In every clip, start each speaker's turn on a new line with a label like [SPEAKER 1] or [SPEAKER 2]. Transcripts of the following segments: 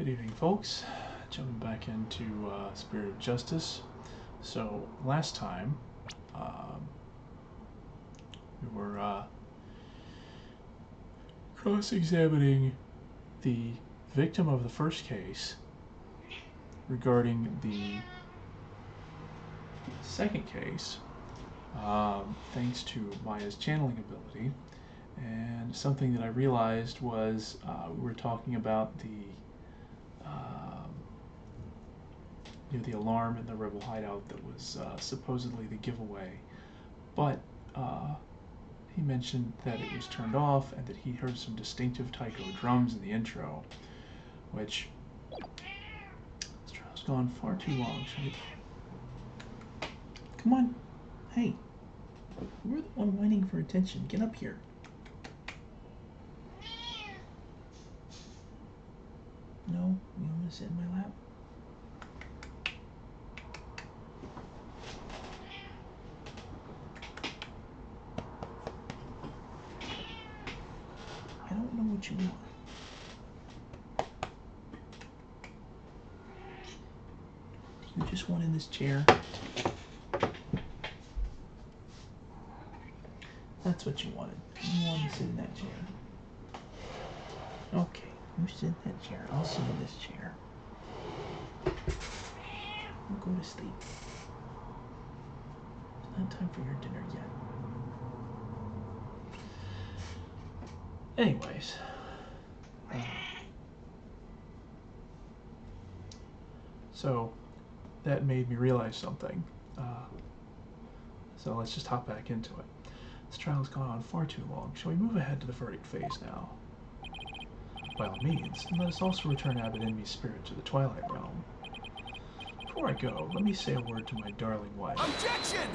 [SPEAKER 1] Good evening, folks. Jumping back into Spirit of Justice. So, last time, we were cross-examining the victim of the first case regarding the second case, thanks to Maya's channeling ability. And something that I realized was we were talking about the alarm in the rebel hideout that was supposedly the giveaway, but he mentioned that it was turned off and that he heard some distinctive taiko drums in the intro, which this trial's gone far too long. Come on, hey, you're the one whining for attention. Get up here. No, you want to sit in my lap? I don't know what you want. You just want in this chair. That's what you wanted. You wanted to sit in that chair. Okay. You sit in that chair. I'll sit in this chair. We'll go to sleep. It's not time for your dinner yet. Anyways. So, that made me realize something. So let's just hop back into it. This trial has gone on far too long. Shall we move ahead to the verdict phase now? By all means, and let us also return Abbot Envy's spirit to the Twilight Realm. Before I go, let me say a word to my darling wife.
[SPEAKER 2] Objection!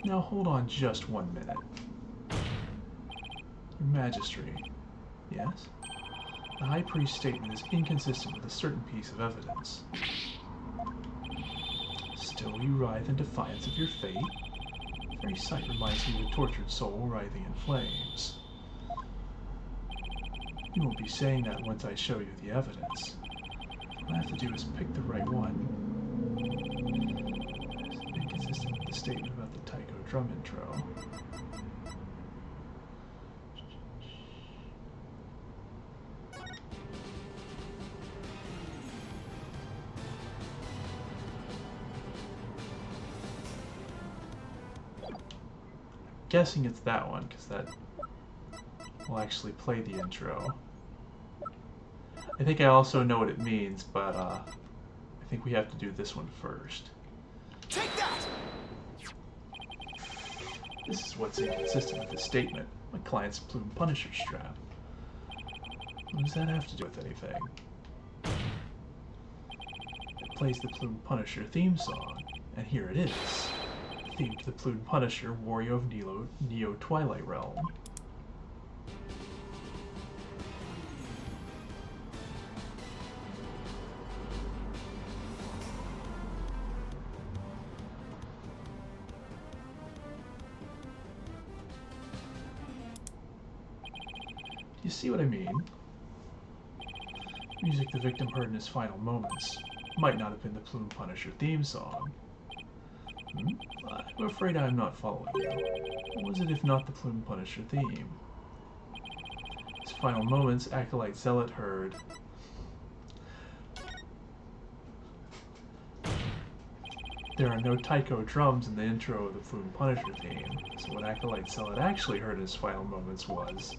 [SPEAKER 1] Now hold on just 1 minute. Your Majesty. Yes? The High Priest's statement is inconsistent with a certain piece of evidence. Still you writhe in defiance of your fate? The very sight reminds me of a tortured soul writhing in flames. You won't be saying that once I show you the evidence. All I have to do is pick the right one. It's inconsistent with the statement about the taiko drum intro. Guessing it's that one, because that will actually play the intro. I think I also know what it means, but I think we have to do this one first.
[SPEAKER 2] Take that!
[SPEAKER 1] This is what's inconsistent with this statement. My client's Plume Punisher strap. What does that have to do with anything? It plays the Plume Punisher theme song, and here it is. Theme to the Plume Punisher, Warrior of Neo Twilight Realm. You see what I mean? Music the victim heard in his final moments might not have been the Plume Punisher theme song. I'm afraid I'm not following you. What was it if not the Plume Punisher theme? His final moments, Acolyte Zealot heard. There are no taiko drums in the intro of the Plume Punisher theme, so what Acolyte Zealot actually heard in his final moments was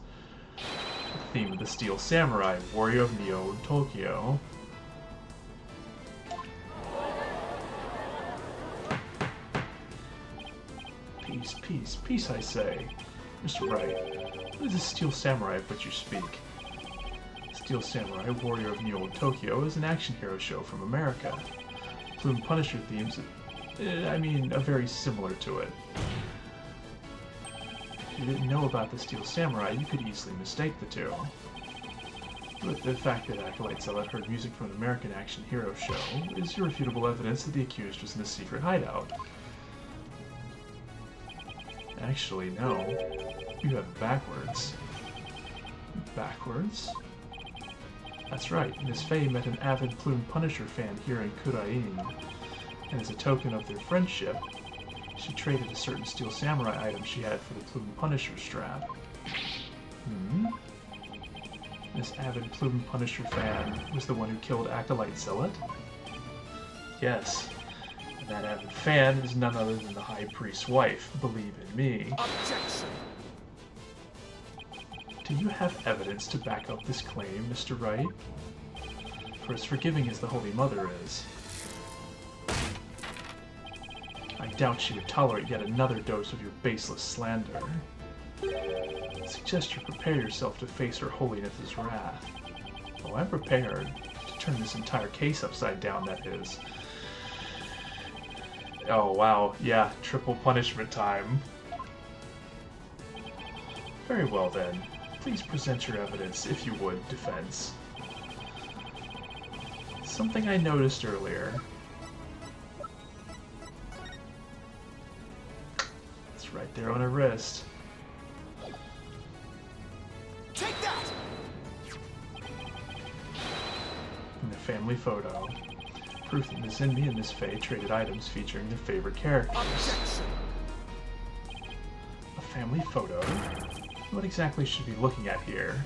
[SPEAKER 1] the theme of the Steel Samurai, Warrior of Neo Tokyo. Peace, peace, peace, I say. Mr. Wright, what is this Steel Samurai of which you speak? Steel Samurai, Warrior of Neo Tokyo is an action hero show from America. Plume Punisher themes, are very similar to it. If you didn't know about the Steel Samurai, you could easily mistake the two. But the fact that Acolyte Zealot heard music from an American action hero show is irrefutable evidence that the accused was in a secret hideout. Actually, no. You have it backwards. Backwards? That's right, Miss Faye met an avid Plume Punisher fan here in Kurain, and as a token of their friendship, she traded a certain Steel Samurai item she had for the Plume Punisher strap. This avid Plume Punisher fan was the one who killed Acolyte Zealot? Yes, and that avid fan is none other than the High Priest's wife, believe in me.
[SPEAKER 2] Objection!
[SPEAKER 1] Do you have evidence to back up this claim, Mr. Wright? For as forgiving as the Holy Mother is, I doubt she would tolerate yet another dose of your baseless slander. I suggest you prepare yourself to face her holiness's wrath. Oh, I'm prepared to turn this entire case upside down, that is. Oh, wow, yeah, triple punishment time. Very well, then. Please present your evidence, if you would, defense. Something I noticed earlier. It's right there on her wrist.
[SPEAKER 2] Take that!
[SPEAKER 1] In the family photo. Proof that Ms. Inmi and Miss Faye traded items featuring their favorite characters.
[SPEAKER 2] Objection!
[SPEAKER 1] A family photo? What exactly should we be looking at here?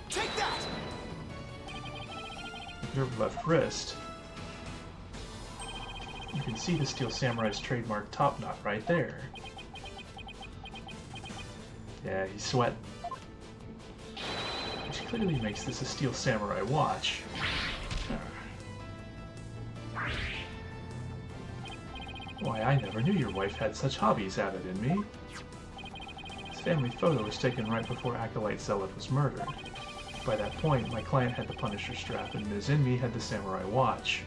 [SPEAKER 2] Take that!
[SPEAKER 1] Your left wrist. You can see the Steel Samurai's trademark top knot right there. Yeah, he's sweating. Which clearly makes this a Steel Samurai watch. Why, I never knew your wife had such hobbies, Avid Inmi. This family photo was taken right before Acolyte Zealot was murdered. By that point, my client had the Punisher strap and Ms. Inmi had the Samurai watch.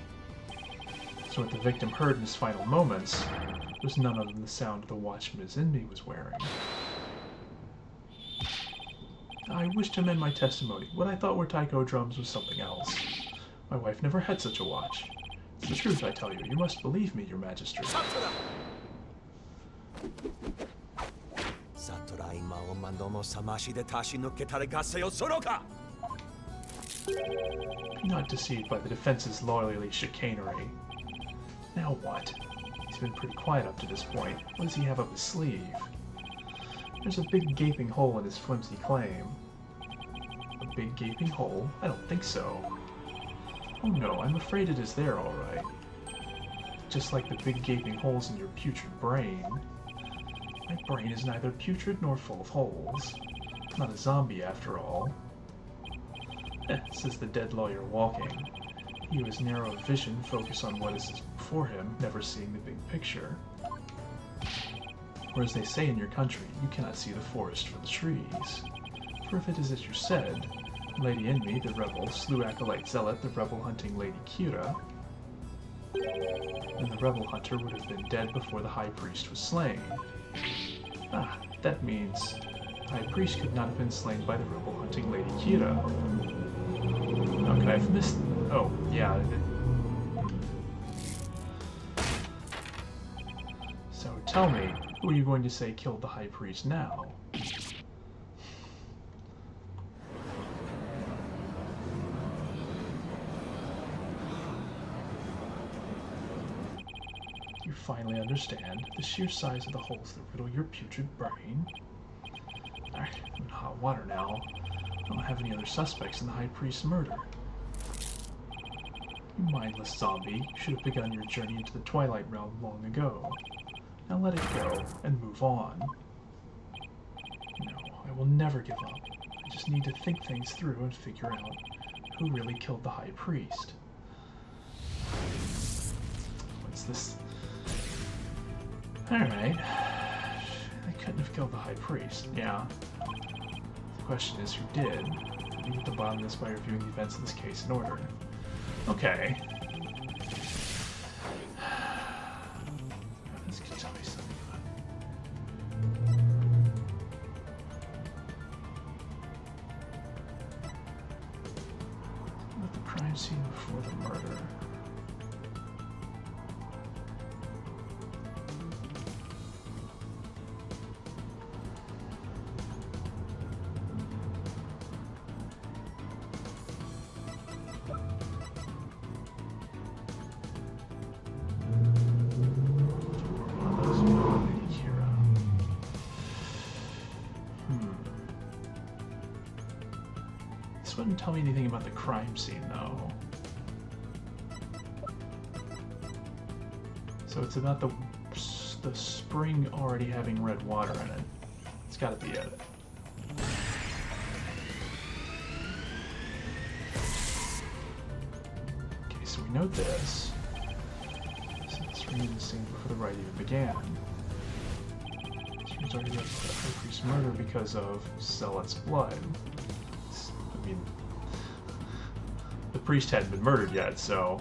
[SPEAKER 1] So what the victim heard in his final moments was none other than the sound of the watch Ms. Inmi was wearing. I wish to amend my testimony. What I thought were taiko drums was something else. My wife never had such a watch. It's the truth, I tell you. You must believe me, your majesty. Not deceived by the defense's loyally chicanery. Now what? He's been pretty quiet up to this point. What does he have up his sleeve? There's a big gaping hole in his flimsy claim. A big gaping hole? I don't think so. Oh no, I'm afraid it is there, all right. Just like the big gaping holes in your putrid brain. My brain is neither putrid nor full of holes. I'm not a zombie, after all. Says the dead lawyer walking. He who has narrow vision, focus on what is before him, never seeing the big picture. Or as they say in your country, you cannot see the forest for the trees. For if it is as you said, Lady Inmi, the rebel, slew Acolyte Zealot, the rebel-hunting Lady Kira, then the rebel hunter would have been dead before the High Priest was slain. Ah, that means the High Priest could not have been slain by the rebel-hunting Lady Kira. How could I have missed... Oh, yeah. So tell me, who are you going to say killed the High Priest now? You finally understand the sheer size of the holes that riddle your putrid brain? I'm in hot water now. I don't have any other suspects in the High Priest's murder. You mindless zombie, you should have begun your journey into the Twilight Realm long ago. Now let it go, and move on. No, I will never give up. I just need to think things through and figure out who really killed the High Priest. What's this? Alright. I couldn't have killed the High Priest, yeah. The question is, who did? We get to the bottom of this by reviewing the events of this case in order. Okay. This could tell me something about the crime scene before the murder. This wouldn't tell me anything about the crime scene, though. So it's about the spring already having red water in it. It's gotta be it. Okay, so we note this. So the spring is seen before the rite even began. Spring's already left the high priest's murder because of Zealot's blood. I mean, the priest hadn't been murdered yet, so...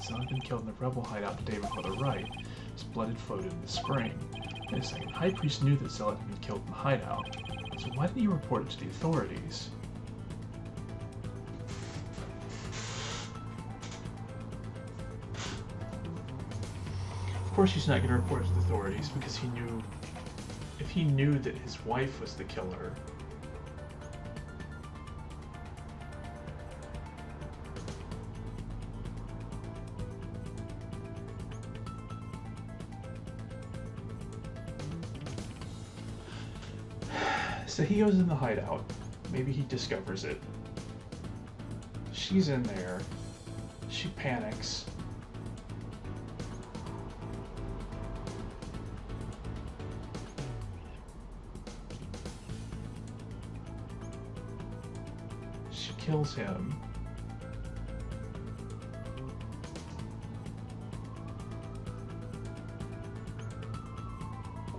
[SPEAKER 1] Zealot had been killed in the rebel hideout the day before the rite. His blood had flowed in the spring. Wait a second, the high priest knew that Zealot had been killed in the hideout. So why didn't he report it to the authorities? Of course he's not going to report it to the authorities because he knew... If he knew that his wife was the killer... So he goes in the hideout. Maybe he discovers it. She's in there. She panics. She kills him.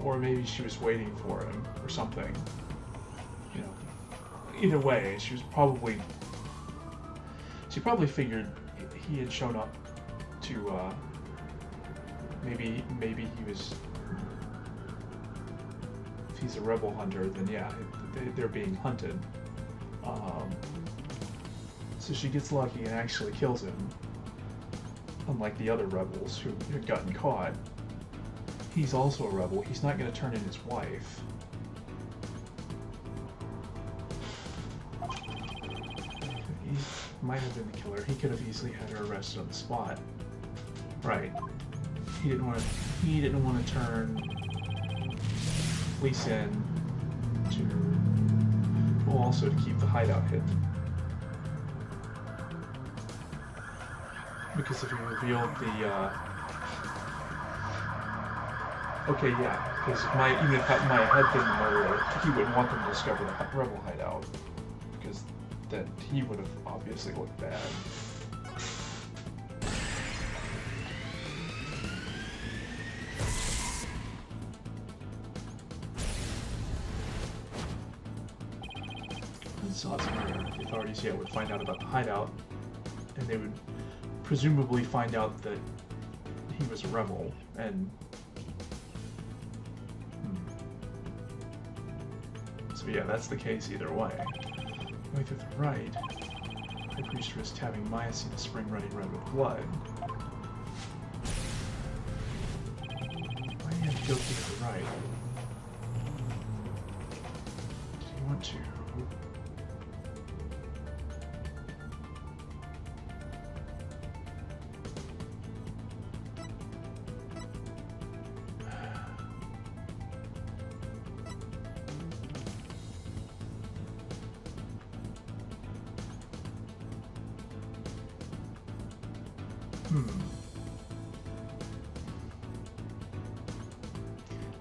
[SPEAKER 1] Or maybe she was waiting for him or something. You know, either way, she probably figured he had shown up to, maybe he was, if he's a rebel hunter, then yeah, they're being hunted. So she gets lucky and actually kills him, unlike the other rebels who had gotten caught. He's also a rebel. He's not going to turn in his wife. He might have been the killer. He could have easily had her arrested on the spot. Right. He didn't want to turn police in to, well, also to keep the hideout hidden. Because if he revealed the, okay, yeah, because even if Maya had been the murderer, he wouldn't want them to discover the rebel hideout, because then he would have obviously looked bad. So that's murder. The authorities, yeah, would find out about the hideout, and they would presumably find out that he was a rebel, and so yeah, that's the case either way. Going through the rite, the priest risked having Maya see the spring running red with blood. Why do you have to go through the rite? Do you want to?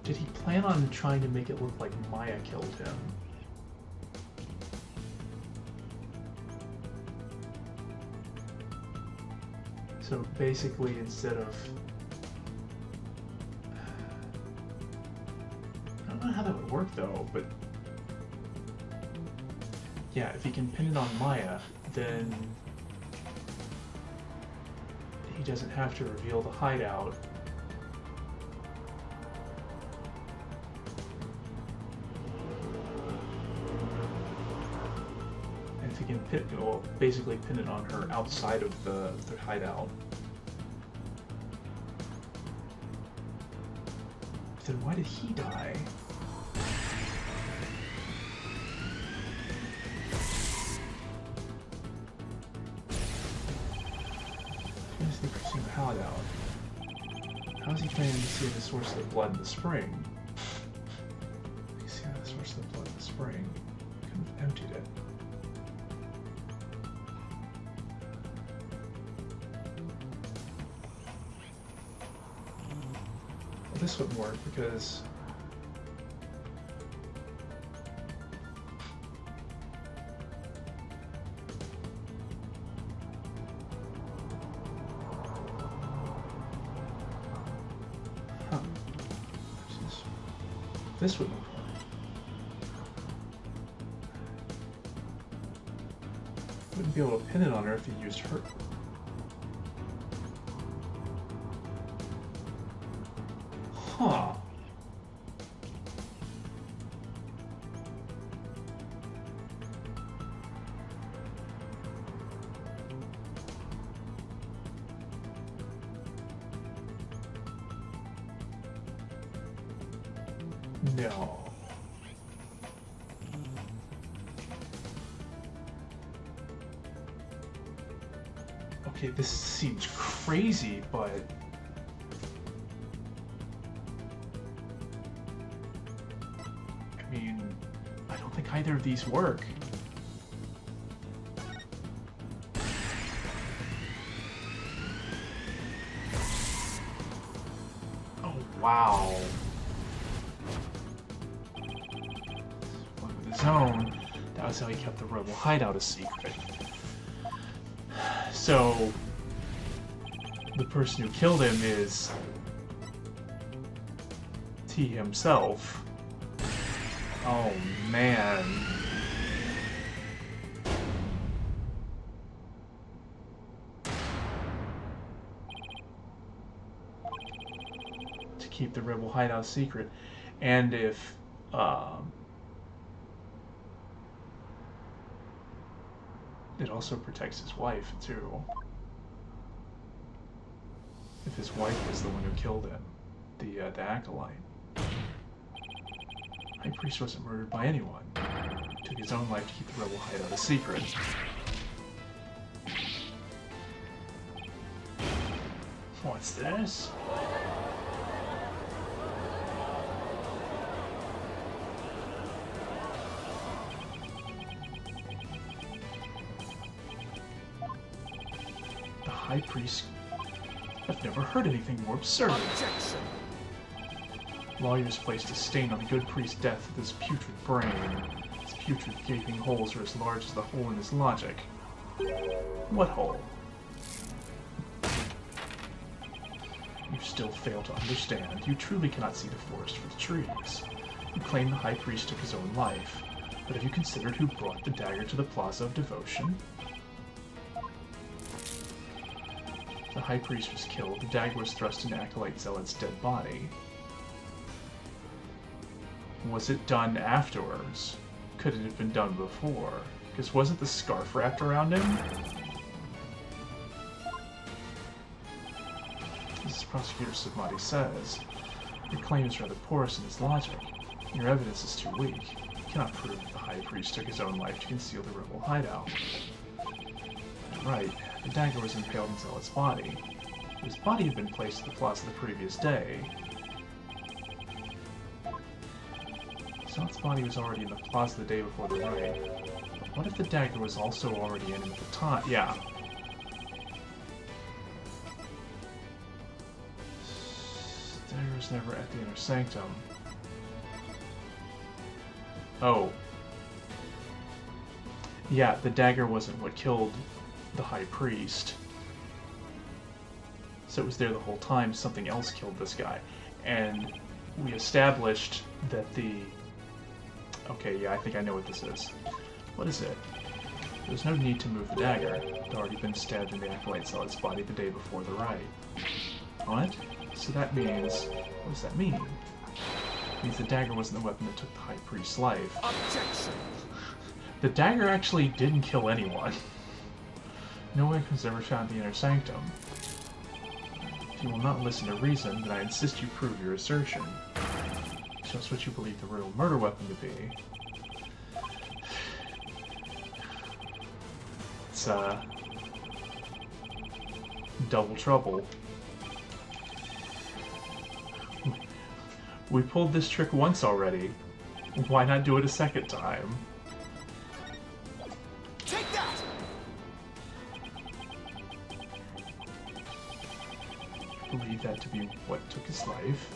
[SPEAKER 1] Did he plan on trying to make it look like Maya killed him? So basically, instead of... I don't know how that would work though, but... Yeah, if he can pin it on Maya, then... he doesn't have to reveal the hideout. And if he can basically pin it on her outside of the hideout, then why did he die? The hideout. How's he planning to see the source of the blood in the spring? You see how the source of the blood in the spring? Couldn't have emptied it. Well, this wouldn't work because this wouldn't work. Wouldn't be able to pin it on her if you used her. Huh. No. Okay, this seems crazy, but I mean, I don't think either of these work. Oh, wow. Zone. That was how he kept the rebel hideout a secret. So the person who killed him is T himself. Oh man. To keep the rebel hideout secret. And if it also protects his wife, too. If his wife was the one who killed him, the acolyte. High Priest wasn't murdered by anyone. He took his own life to keep the rebel hideout a secret. What's this? High Priest. I've never heard anything more absurd.
[SPEAKER 2] Objection.
[SPEAKER 1] Lawyers placed a stain on the good priest's death with his putrid brain. His putrid gaping holes are as large as the hole in his logic. What hole? You still fail to understand. You truly cannot see the forest for the trees. You claim the High Priest took his own life, but have you considered who brought the dagger to the Plaza of Devotion? The High Priest was killed. The dagger was thrust into Acolyte Zealot's dead body. Was it done afterwards? Could it have been done before? Because wasn't the scarf wrapped around him? As Prosecutor Submati says, your claim is rather porous in its logic. Your evidence is too weak. You cannot prove that the High Priest took his own life to conceal the rebel hideout. Right. The dagger was impaled in Zealot's body. His body had been placed at the plaza the previous day. Zealot's body was already in the plaza the day before the raid. But what if the dagger was also already in him at the time? Yeah. The dagger was never at the inner sanctum. Oh. Yeah, the dagger wasn't what killed the High Priest. So it was there the whole time. Something else killed this guy. And we established that the... Okay, yeah, I think I know what this is. What is it? There's no need to move the dagger. It had already been stabbed in the Acolyte Zealot's body the day before the riot. What? So that means... What does that mean? It means the dagger wasn't the weapon that took the High Priest's life.
[SPEAKER 2] Objection.
[SPEAKER 1] The dagger actually didn't kill anyone. No weapon was ever found in the inner sanctum. If you will not listen to reason, then I insist you prove your assertion. Show us what you believe the real murder weapon to be. It's, double trouble. We pulled this trick once already. Why not do it a second time?
[SPEAKER 2] Take that!
[SPEAKER 1] Believe that to be what took his life.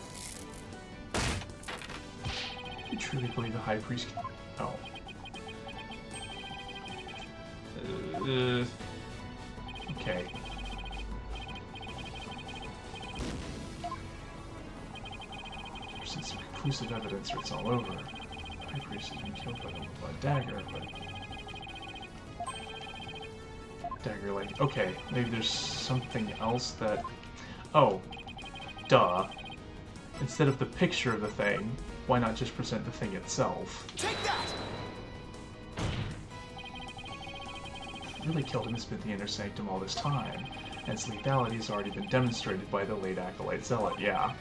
[SPEAKER 1] You truly believe the High Priest can... Oh. Okay. Since some conclusive evidence or it's all over. The High Priest has been killed by a dagger, but... Dagger, like... Okay, maybe there's something else that... Oh. Duh. Instead of the picture of the thing, why not just present the thing itself?
[SPEAKER 2] Take that!
[SPEAKER 1] Really killed him has been the Inner Sanctum all this time, and its lethality has already been demonstrated by the late Acolyte Zealot, yeah.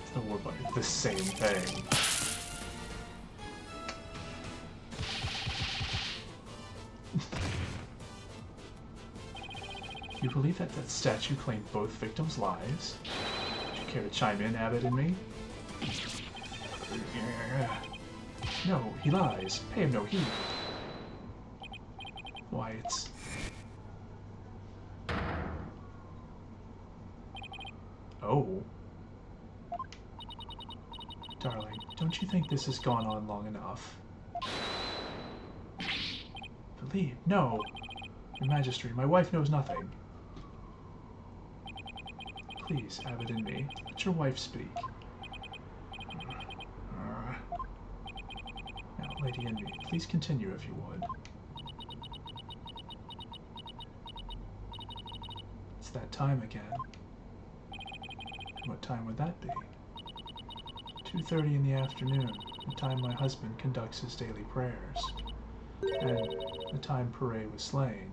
[SPEAKER 1] It's the word, but it's the same thing. You believe that that statue claimed both victims' lives? Would you care to chime in, Abbott and me? No, he lies. Pay him no heed. Why, it's... Oh. Darling, don't you think this has gone on long enough? Believe... No! Your Majesty, my wife knows nothing. Please, Abbott and me, let your wife speak. Now, Lady Envy, please continue if you would. It's that time again. And what time would that be? 2:30 in the afternoon, the time my husband conducts his daily prayers. And the time Pere was slain.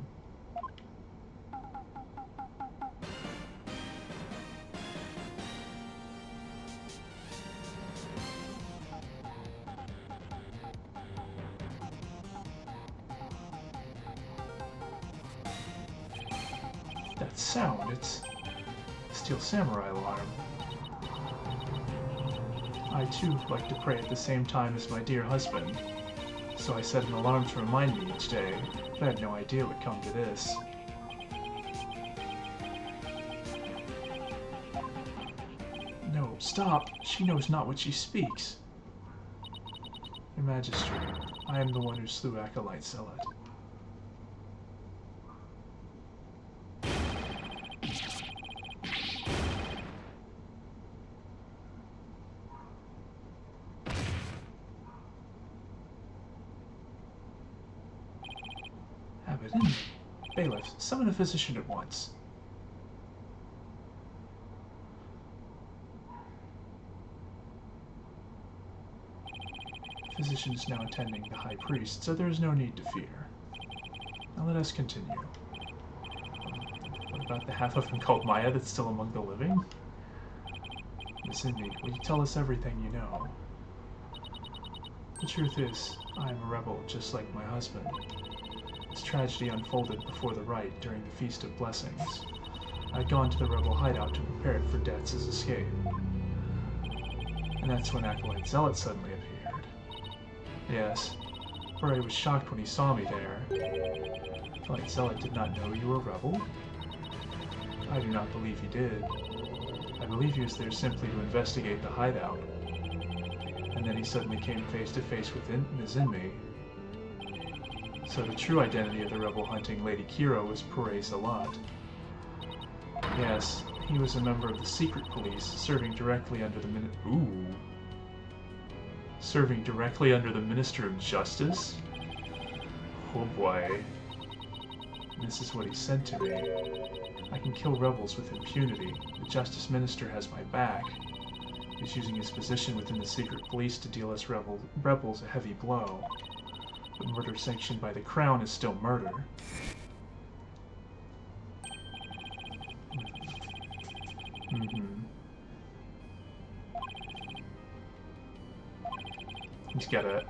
[SPEAKER 1] That sound, it's Steel Samurai alarm. I too like to pray at the same time as my dear husband, so I set an alarm to remind me each day, but I had no idea it would come to this. No, stop! She knows not what she speaks. Your Majesty, I am the one who slew Acolyte Zealot. Abbott, Bailiff, summon a physician at once. The physician is now attending the High Priest, so there is no need to fear. Now let us continue. What about the half of him called Maya that's still among the living? Miss Indy, will you tell us everything you know? The truth is, I am a rebel just like my husband. This tragedy unfolded before the rite during the Feast of Blessings. I had gone to the rebel hideout to prepare it for Detz's escape. And that's when Acolyte Zealot suddenly appeared. Yes, Pere was shocked when he saw me there. Acolyte Zealot did not know you were a rebel? I do not believe he did. I believe he was there simply to investigate the hideout. And then he suddenly came face to face with Ms. Inmei. So the true identity of the rebel hunting Lady Kiro was Pere Zealot. Yes, he was a member of the secret police, serving directly under the Serving directly under the Minister of Justice? Oh boy. This is what he said to me. I can kill rebels with impunity. The Justice Minister has my back. He's using his position within the secret police to deal us rebels a heavy blow. But murder sanctioned by the Crown is still murder. He's got a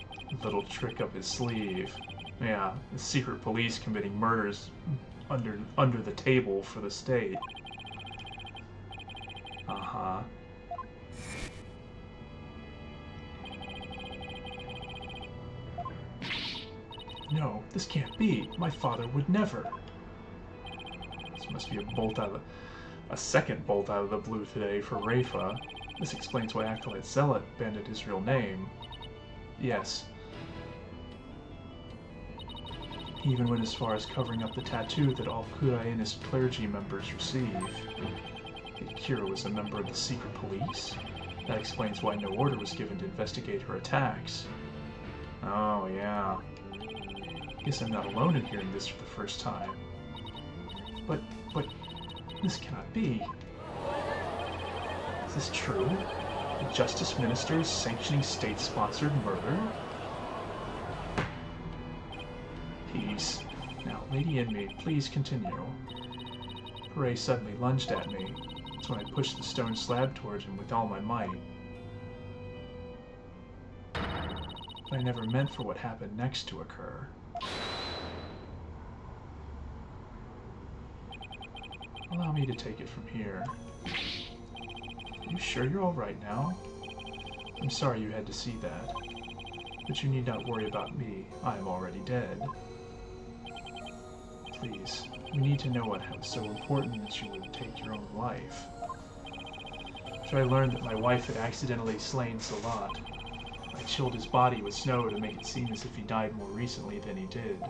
[SPEAKER 1] little trick up his sleeve. Yeah, the secret police committing murders under the table for the state. Uh-huh. No, this can't be. My father would never. This must be a second bolt out of the blue today for Rafa. This explains why Acolyte Zealot abandoned his real name. Yes. He even went as far as covering up the tattoo that all Kurainist clergy members receive. Kira was a member of the secret police. That explains why no order was given to investigate her attacks. Oh, yeah. Guess I'm not alone in hearing this for the first time. But, this cannot be. Is this true? The Justice Minister is sanctioning state-sponsored murder? Peace. Now, Lady Inmate, please continue. Hooray suddenly lunged at me. That's when I pushed the stone slab towards him with all my might. But I never meant for what happened next to occur. Allow me to take it from here. Are you sure you're alright now? I'm sorry you had to see that. But you need not worry about me. I am already dead. Please, we need to know what was so important that you would take your own life. After I learned that my wife had accidentally slain Salat, I chilled his body with snow to make it seem as if he died more recently than he did.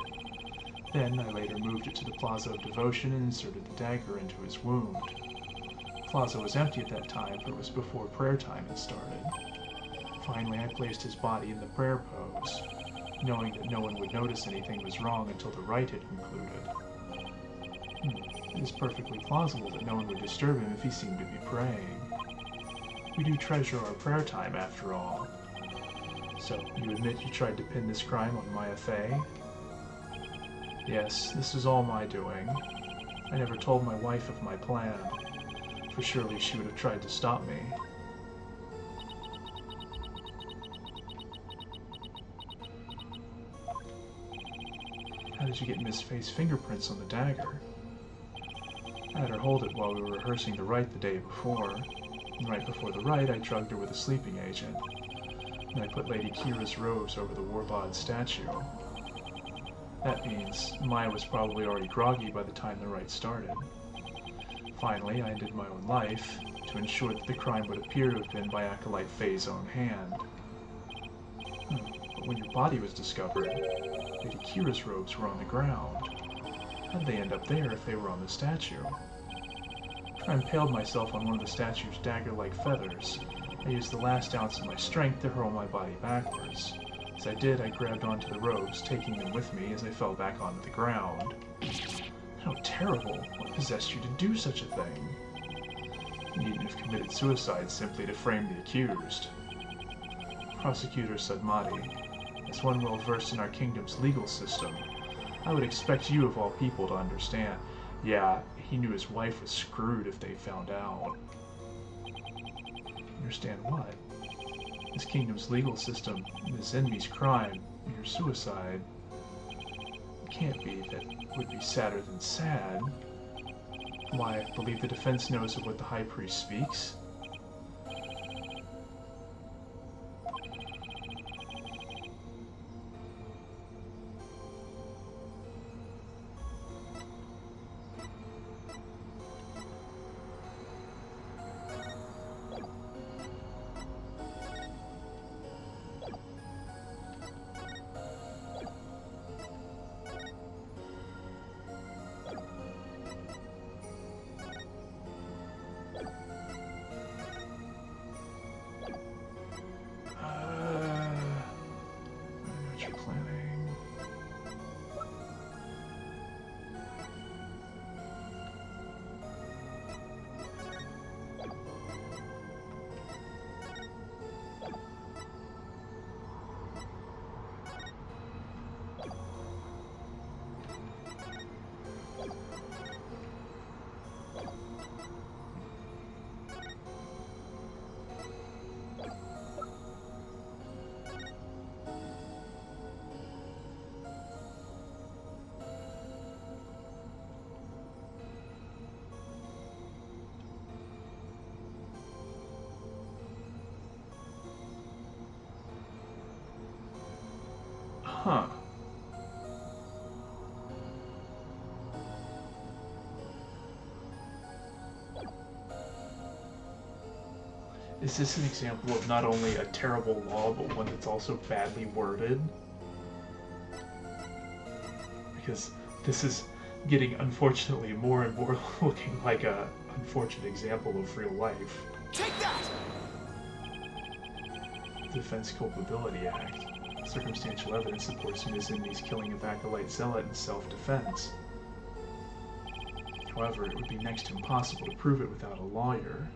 [SPEAKER 1] Then I later moved it to the Plaza of Devotion and inserted the dagger into his wound. The plaza was empty at that time, for it was before prayer time had started. Finally, I placed his body in the prayer pose, knowing that no one would notice anything was wrong until the rite had concluded. It is perfectly plausible that no one would disturb him if he seemed to be praying. We do treasure our prayer time, after all. So, you admit you tried to pin this crime on Maya Fey? Yes, this was all my doing. I never told my wife of my plan, for surely she would have tried to stop me. How did you get Miss Fey's fingerprints on the dagger? I had her hold it while we were rehearsing the rite the day before. And right before the rite, I drugged her with a sleeping agent. And I put Lady Kira's robes over the Warbod statue. That means Maya was probably already groggy by the time the rite started. Finally, I ended my own life, to ensure that the crime would appear to have been by Acolyte Fey's own hand. But when your body was discovered, Lady Kira's robes were on the ground. How did they end up there if they were on the statue? I impaled myself on one of the statue's dagger-like feathers. I used the last ounce of my strength to hurl my body backwards. As I did, I grabbed onto the robes, taking them with me as I fell back onto the ground. How terrible! What possessed you to do such a thing? You needn't have committed suicide simply to frame the accused. Prosecutor Sadmati, as one well versed in our kingdom's legal system, I would expect you of all people to understand. Yeah, he knew his wife was screwed if they found out. Understand what? This kingdom's legal system, Ms. Envy's crime, your suicide. It can't be that would be sadder than sad. Why, I believe the defense knows of what the High Priest speaks. Huh. Is this an example of not only a terrible law, but one that's also badly worded? Because this is getting, unfortunately, more and more looking like a unfortunate example of real life.
[SPEAKER 2] Take that!
[SPEAKER 1] Defense Culpability Act. Circumstantial evidence supports Ms. Indy's killing of Acolyte Zealot in self-defense. However, it would be next to impossible to prove it without a lawyer.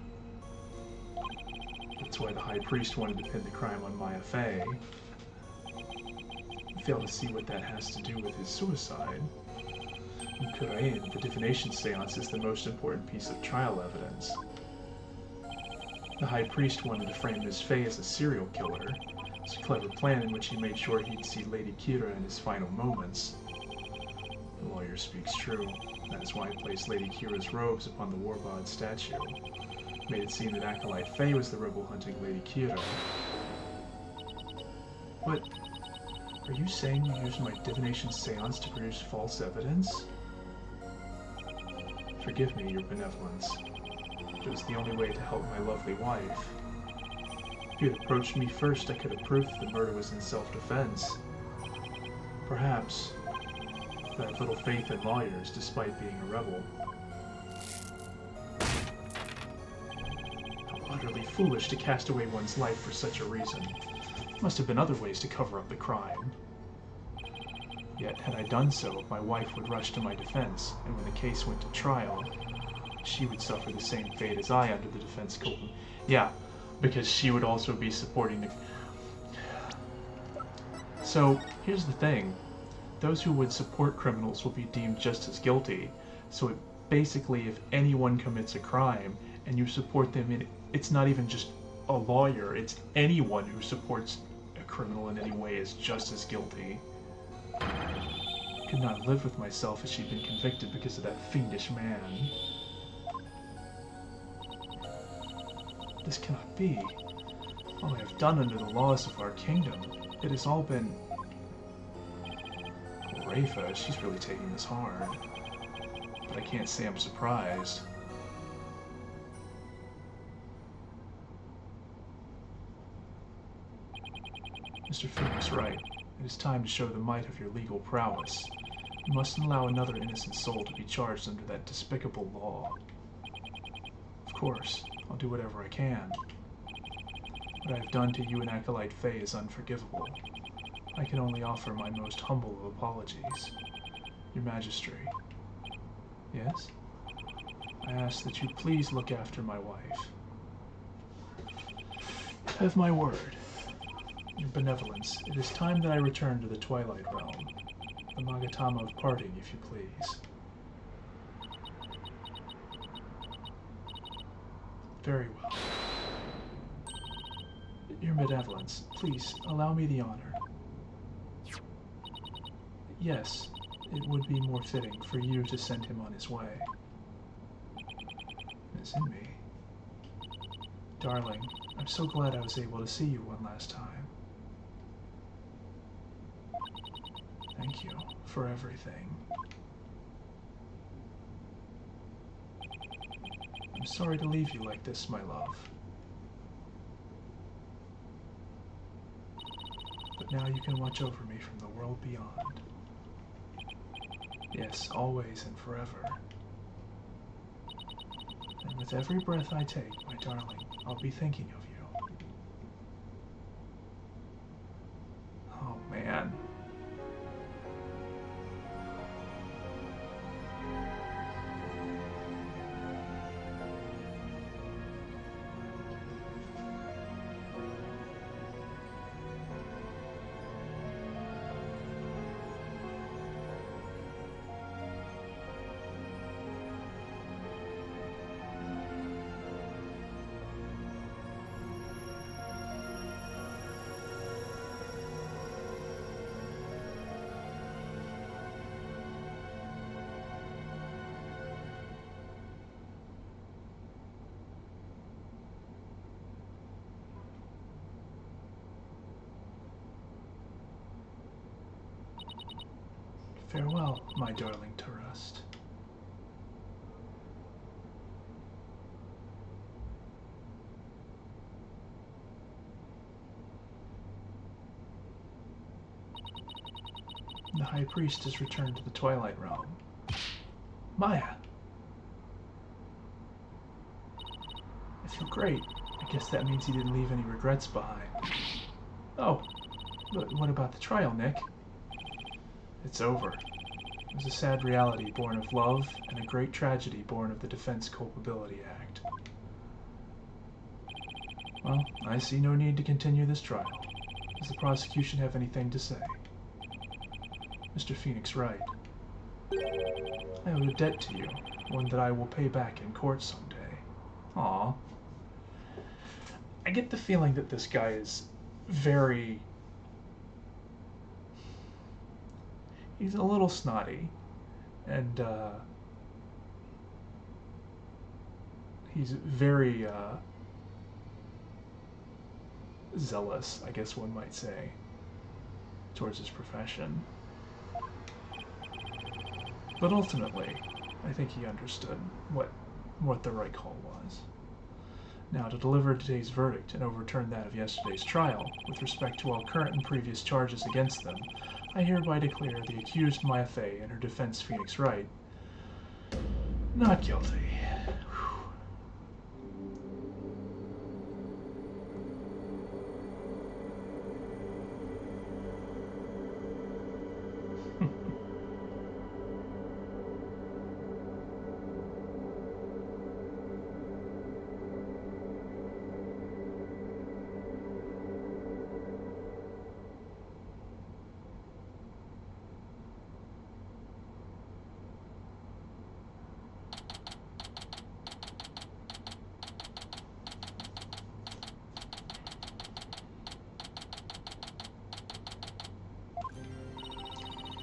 [SPEAKER 1] That's why the High Priest wanted to pin the crime on Maya Fey. I fail to see what that has to do with his suicide. In Kurain, the divination seance is the most important piece of trial evidence. The High Priest wanted to frame Ms. Fey as a serial killer. It's a clever plan in which he made sure he'd see Lady Kira in his final moments. The lawyer speaks true. That is why he placed Lady Kira's robes upon the Warbod statue. Made it seem that Acolyte Fey was the rebel hunting Lady Kira. But are you saying you used my divination seance to produce false evidence? Forgive me, your benevolence. It was the only way to help my lovely wife. If you had approached me first, I could have proved the murder was in self-defense. Perhaps, but I have little faith in lawyers, despite being a rebel. How utterly foolish to cast away one's life for such a reason. Must have been other ways to cover up the crime. Yet, had I done so, my wife would rush to my defense, and when the case went to trial, she would suffer the same fate as I under the defense culpability. Yeah, because she would also be supporting the... So, here's the thing. Those who would support criminals will be deemed just as guilty. So basically, if anyone commits a crime, and you support them in... It's not even just a lawyer, it's anyone who supports a criminal in any way is just as guilty. I could not live with myself as she'd been convicted because of that fiendish man. This cannot be. All I have done under the laws of our kingdom, it has all been... Well, Rafa, she's really taking this hard. But I can't say I'm surprised. Mr. Phoenix, right. It is time to show the might of your legal prowess. You mustn't allow another innocent soul to be charged under that despicable law. Of course, I'll do whatever I can. What I have done to you and Acolyte Fey is unforgivable. I can only offer my most humble of apologies. Your Majesty. Yes? I ask that you please look after my wife. Have my word. Your benevolence, it is time that I return to the Twilight Realm. The Magatama of Parting, if you please. Very well. Your benevolence, please allow me the honor. Yes, it would be more fitting for you to send him on his way. Miss Indy. Darling, I'm so glad I was able to see you one last time. Thank you for everything. I'm sorry to leave you like this, my love. But now you can watch over me from the world beyond. Yes, always and forever. And with every breath I take, my darling, I'll be thinking of you. Oh, man. Farewell, my darling Tarust. The High Priest has returned to the Twilight Realm. Maya! I feel great. I guess that means he didn't leave any regrets behind. Oh, but what about the trial, Nick? It's over. It was a sad reality born of love and a great tragedy born of the Defense Culpability Act. Well, I see no need to continue this trial. Does the prosecution have anything to say? Mr. Phoenix Wright, I owe a debt to you, one that I will pay back in court someday. Aw. I get the feeling that this guy is very... He's a little snotty, and he's very zealous, I guess one might say, towards his profession. But ultimately, I think he understood what the right call was. Now, to deliver today's verdict and overturn that of yesterday's trial, with respect to all current and previous charges against them, I hereby declare the accused Maya Fey and her defense Phoenix Wright not guilty.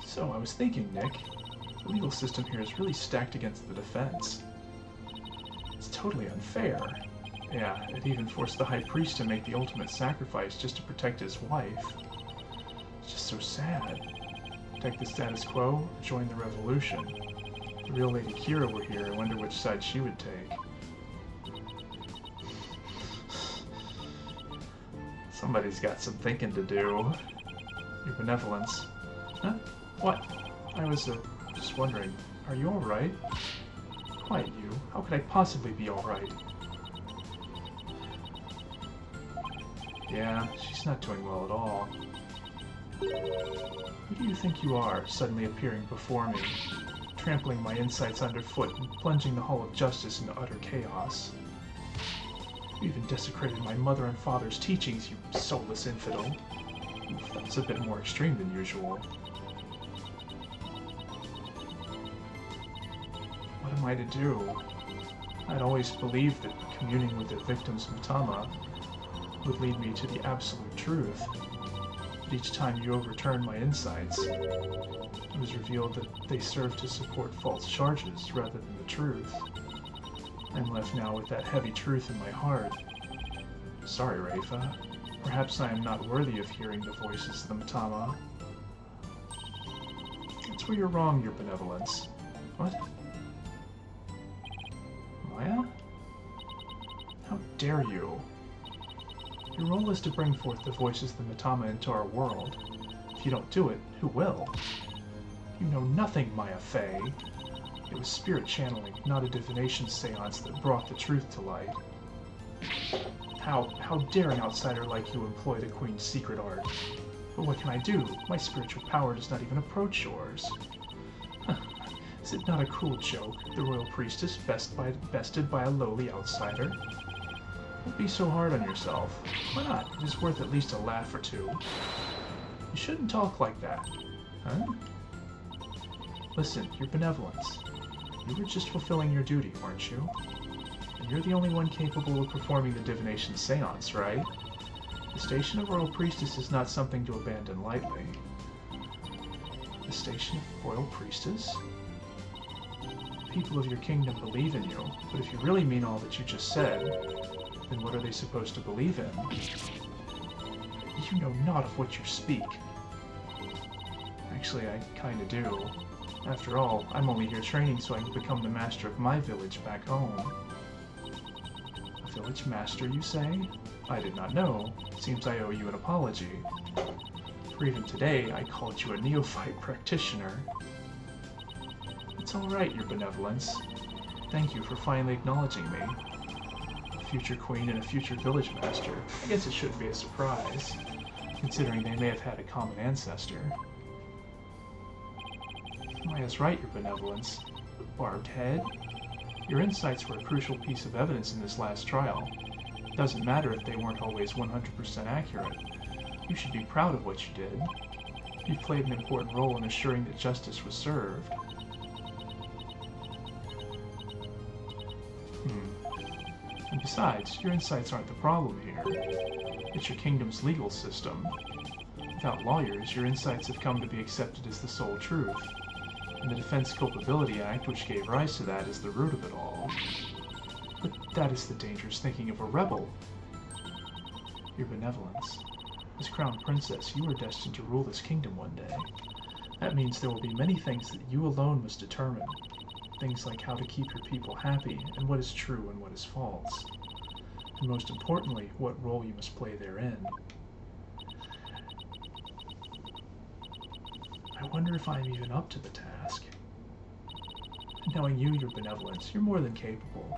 [SPEAKER 1] So, I was thinking, Nick, the legal system here is really stacked against the defense. It's totally unfair. Yeah, it even forced the High Priest to make the ultimate sacrifice just to protect his wife. It's just so sad. Protect the status quo, or join the revolution. If the real Lady Kira were here, I wonder which side she would take. Somebody's got some thinking to do. Your benevolence. Huh? What? I was, just wondering, are you alright? Quiet, you. How could I possibly be alright? Yeah, she's not doing well at all. Who do you think you are, suddenly appearing before me, trampling my insights underfoot and plunging the Hall of Justice into utter chaos? You even desecrated my mother and father's teachings, you soulless infidel. Oof, that's a bit more extreme than usual. What am I to do? I'd always believed that communing with the victim's Mitama would lead me to the absolute truth. But each time you overturned my insights, it was revealed that they served to support false charges rather than the truth. I'm left now with that heavy truth in my heart. Sorry, Rafa. Perhaps I am not worthy of hearing the voices of the Mitama. That's where you're wrong, your benevolence. What? Maya? How dare you? Your role is to bring forth the voices of the Mitama into our world. If you don't do it, who will? You know nothing, Maya Fey. It was spirit channeling, not a divination seance that brought the truth to light. How dare an outsider like you employ the Queen's secret art? But what can I do? My spiritual power does not even approach yours. Is it not a cruel joke, the royal priestess bested by a lowly outsider? Don't be so hard on yourself. Why not? It is worth at least a laugh or two. You shouldn't talk like that. Huh? Listen, your benevolence. You were just fulfilling your duty, weren't you? And you're the only one capable of performing the divination seance, right? The station of royal priestess is not something to abandon lightly. The station of royal priestess? People of your kingdom believe in you, but if you really mean all that you just said, then what are they supposed to believe in? You know not of what you speak. Actually, I kinda do. After all, I'm only here training so I can become the master of my village back home. A village master, you say? I did not know. Seems I owe you an apology. For even today, I called you a neophyte practitioner. It's alright, your benevolence. Thank you for finally acknowledging me. A future queen and a future village master. I guess it shouldn't be a surprise, considering they may have had a common ancestor. Maya's right, your benevolence. Barbed head? Your insights were a crucial piece of evidence in this last trial. It doesn't matter if they weren't always 100% accurate. You should be proud of what you did. You played an important role in assuring that justice was served. And besides, your insights aren't the problem here. It's your kingdom's legal system. Without lawyers, your insights have come to be accepted as the sole truth. And the Defense Culpability Act, which gave rise to that, is the root of it all. But that is the dangerous thinking of a rebel. Your benevolence. As Crown Princess, you are destined to rule this kingdom one day. That means there will be many things that you alone must determine. Things like how to keep your people happy, and what is true and what is false. And most importantly, what role you must play therein. I wonder if I'm even up to the task. Knowing you, your benevolence, you're more than capable.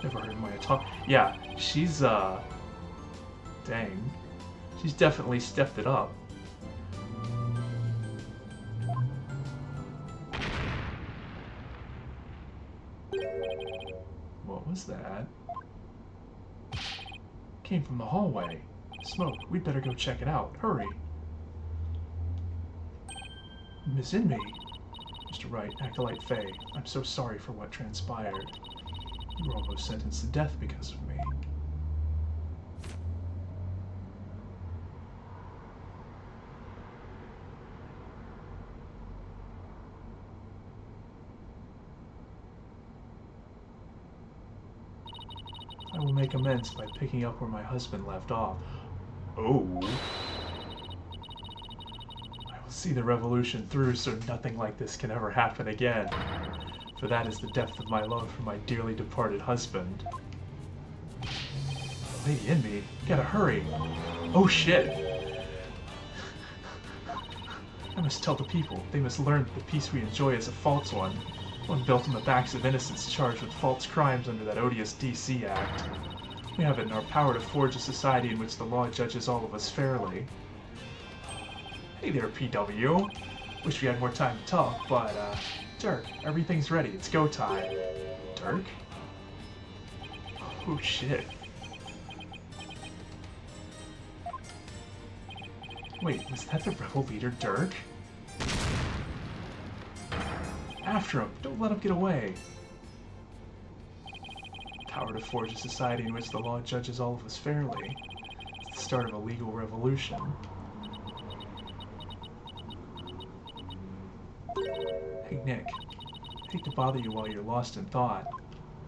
[SPEAKER 1] Never heard Maya talk. Yeah, she's, dang. She's definitely stepped it up. What was that? Came from the hallway. Smoke, we'd better go check it out. Hurry. Miss Inmate. Mr. Wright, Acolyte Faye, I'm so sorry for what transpired. You were almost sentenced to death because of me. I will make amends by picking up where my husband left off. Oh. I will see the revolution through so nothing like this can ever happen again. For that is the depth of my love for my dearly departed husband. Lady Inmate, gotta hurry. Oh shit. I must tell the people. They must learn that the peace we enjoy is a false one. One built on the backs of innocents charged with false crimes under that odious DC Act. We have it in our power to forge a society in which the law judges all of us fairly. Hey there, PW. Wish we had more time to talk, but, Dirk, everything's ready. It's go time. Dirk? Oh, shit. Wait, was that the rebel leader, Dirk? After him! Don't let him get away! Power to forge a society in which the law judges all of us fairly. It's the start of a legal revolution. Hey Nick, I hate to bother you while you're lost in thought,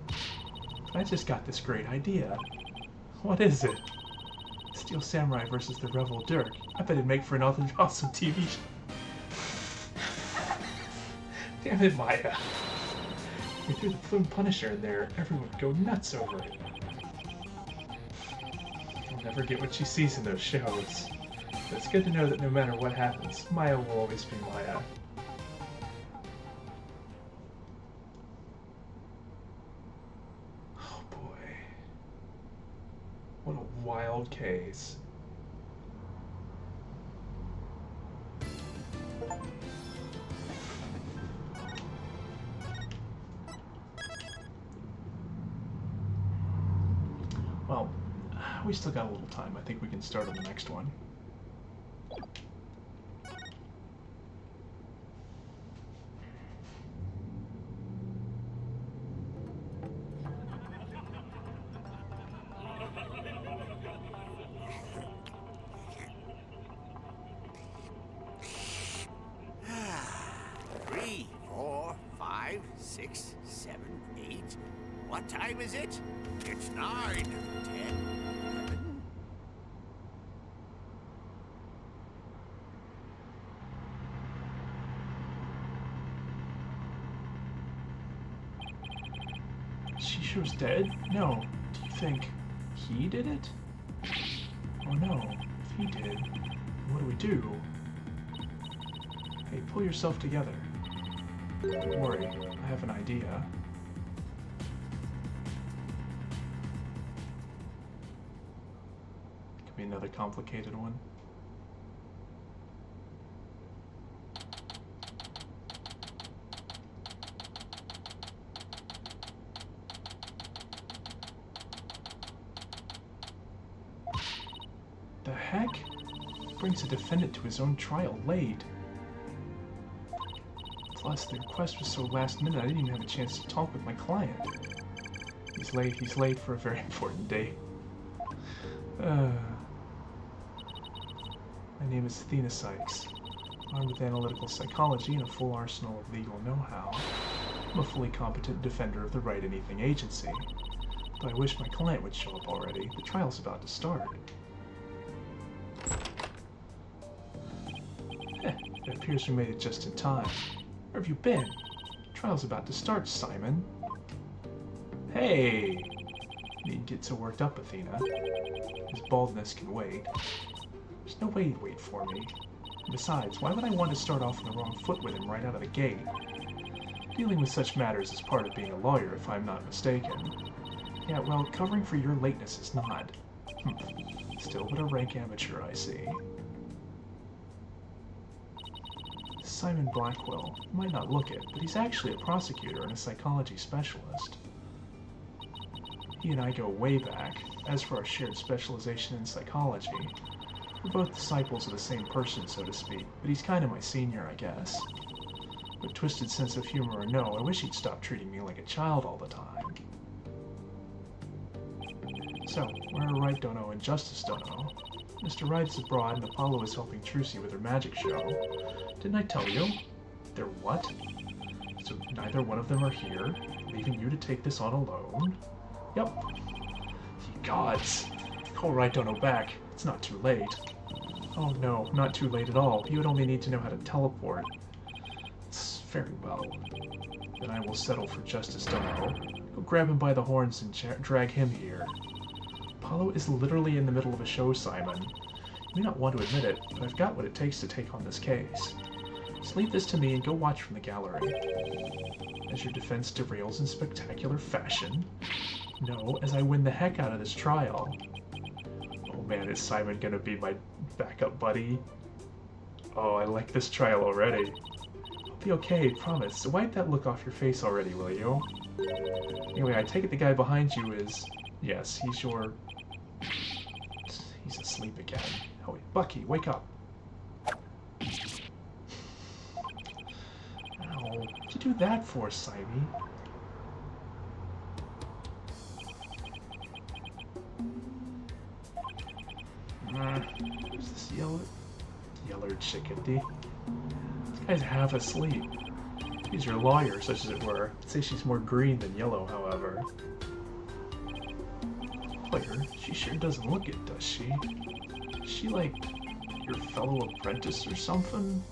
[SPEAKER 1] but I just got this great idea. What is it? Steel Samurai versus the Rebel Dirk. I bet it'd make for an awesome TV show. Damn it, Maya. We threw the Plume Punisher in there, everyone would go nuts over it. I'll never get what she sees in those shows. But it's good to know that no matter what happens, Maya will always be Maya. Oh boy. What a wild case. Well, we still got a little time. I think we can start on the next one.
[SPEAKER 3] Three, 4, 5, 6, 7, 8. What time is it? It's 9, 10, 11.
[SPEAKER 1] Shisho's dead? No. Do you think he did it? Oh no. If he did, what do we do? Hey, pull yourself together. Don't worry, I have an idea. Could be another complicated one. The heck? Brings a defendant to his own trial late. Plus, the request was so last minute I didn't even have a chance to talk with my client. He's late for a very important date. My name is Athena Sykes. Armed with analytical psychology and a full arsenal of legal know-how, I'm a fully competent defender of the Right Anything Agency. But I wish my client would show up already. The trial's about to start. It appears we made it just in time. Where have you been? Trial's about to start, Simon. Hey! Needn't get so worked up, Athena. His baldness can wait. There's no way he'd wait for me. And besides, why would I want to start off on the wrong foot with him right out of the gate? Dealing with such matters is part of being a lawyer, if I'm not mistaken. Yeah, well, covering for your lateness is not. Still but a rank amateur, I see. Simon Blackwell. You might not look it, but he's actually a prosecutor and a psychology specialist. He and I go way back. As for our shared specialization in psychology, we're both disciples of the same person, so to speak, but he's kind of my senior, I guess. With twisted sense of humor or no, I wish he'd stop treating me like a child all the time. So, where are Wright don't know and Justice don't know? Mr. Wright's abroad and Apollo is helping Trucy with her magic show. Didn't I tell you? They're what? So neither one of them are here, leaving you to take this on alone? Yep. Ye gods. Call Wright don't know back. It's not too late. Oh no, not too late at all. He would only need to know how to teleport. It's very well. Then I will settle for Justice Dono. Go grab him by the horns and drag him here. Apollo is literally in the middle of a show, Simon. You may not want to admit it, but I've got what it takes to take on this case. Just leave this to me and go watch from the gallery. As your defense derails in spectacular fashion. No, as I win the heck out of this trial. Oh man, is Simon gonna be my backup buddy? Oh, I like this trial already. I'll be okay, promise. So wipe that look off your face already, will you? Anyway, I take it the guy behind you is... Yes, he's your... He's asleep again. Oh wait, Bucky, wake up. Ow, what'd you do that for, Simon? Who's this yeller chickadee? This guy's half asleep. He's your lawyer, such as it were. I'd say she's more green than yellow, however. Lawyer? She sure doesn't look it, does she? Is she like your fellow apprentice or something?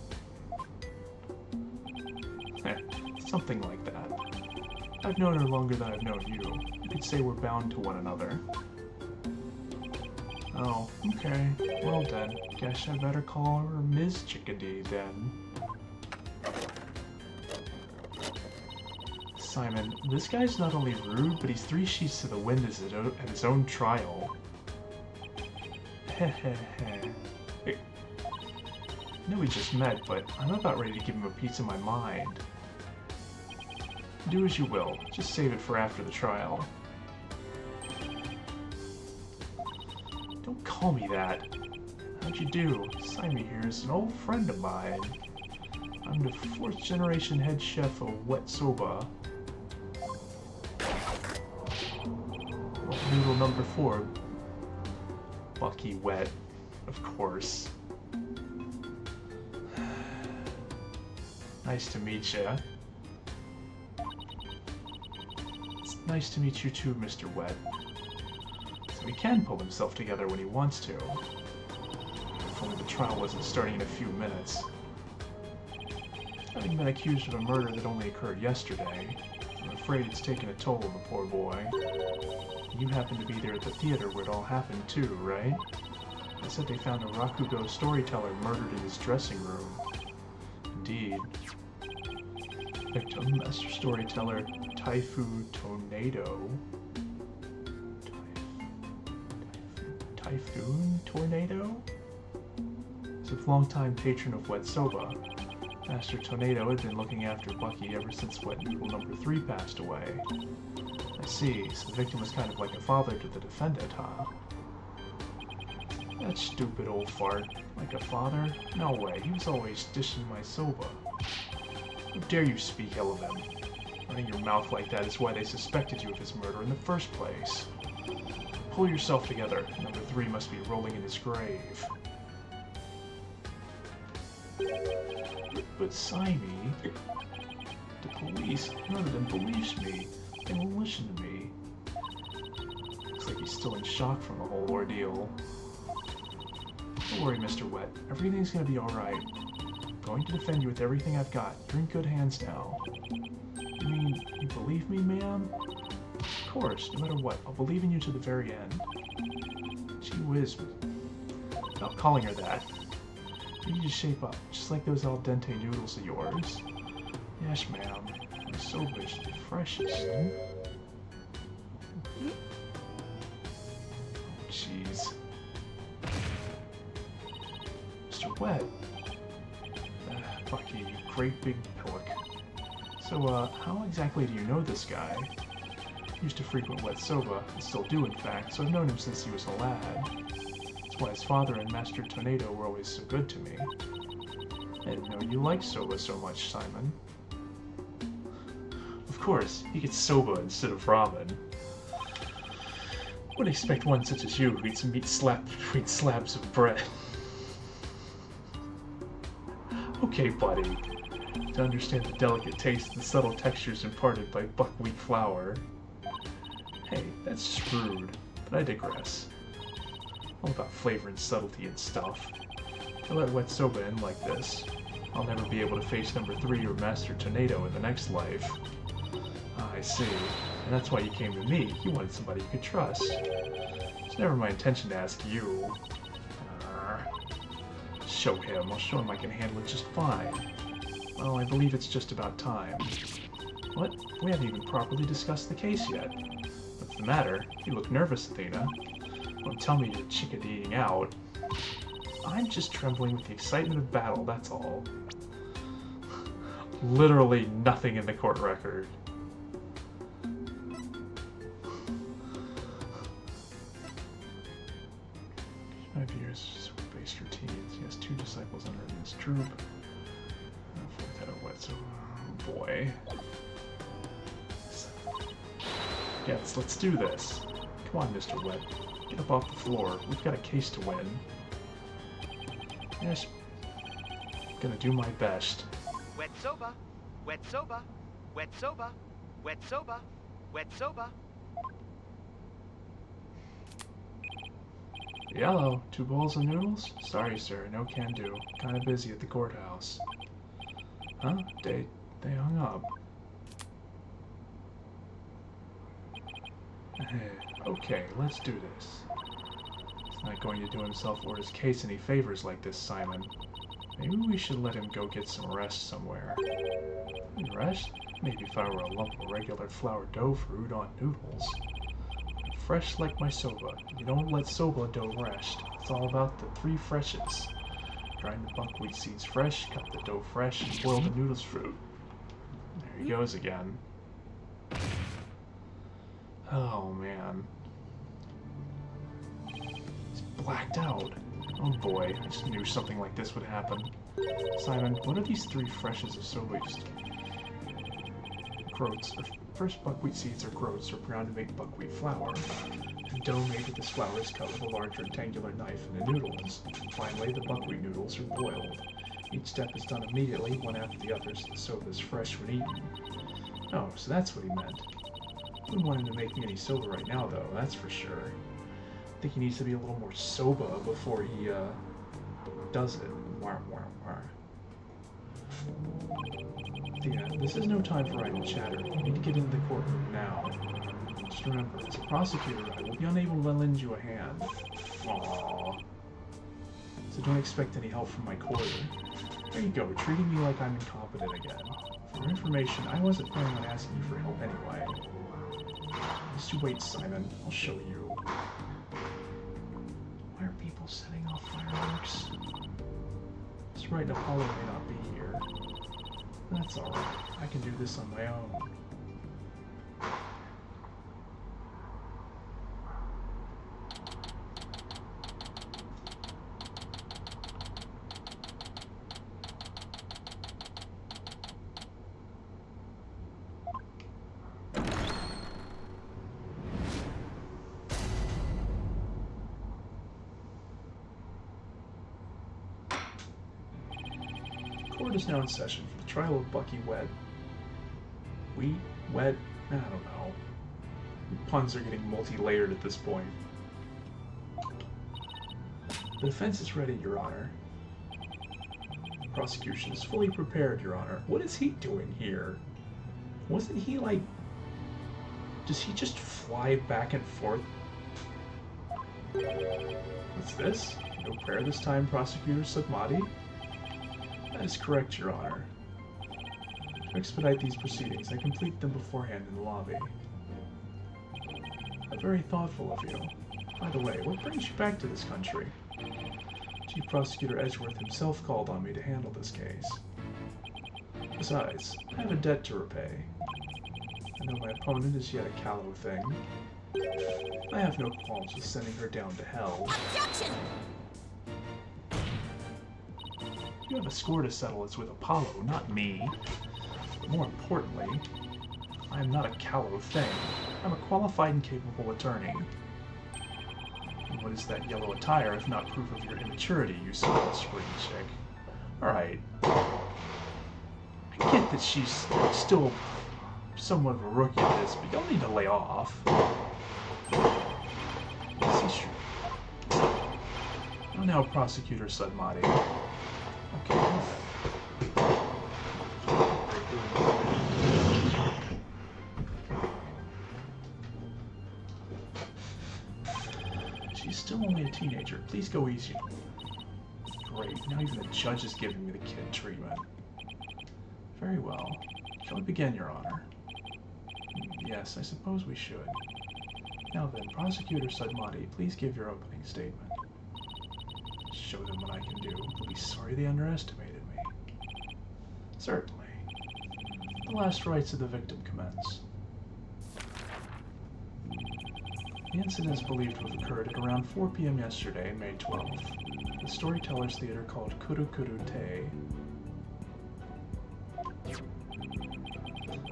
[SPEAKER 1] Something like that. I've known her longer than I've known you. You could say we're bound to one another. Oh, okay. Well then, guess I better call her Ms. Chickadee then. Simon, this guy's not only rude, but he's 3 sheets to the wind at his own trial. Hehehe. Hey, I know we just met, but I'm about ready to give him a piece of my mind. Do as you will. Just save it for after the trial. Don't call me that. How'd you do? Simon here is an old friend of mine. I'm the 4th generation head chef of Wet Soba. Noodle number 4. Bucky Wet, of course. Nice to meet ya. It's nice to meet you too, Mr. Wet. So he can pull himself together when he wants to. If only the trial wasn't starting in a few minutes. Having been accused of a murder that only occurred yesterday, I'm afraid it's taken a toll on the poor boy. You happened to be there at the theater where it all happened too, right? They said they found a Rakugo storyteller murdered in his dressing room. Indeed. Victim, Master Storyteller Taifu Tornado. Typhoon Tornado? He's a longtime patron of Wet Soba. Master Tornado had been looking after Bucky ever since Wet Noodle number 3 passed away. I see, so the victim was kind of like a father to the defendant, huh? That stupid old fart. Like a father? No way, he was always dishing my soba. How dare you speak ill of him? Running your mouth like that is why they suspected you of his murder in the first place. Pull yourself together. Number 3 must be rolling in his grave. But Simey, the police, none of them believes me. They won't listen to me. Looks like he's still in shock from the whole ordeal. Don't worry, Mr. Wet. Everything's gonna be alright. I'm going to defend you with everything I've got. You're in good hands now. You mean, you believe me, ma'am? Of course, no matter what. I'll believe in you to the very end. Gee whiz. Stop calling her that. You need to shape up, just like those al dente noodles of yours. Yes, ma'am. My soba is the freshest. Oh, jeez. Mr. Wet. Bucky, you great big pillock. So, how exactly do you know this guy? Used to frequent Wet Soba, and still do in fact, so I've known him since he was a lad. That's why his father and Master Tornado were always so good to me. I didn't know you liked soba so much, Simon. Of course, he gets soba instead of ramen. Wouldn't expect one such as you who eats meat slapped between slabs of bread. Okay, buddy. To understand the delicate taste and subtle textures imparted by buckwheat flour. Hey, that's just rude, but I digress. All about flavor and subtlety and stuff. If I let Wet Soba in like this, I'll never be able to face number 3 or Master Tornado in the next life. Ah, I see. And that's why you came to me. You wanted somebody you could trust. It's never my intention to ask you. Show him. I'll show him I can handle it just fine. Well, I believe it's just about time. What? We haven't even properly discussed the case yet. What's the matter? You look nervous, Athena. Don't tell me you're chickadeeing out. I'm just trembling with the excitement of battle, that's all. Literally nothing in the court record. 5 years of base routines. He has 2 disciples under his troop. Fourth head of Wet Soba. Oh boy. Yes, let's do this. Come on, Mr. Wet. Get up off the floor. We've got a case to win. Yes. I'm gonna do my best.
[SPEAKER 3] Wet Soba, Wet Soba, Wet Soba, Wet Soba, Wet Soba.
[SPEAKER 1] Yellow, 2 bowls of noodles? Sorry, sir, no can do. Kinda busy at the courthouse. Huh? They hung up. Okay, let's do this. He's not going to do himself or his case any favors like this, Simon. Maybe we should let him go get some rest somewhere. Rest? Maybe if I were a lump of regular flour dough for udon noodles. Fresh like my soba. You don't let soba dough rest. It's all about the 3 freshes. Grind the buckwheat seeds fresh, cut the dough fresh, and boil the noodles fruit. There he goes again. Oh man. He's blacked out. Oh boy, I just knew something like this would happen. Simon, what are these 3 freshes of soba? Groats. First, buckwheat seeds or groats are ground to make buckwheat flour. The dough made with this flour is cut with a large rectangular knife in the noodles. Finally, the buckwheat noodles are boiled. Each step is done immediately, one after the other, so the soba is fresh when eaten. Oh, so that's what he meant. Wouldn't want him to make me any soba right now, though, that's for sure. I think he needs to be a little more soba before he, does it. Wah, wah, wah. Yeah, this is no time for idle chatter. You need to get into the courtroom now. Just remember, as a prosecutor, I will be unable to lend you a hand. Aww. so don't expect any help from my quarter. There you go, treating me like I'm incompetent again. For your information, I wasn't planning on asking you for help anyway. Just you wait, Simon. I'll show you. Why are people setting off fireworks? That's right, Apollo may not be here. That's alright. I can do this on my own. Court is now in session for the trial of Bucky Wed. Wed? I don't know. Puns are getting multi-layered at this point. The defense is ready, Your Honor. The prosecution is fully prepared, Your Honor. What is he doing here? Wasn't he like... Does he just fly back and forth? What's this? No prayer this time, Prosecutor Sugmati? That is correct, Your Honor. To expedite these proceedings, I complete them beforehand in the lobby. Very thoughtful of you. By the way, what brings you back to this country? Chief Prosecutor Edgeworth himself called on me to handle this case. Besides, I have a debt to repay. I know my opponent is yet a callow thing. I have no qualms with sending her down to hell.
[SPEAKER 4] Objection!
[SPEAKER 1] You have a score to settle. It's with Apollo, not me. More importantly, I am not a callow thing. I'm a qualified and capable attorney. And what is that yellow attire if not proof of your immaturity, you small spring chick? Alright. I get that she's still somewhat of a rookie at this, but y'all need to lay off. Oh, now, Prosecutor Sudmati. Okay. She's still only a teenager. Please go easy. Great. Now even the judge is giving me the kid treatment. Very well. Shall we begin, Your Honor? Yes, I suppose we should. Now then, Prosecutor Sudmati, please give your opening statement. Show them what I can do. They'll be sorry they underestimated me. Certainly. The last rites of the victim commence. The incident is believed to have occurred at around 4 p.m. yesterday, May 12th, at the Storytellers Theater called Kuru Kuru Te.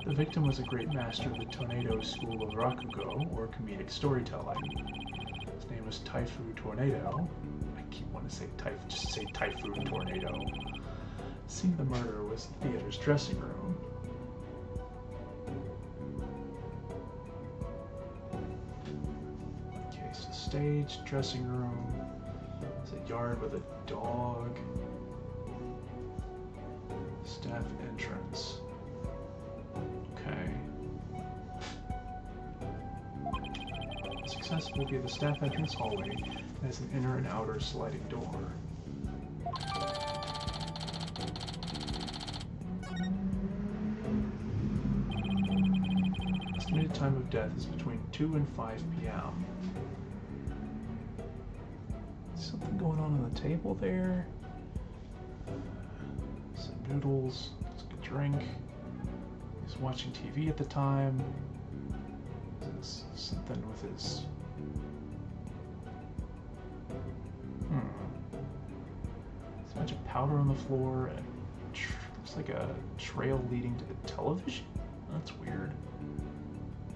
[SPEAKER 1] The victim was a great master of the Tornado School of Rakugo, or comedic storytelling. His name was Taifu Tornado. I keep wanting to say just say Typhoon Tornado. The scene of the murder was the theater's dressing room. Okay, so stage, dressing room. There's a yard with a dog. Staff entrance. Okay. Accessible via the staff entrance hallway, and has an inner and outer sliding door. Estimated time of death is between 2 and 5 p.m. Something going on the table there? Some noodles, let's get a drink. He's watching TV at the time. There's something with his... There's a bunch of powder on the floor and looks like a trail leading to the television. That's weird.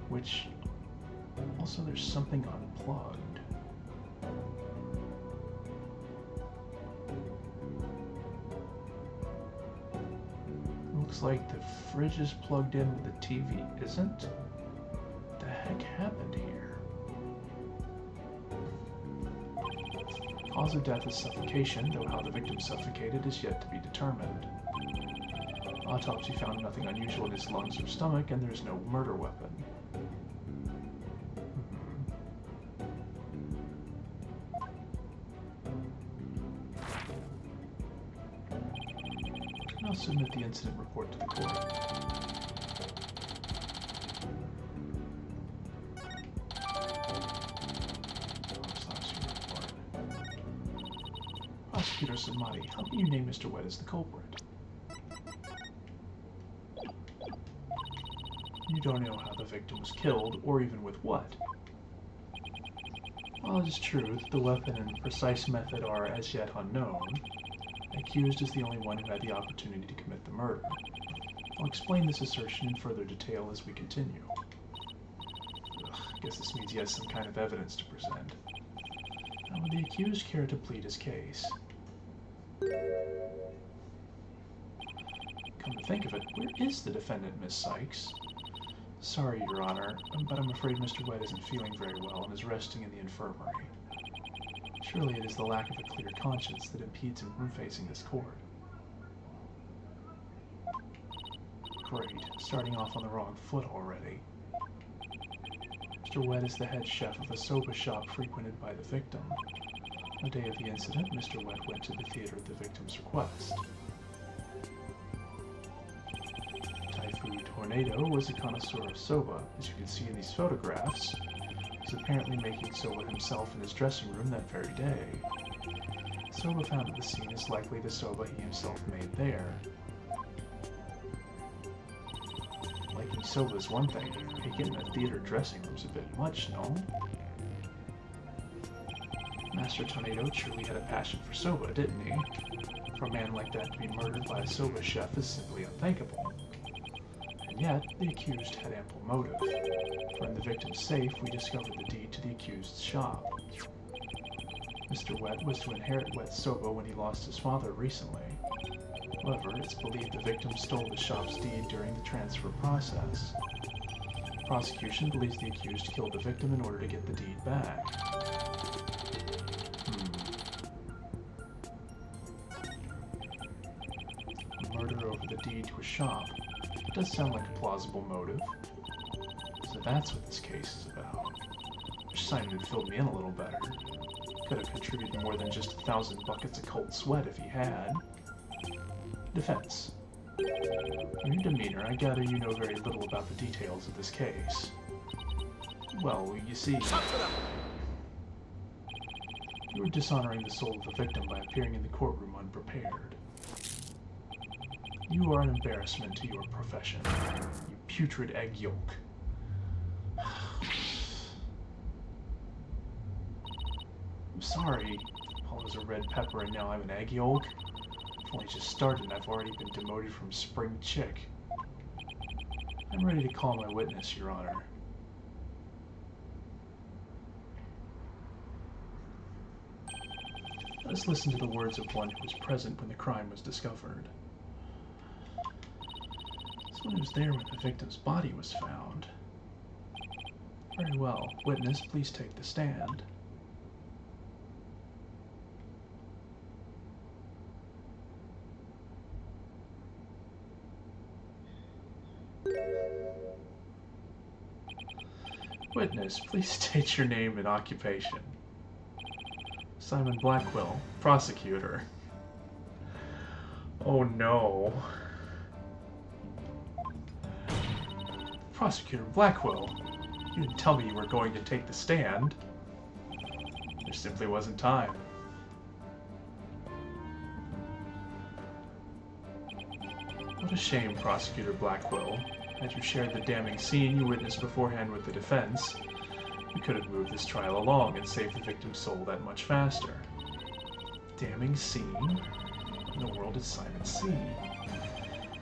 [SPEAKER 1] Which, also there's something unplugged. Looks like the fridge is plugged in, but the TV isn't. What the heck happened here? Cause of death is suffocation, though how the victim suffocated is yet to be determined. Autopsy found nothing unusual in his lungs or stomach, and there is no murder weapon. I'll submit the incident report to the court. Prosecutor Samadi, how can you name Mr. Wet as the culprit? You don't know how the victim was killed, or even with what. While it is true that the weapon and precise method are as yet unknown, the accused is the only one who had the opportunity to commit the murder. I'll explain this assertion in further detail as we continue. I guess this means he has some kind of evidence to present. Now, would the accused care to plead his case? Come to think of it, where is the defendant, Miss Sykes? Sorry, Your Honor, but I'm afraid Mr. Wet isn't feeling very well and is resting in the infirmary. Surely it is the lack of a clear conscience that impedes him from facing this court. Great, starting off on the wrong foot already. Mr. Wet is the head chef of a soba shop frequented by the victim. On the day of the incident, Mr. Wet went to the theater at the victim's request. Typhoon Tornado was a connoisseur of soba. As you can see in these photographs, he was apparently making soba himself in his dressing room that very day. Soba found at the scene is likely the soba he himself made there. Liking soba is one thing, making in a theater dressing room's a bit much, no? Master Tornado truly had a passion for soba, didn't he? For a man like that to be murdered by a soba chef is simply unthinkable. And yet, the accused had ample motive, for in the victim's safe we discovered the deed to the accused's shop. Mr. Wet was to inherit Wet's soba when he lost his father recently. However, it's believed the victim stole the shop's deed during the transfer process. The prosecution believes the accused killed the victim in order to get the deed back. Murder over the deed to a shop does sound like a plausible motive. So that's what this case is about. Wish Simon had filled me in a little better. Could have contributed more than just 1,000 buckets of cold sweat if he had. Defense. From your demeanor, I gather you know very little about the details of this case. Well, you see, you were dishonoring the soul of the victim by appearing in the courtroom unprepared. You are an embarrassment to your profession, you putrid egg yolk. I'm sorry, Paul was a red pepper and now I'm an egg yolk. I've only just started and I've already been demoted from spring chick. I'm ready to call my witness, Your Honor. Let us listen to the words of one who was present when the crime was discovered. Someone who was there when the victim's body was found. Very well. Witness, please take the stand. Witness, please state your name and occupation. Simon Blackwell, prosecutor. Oh no. Prosecutor Blackwell, you didn't tell me you were going to take the stand. There simply wasn't time. What a shame, Prosecutor Blackwell. Had you shared the damning scene you witnessed beforehand with the defense, you could have moved this trial along and saved the victim's soul that much faster. Damning scene? What in the world did Simon see?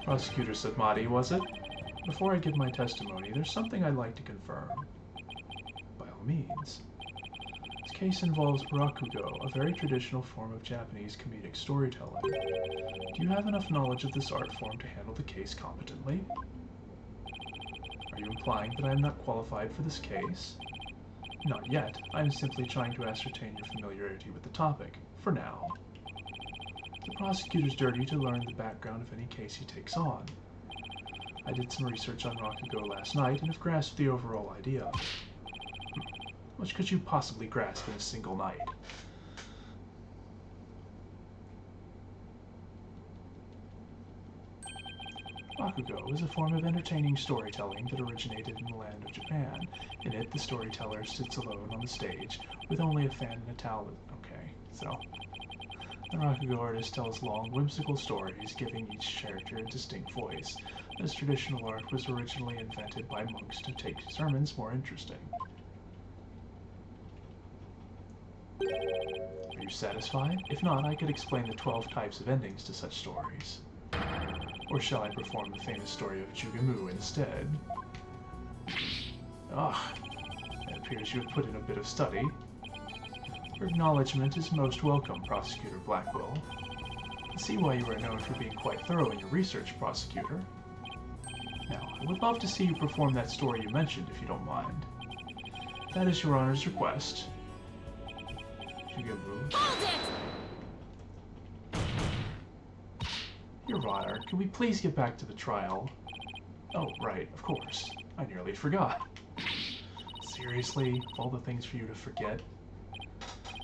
[SPEAKER 1] Prosecutor Samadi, was it? Before I give my testimony, there's something I'd like to confirm. By all means. This case involves rakugo, a very traditional form of Japanese comedic storytelling. Do you have enough knowledge of this art form to handle the case competently? Are you implying that I am not qualified for this case? Not yet. I am simply trying to ascertain your familiarity with the topic, for now. The prosecutor's duty to learn the background of any case he takes on. I did some research on rakugo last night and have grasped the overall idea. How much could you possibly grasp in a single night? Rakugo is a form of entertaining storytelling that originated in the land of Japan. In it, the storyteller sits alone on the stage with only a fan and a towel. Okay, so the Rakugo artist tells long, whimsical stories, giving each character a distinct voice. This traditional art was originally invented by monks to take sermons more interesting. Are you satisfied? If not, I could explain the 12 types of endings to such stories. Or shall I perform the famous story of Jugamu instead? Ah, it appears you have put in a bit of study. Your acknowledgement is most welcome, Prosecutor Blackwell. I see why you are known for being quite thorough in your research, Prosecutor. Now, I would love to see you perform that story you mentioned, if you don't mind. If that is your Honor's request. Jugamu.
[SPEAKER 4] Hold it!
[SPEAKER 1] Your Honor, can we please get back to the trial? Oh, right, of course. I nearly forgot. Seriously? All the things for you to forget?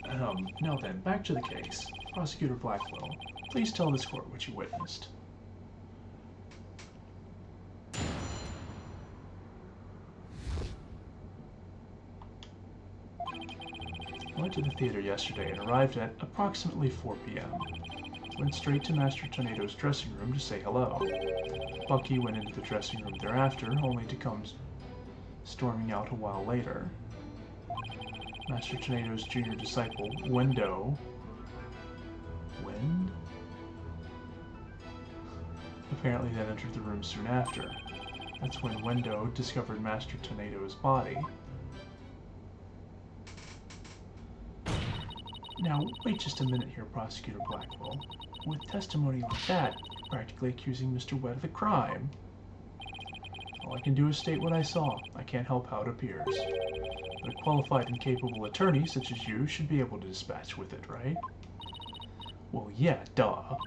[SPEAKER 1] Now then, back to the case. Prosecutor Blackwell, please tell this court what you witnessed. I went to the theater yesterday and arrived at approximately 4 p.m. Went straight to Master Tornado's dressing room to say hello. Bucky went into the dressing room thereafter, only to come storming out a while later. Master Tornado's junior disciple, Wendo... Wind? Apparently then entered the room soon after. That's when Wendo discovered Master Tornado's body. Now, wait just a minute here, Prosecutor Blackwell. With testimony like that, you're practically accusing Mr. Webb of a crime. All I can do is state what I saw. I can't help how it appears. But a qualified and capable attorney such as you should be able to dispatch with it, right? Well, yeah, duh.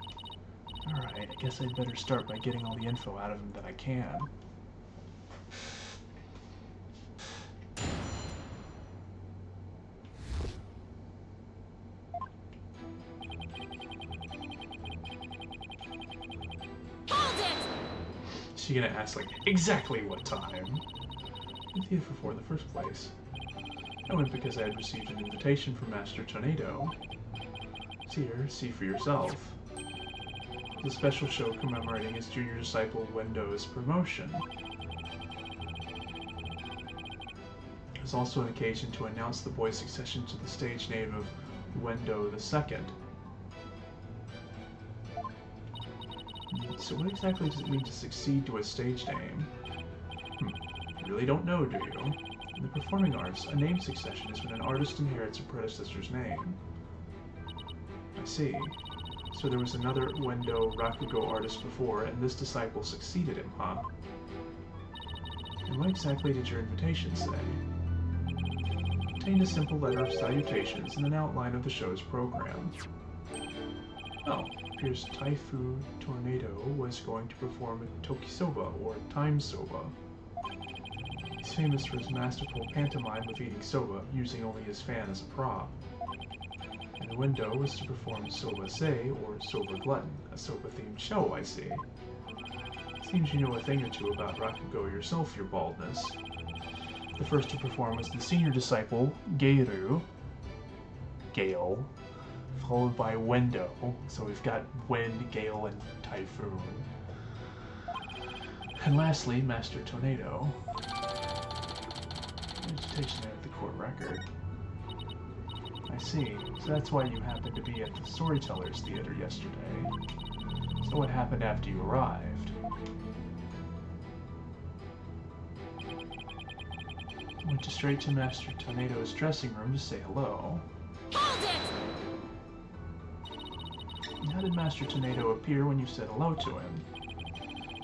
[SPEAKER 1] Alright, I guess I'd better start by getting all the info out of him that I can. She's gonna ask, like, exactly what time? In theater for in the first place. I went because I had received an invitation from Master Tornado. Here, see for yourself. The special show commemorating his junior disciple Wendo's promotion. It was also an occasion to announce the boy's succession to the stage name of Wendo II. So what exactly does it mean to succeed to a stage name? You really don't know, do you? In the performing arts, a name succession is when an artist inherits a predecessor's name. I see. So there was another Wendo Rakugo artist before, and this disciple succeeded him, huh? And what exactly did your invitation say? It contained a simple letter of salutations and an outline of the show's program. Oh, appears Taifu Tornado was going to perform Tokisoba, or Time Soba. He's famous for his masterful pantomime of eating soba, using only his fan as a prop. And the Wendo was to perform Soba Sei, or Soba Glutton, a soba-themed show, I see. Seems you know a thing or two about Rakugo yourself, your baldness. The first to perform was the senior disciple, Geiru. Gale. Followed by Wendo. So we've got Wind, Gale, and Typhoon. And lastly, Master Tornado. Vegetation there at the court record. I see. So that's why you happened to be at the Storytellers Theater yesterday. So what happened after you arrived? Went straight to Master Tornado's dressing room to say hello.
[SPEAKER 4] Hold it!
[SPEAKER 1] And how did Master Tornado appear when you said hello to him?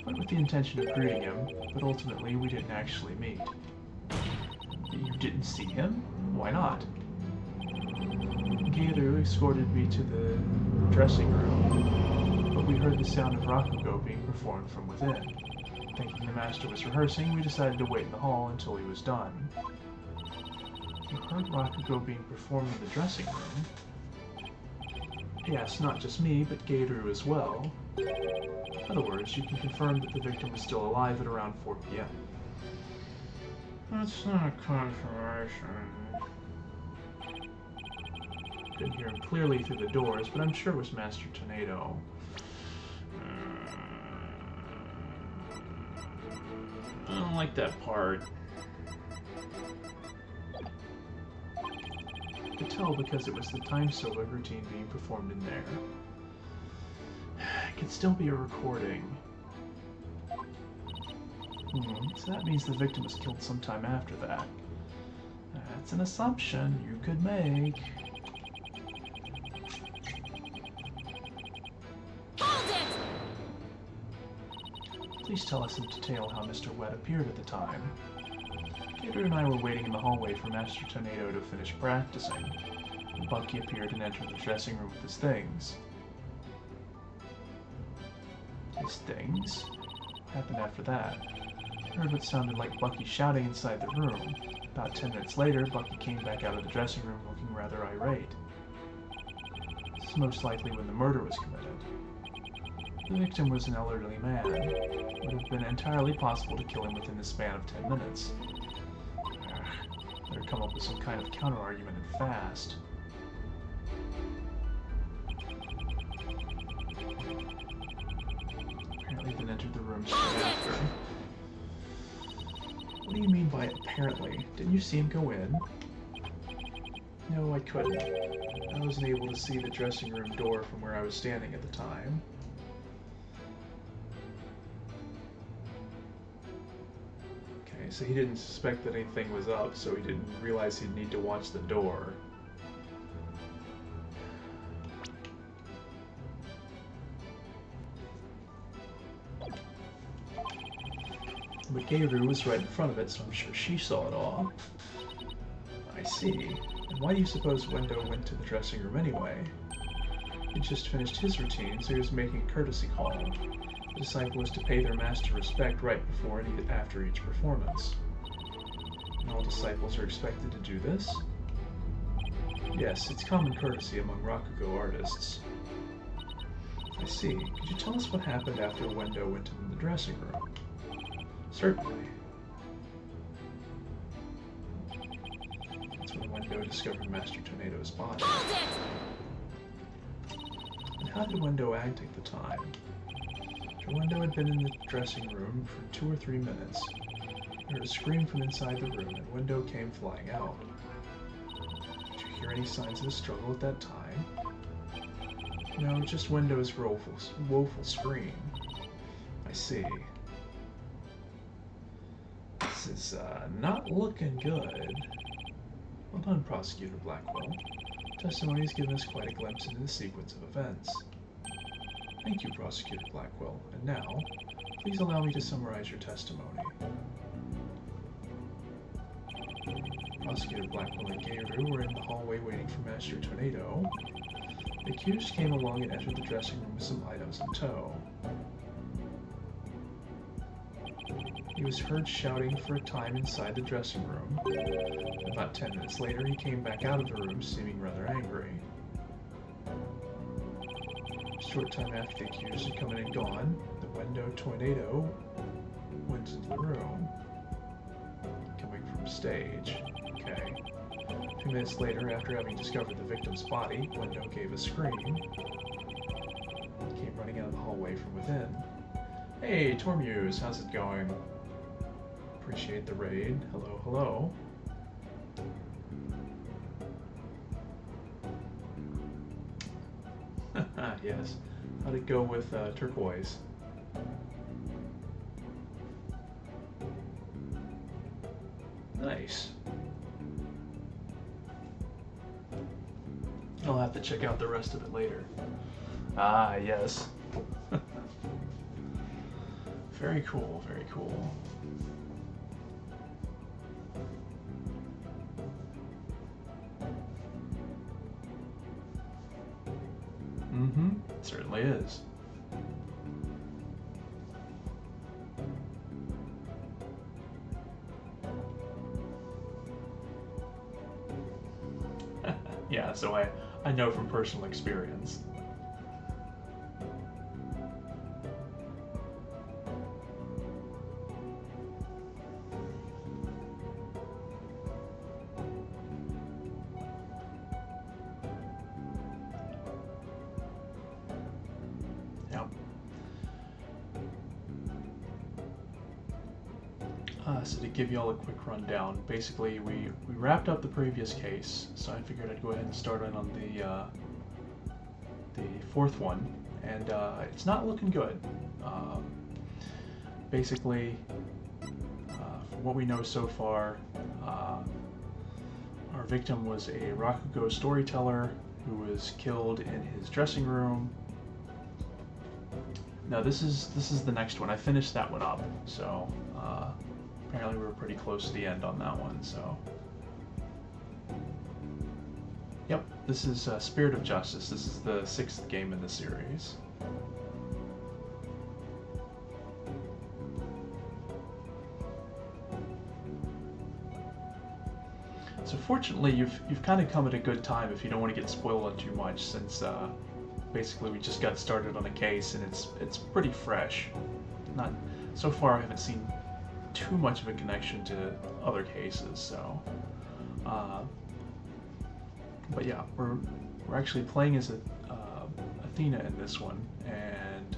[SPEAKER 1] Went with the intention of greeting him, but ultimately we didn't actually meet. You didn't see him? Why not? Geiru escorted me to the dressing room, but we heard the sound of Rakugo being performed from within. Thinking the master was rehearsing, we decided to wait in the hall until he was done. You heard Rakugo being performed in the dressing room? Yes, not just me, but Geiru as well. In other words, you can confirm that the victim was still alive at around 4 p.m.
[SPEAKER 5] That's not confirmation.
[SPEAKER 1] Couldn't hear him clearly through the doors, but I'm sure it was Master Tornado.
[SPEAKER 5] I don't like that part.
[SPEAKER 1] I could tell because it was the time solo routine being performed in there. It could still be a recording. So that means the victim was killed sometime after that. That's an assumption you could make.
[SPEAKER 4] Hold it!
[SPEAKER 1] Please tell us in detail how Mr. Wet appeared at the time. Gator and I were waiting in the hallway for Master Tornado to finish practicing. When Bucky appeared and entered the dressing room with his things. His things? What happened after that? I heard what sounded like Bucky shouting inside the room. About 10 minutes later, Bucky came back out of the dressing room looking rather irate. This is most likely when the murder was committed. The victim was an elderly man. It would have been entirely possible to kill him within the span of 10 minutes. Better come up with some kind of counter-argument and fast. Apparently then entered the room straight after. What do you mean by apparently? Didn't you see him go in? No, I couldn't. I wasn't able to see the dressing room door from where I was standing at the time. Okay, so he didn't suspect that anything was up, so he didn't realize he'd need to watch the door. But Gayru was right in front of it, so I'm sure she saw it all. I see. And why do you suppose Wendo went to the dressing room anyway? He'd just finished his routine, so he was making a courtesy call. The disciple was to pay their master respect right before and after each performance. And all disciples are expected to do this? Yes, it's common courtesy among Rakugo artists. I see. Could you tell us what happened after Wendo went to the dressing room? Certainly. That's when Wendo discovered Master Tornado's body.
[SPEAKER 4] Hold it!
[SPEAKER 1] And how did Wendo act at the time? After Wendo had been in the dressing room for 2 or 3 minutes, he heard a scream from inside the room and Wendo came flying out. Did you hear any signs of a struggle at that time? No, just Wendo's woeful scream. I see. This is not looking good. Well done, Prosecutor Blackwell. Testimony has given us quite a glimpse into the sequence of events. Thank you, Prosecutor Blackwell. And now, please allow me to summarize your testimony. Prosecutor Blackwell and Gayru were in the hallway waiting for Master Tornado. The accused came along and entered the dressing room with some items in tow. He was heard shouting for a time inside the dressing room. About 10 minutes later, he came back out of the room, seeming rather angry. A short time after the accused had come in and gone, the Wendo Tornado went into the room, coming from stage. Okay. A few minutes later, after having discovered the victim's body, Wendo gave a scream. Came running out of the hallway from within. Hey, Tormuse, how's it going? Appreciate the raid. Hello, hello. Yes. How'd it go with Turquoise? Nice. I'll have to check out the rest of it later. Ah, yes. Very cool, very cool. Mm-hmm, it certainly is. Yeah, so I know from personal experience. So to give you all a quick rundown, basically we wrapped up the previous case, so I figured I'd go ahead and start in on the fourth one, and it's not looking good. Basically, from what we know so far, our victim was a Rakugo storyteller who was killed in his dressing room. Now this is the next one. I finished that one up, so apparently we were pretty close to the end on that one. So, yep, this is Spirit of Justice. This is the 6th game in the series. So fortunately, you've kind of come at a good time if you don't want to get spoiled on too much, since basically we just got started on a case and it's pretty fresh. Not so far, I haven't seen too much of a connection to other cases. So, but yeah, we're actually playing as Athena in this one, and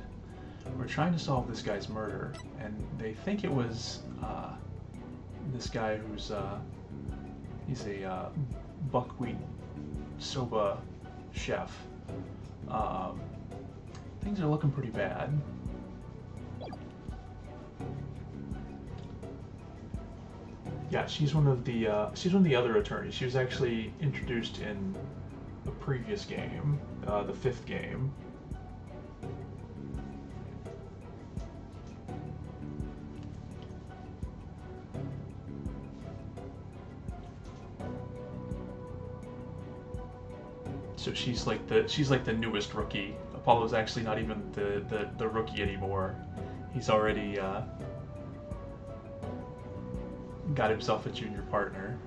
[SPEAKER 1] we're trying to solve this guy's murder. And they think it was this guy who's he's a buckwheat soba chef. Things are looking pretty bad. Yeah, she's one of the other attorneys. She was actually introduced in the previous game, the 5th game. So she's like the newest rookie. Apollo's actually not even the rookie anymore. He's already got himself a junior partner.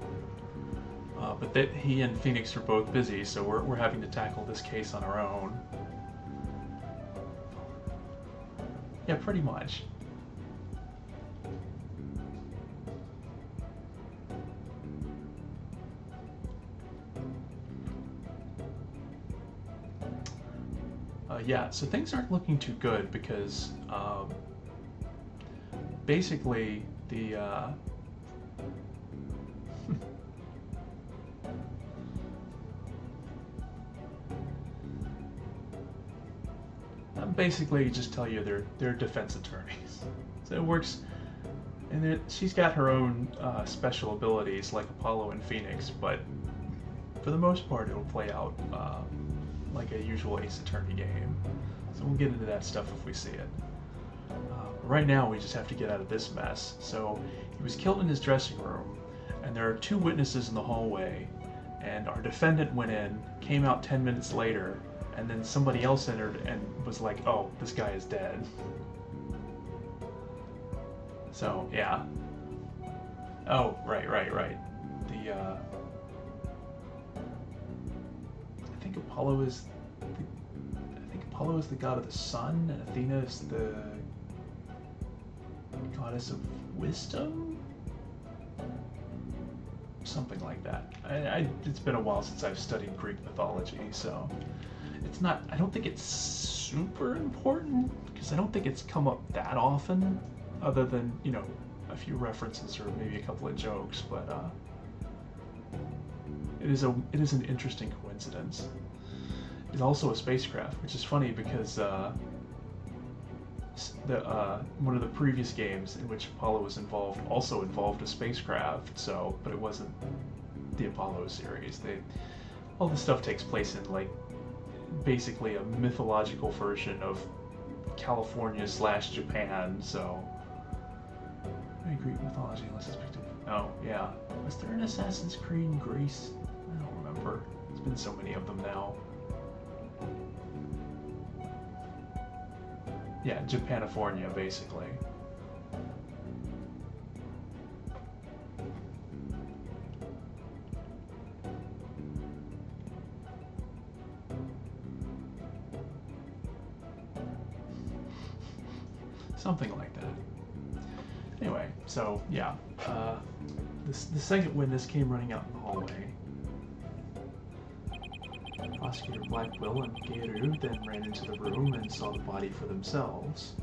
[SPEAKER 1] But he and Phoenix are both busy, so we're having to tackle this case on our own. Yeah, pretty much. Yeah, so things aren't looking too good because basically the basically just tell you they're defense attorneys. So it works, and she's got her own special abilities like Apollo and Phoenix, but for the most part it'll play out like a usual Ace Attorney game. So we'll get into that stuff if we see it. Right now we just have to get out of this mess. So he was killed in his dressing room, and there are 2 witnesses in the hallway, and our defendant went in, came out 10 minutes later, and then somebody else entered and was like, oh, this guy is dead. So, yeah. Oh, right. I think Apollo is the god of the sun, and Athena is the goddess of wisdom? Something like that. It's been a while since I've studied Greek mythology, so I don't think it's super important, because I don't think it's come up that often, other than, a few references or maybe a couple of jokes, but it is an interesting coincidence. It's also a spacecraft, which is funny because one of the previous games in which Apollo was involved also involved a spacecraft. So, but it wasn't the Apollo series. All this stuff takes place in like basically a mythological version of California/Japan. So, Greek mythology, unless it's picked up. Oh yeah, was there an Assassin's Creed in Greece? I don't remember. There's been so many of them now. Yeah, Japanifornia, basically. Something like that. Anyway, so yeah, the second witness came running out in the hallway. Prosecutor Blackwell and Geiru then ran into the room and saw the body for themselves.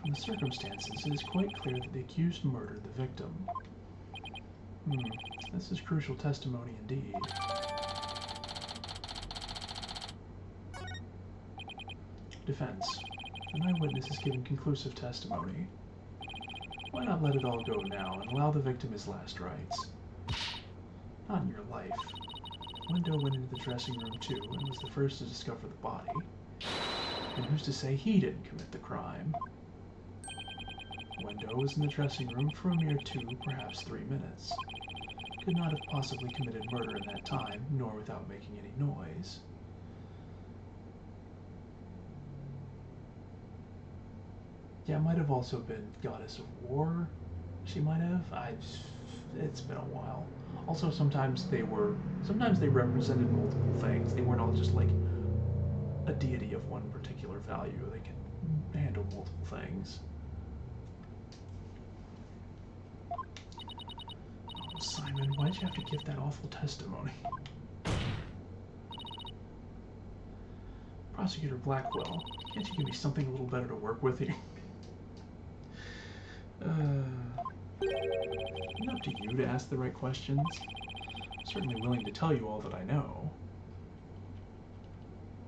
[SPEAKER 1] From the circumstances, it is quite clear that the accused murdered the victim. This is crucial testimony indeed. Defense. An eyewitness has given conclusive testimony. Why not let it all go now and allow the victim his last rites? Not in your life. Wendo went into the dressing room too and was the first to discover the body. And who's to say he didn't commit the crime? Wendo was in the dressing room for a mere 2, perhaps 3 minutes. Could not have possibly committed murder in that time, nor without making any noise. Yeah, it might have also been Goddess of War. She might have. It's been a while. Also, sometimes they represented multiple things. They weren't all just like a deity of one particular value. They could handle multiple things. Oh, Simon, why'd you have to give that awful testimony? Prosecutor Blackwell, can't you give me something a little better to work with here? It's up to you to ask the right questions. I'm certainly willing to tell you all that I know.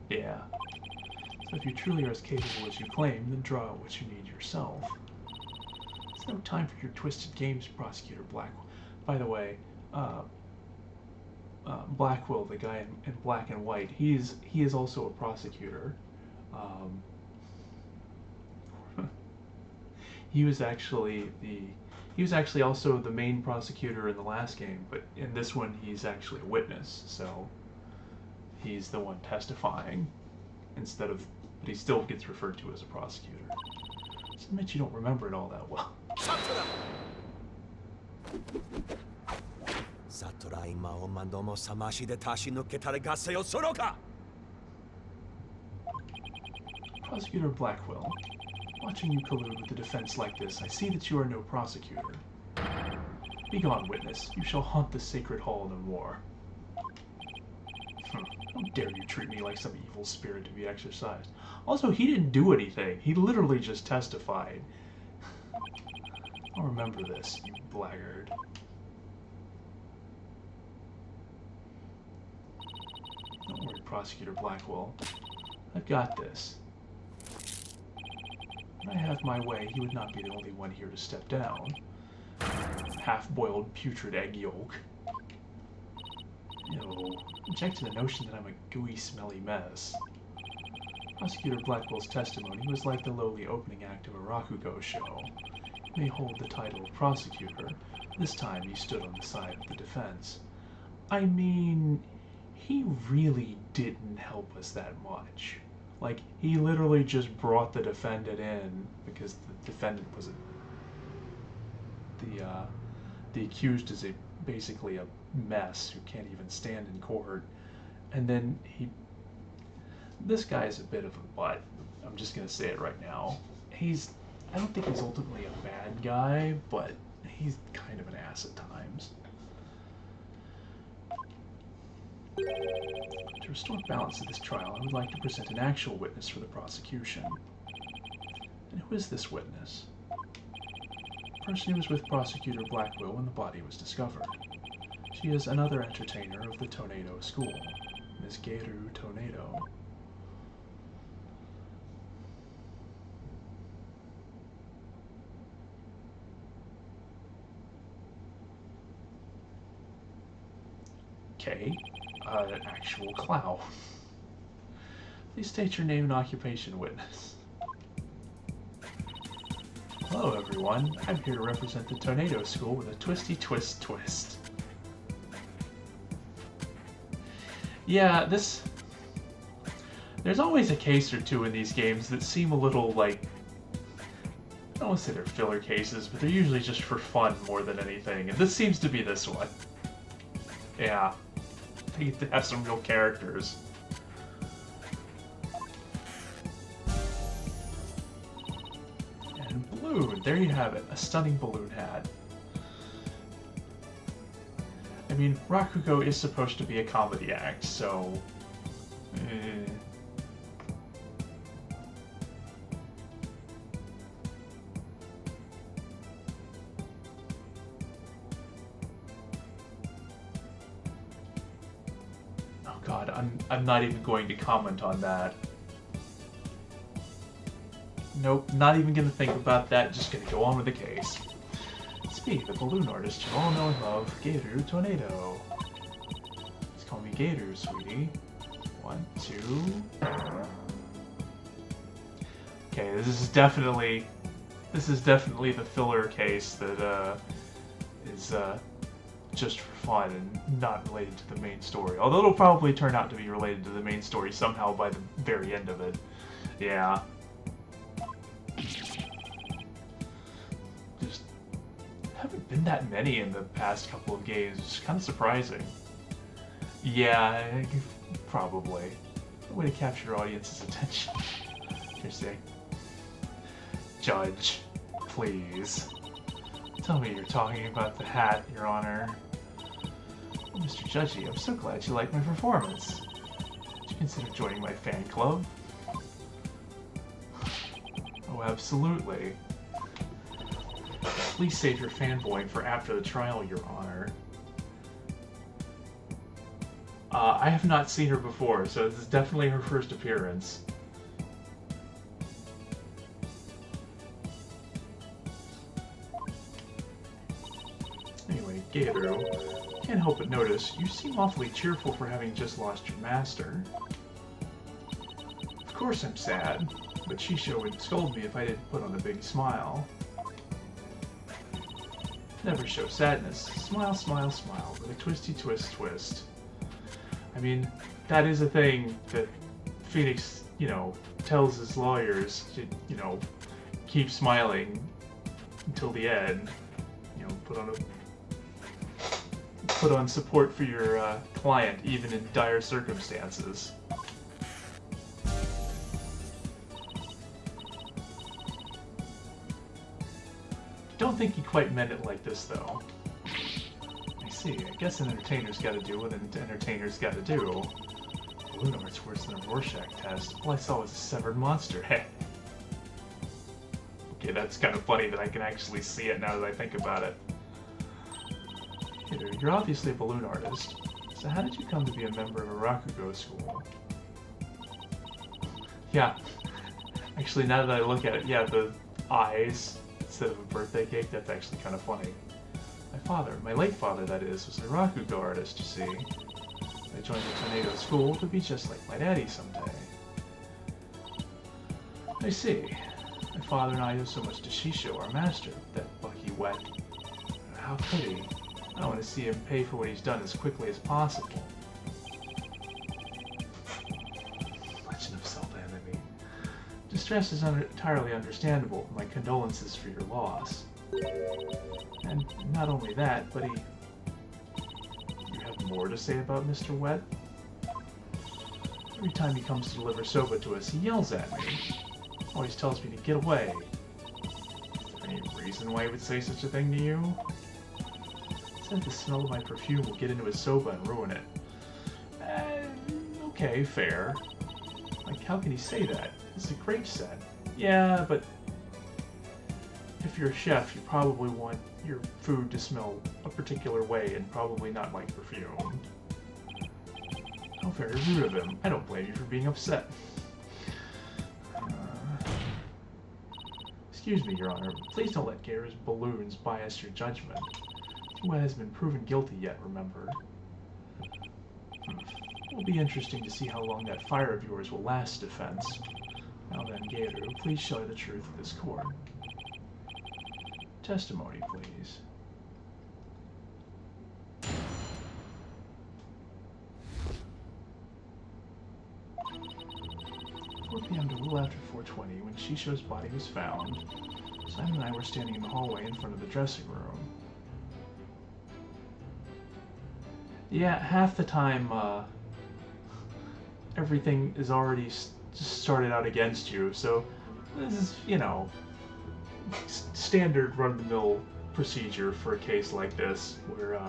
[SPEAKER 1] Yeah. So if you truly are as capable as you claim, then draw out what you need yourself. It's no time for your twisted games, Prosecutor Blackwell. By the way, Blackwell, the guy in black and white, he is also a prosecutor. He was actually also the main prosecutor in the last game, but in this one he's actually a witness, so he's the one testifying but he still gets referred to as a prosecutor. Just admit you don't remember it all that well. Prosecutor Blackwell, watching you collude with the defense like this, I see that you are no prosecutor. Begone, witness. You shall haunt the sacred hall no more. How dare you treat me like some evil spirit to be exorcised. Also, he didn't do anything. He literally just testified. I'll remember this, you blackguard. Don't worry, Prosecutor Blackwell. I've got this. When I have my way, he would not be the only one here to step down. Half-boiled, putrid egg yolk. No, object to the notion that I'm a gooey, smelly mess. Prosecutor Blackwell's testimony was like the lowly opening act of a Rakugo show. He may hold the title of prosecutor. This time he stood on the side of the defense. I mean, he really didn't help us that much. Like, he literally just brought the defendant in because the defendant was the accused is basically a mess who can't even stand in court. And then this guy is a bit of a butt. I'm just gonna say it right now. I don't think he's ultimately a bad guy, but he's kind of an ass at times. To restore balance to this trial, I would like to present an actual witness for the prosecution. And who is this witness? The person who was with Prosecutor Blackwell when the body was discovered. She is another entertainer of the Tornado School, Miss Geiru Tornado. Okay, an actual clown. Please state your name and occupation, witness. Hello, everyone. I'm here to represent the Tornado School with a twisty twist twist. Yeah, there's always a case or two in these games that seem a little like, I don't want to say they're filler cases, but they're usually just for fun more than anything, and this seems to be this one. Yeah, they get to have some real characters. And balloon, there you have it, a stunning balloon hat. I mean, Rakugo is supposed to be a comedy act, so... God, I'm not even going to comment on that. Nope, not even gonna think about that, just gonna go on with the case. Speak, the balloon artist you all know and love, Gator Tornado. Just call me Gator, sweetie. 1, 2... Okay, this is definitely the filler case that is just for fun and not related to the main story. Although it'll probably turn out to be related to the main story somehow by the very end of it. Yeah. Just haven't been that many in the past couple of games. It's kind of surprising. Yeah, probably. A way to capture your audience's attention. Interesting. Judge, please. Tell me you're talking about the hat, Your Honor. Oh, Mr. Judgy, I'm so glad you liked my performance. Did you consider joining my fan club? Oh, absolutely. Please save your fanboying for after the trial, Your Honor. I have not seen her before, so this is definitely her first appearance. Anyway, Gator, can't help but notice, you seem awfully cheerful for having just lost your master. Of course I'm sad, but Shisho would scold me if I didn't put on a big smile. Never show sadness. Smile, smile, smile, with a twisty twist twist. I mean, that is a thing that Phoenix, you know, tells his lawyers to, you know, keep smiling until the end. You know, put on support for your client, even in dire circumstances. Don't think he quite meant it like this, though. I see. I guess an entertainer's gotta do what an entertainer's gotta do. Balloon art's worse than a Rorschach test. All I saw was a severed monster head. Okay, that's kind of funny that I can actually see it now that I think about it. Peter, you're obviously a balloon artist. So how did you come to be a member of a Rakugo school? Yeah. Actually, now that I look at it, yeah, the eyes instead of a birthday cake, that's actually kind of funny. My father, my late father that is, was a Rakugo artist, you see. I joined the Tornado School to be just like my daddy someday. I see. My father and I owe so much to Shisho, our master, that Bucky Wet. How could he? I want to see him pay for what he's done as quickly as possible. Legend of Zelda enemy. Distress is entirely understandable. My condolences for your loss. And not only that, but you have more to say about Mr. Wet? Every time he comes to deliver soba to us, he yells at me. Always tells me to get away. Is there any reason why he would say such a thing to you? He said the smell of my perfume will get into his soba and ruin it. Okay, fair. Like, how can he say that? It's a grape set. Yeah, but if you're a chef, you probably want your food to smell a particular way and probably not like perfume. How very rude of him. I don't blame you for being upset. Excuse me, Your Honor. Please don't let Gator's balloons bias your judgment. Wet has been proven guilty yet, remember? It'll be interesting to see how long that fire of yours will last, defense. Now then, Gator, please show the truth of this court. Testimony, please. 4 p.m. to a little after 4:20, when Shisho's body was found, Simon and I were standing in the hallway in front of the dressing room. Yeah, half the time, everything is already just started out against you, so this is, you know, standard run-of-the-mill procedure for a case like this, where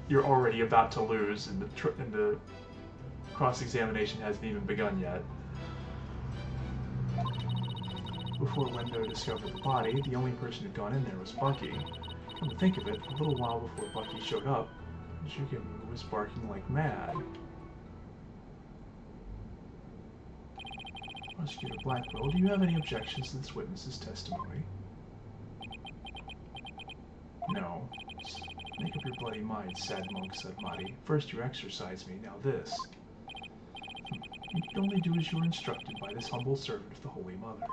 [SPEAKER 1] you're already about to lose and the cross-examination hasn't even begun yet. Before Wendo discovered the body, the only person who'd gone in there was Bucky. Come to think of it, a little while before Bucky showed up, Jugen was barking like mad. Prosecutor Blackwell, do you have any objections to this witness's testimony? No. Make up your bloody mind, sad monk, said Madi. First you exorcise me, now this. You can only do as you are instructed by this humble servant of the Holy Mother.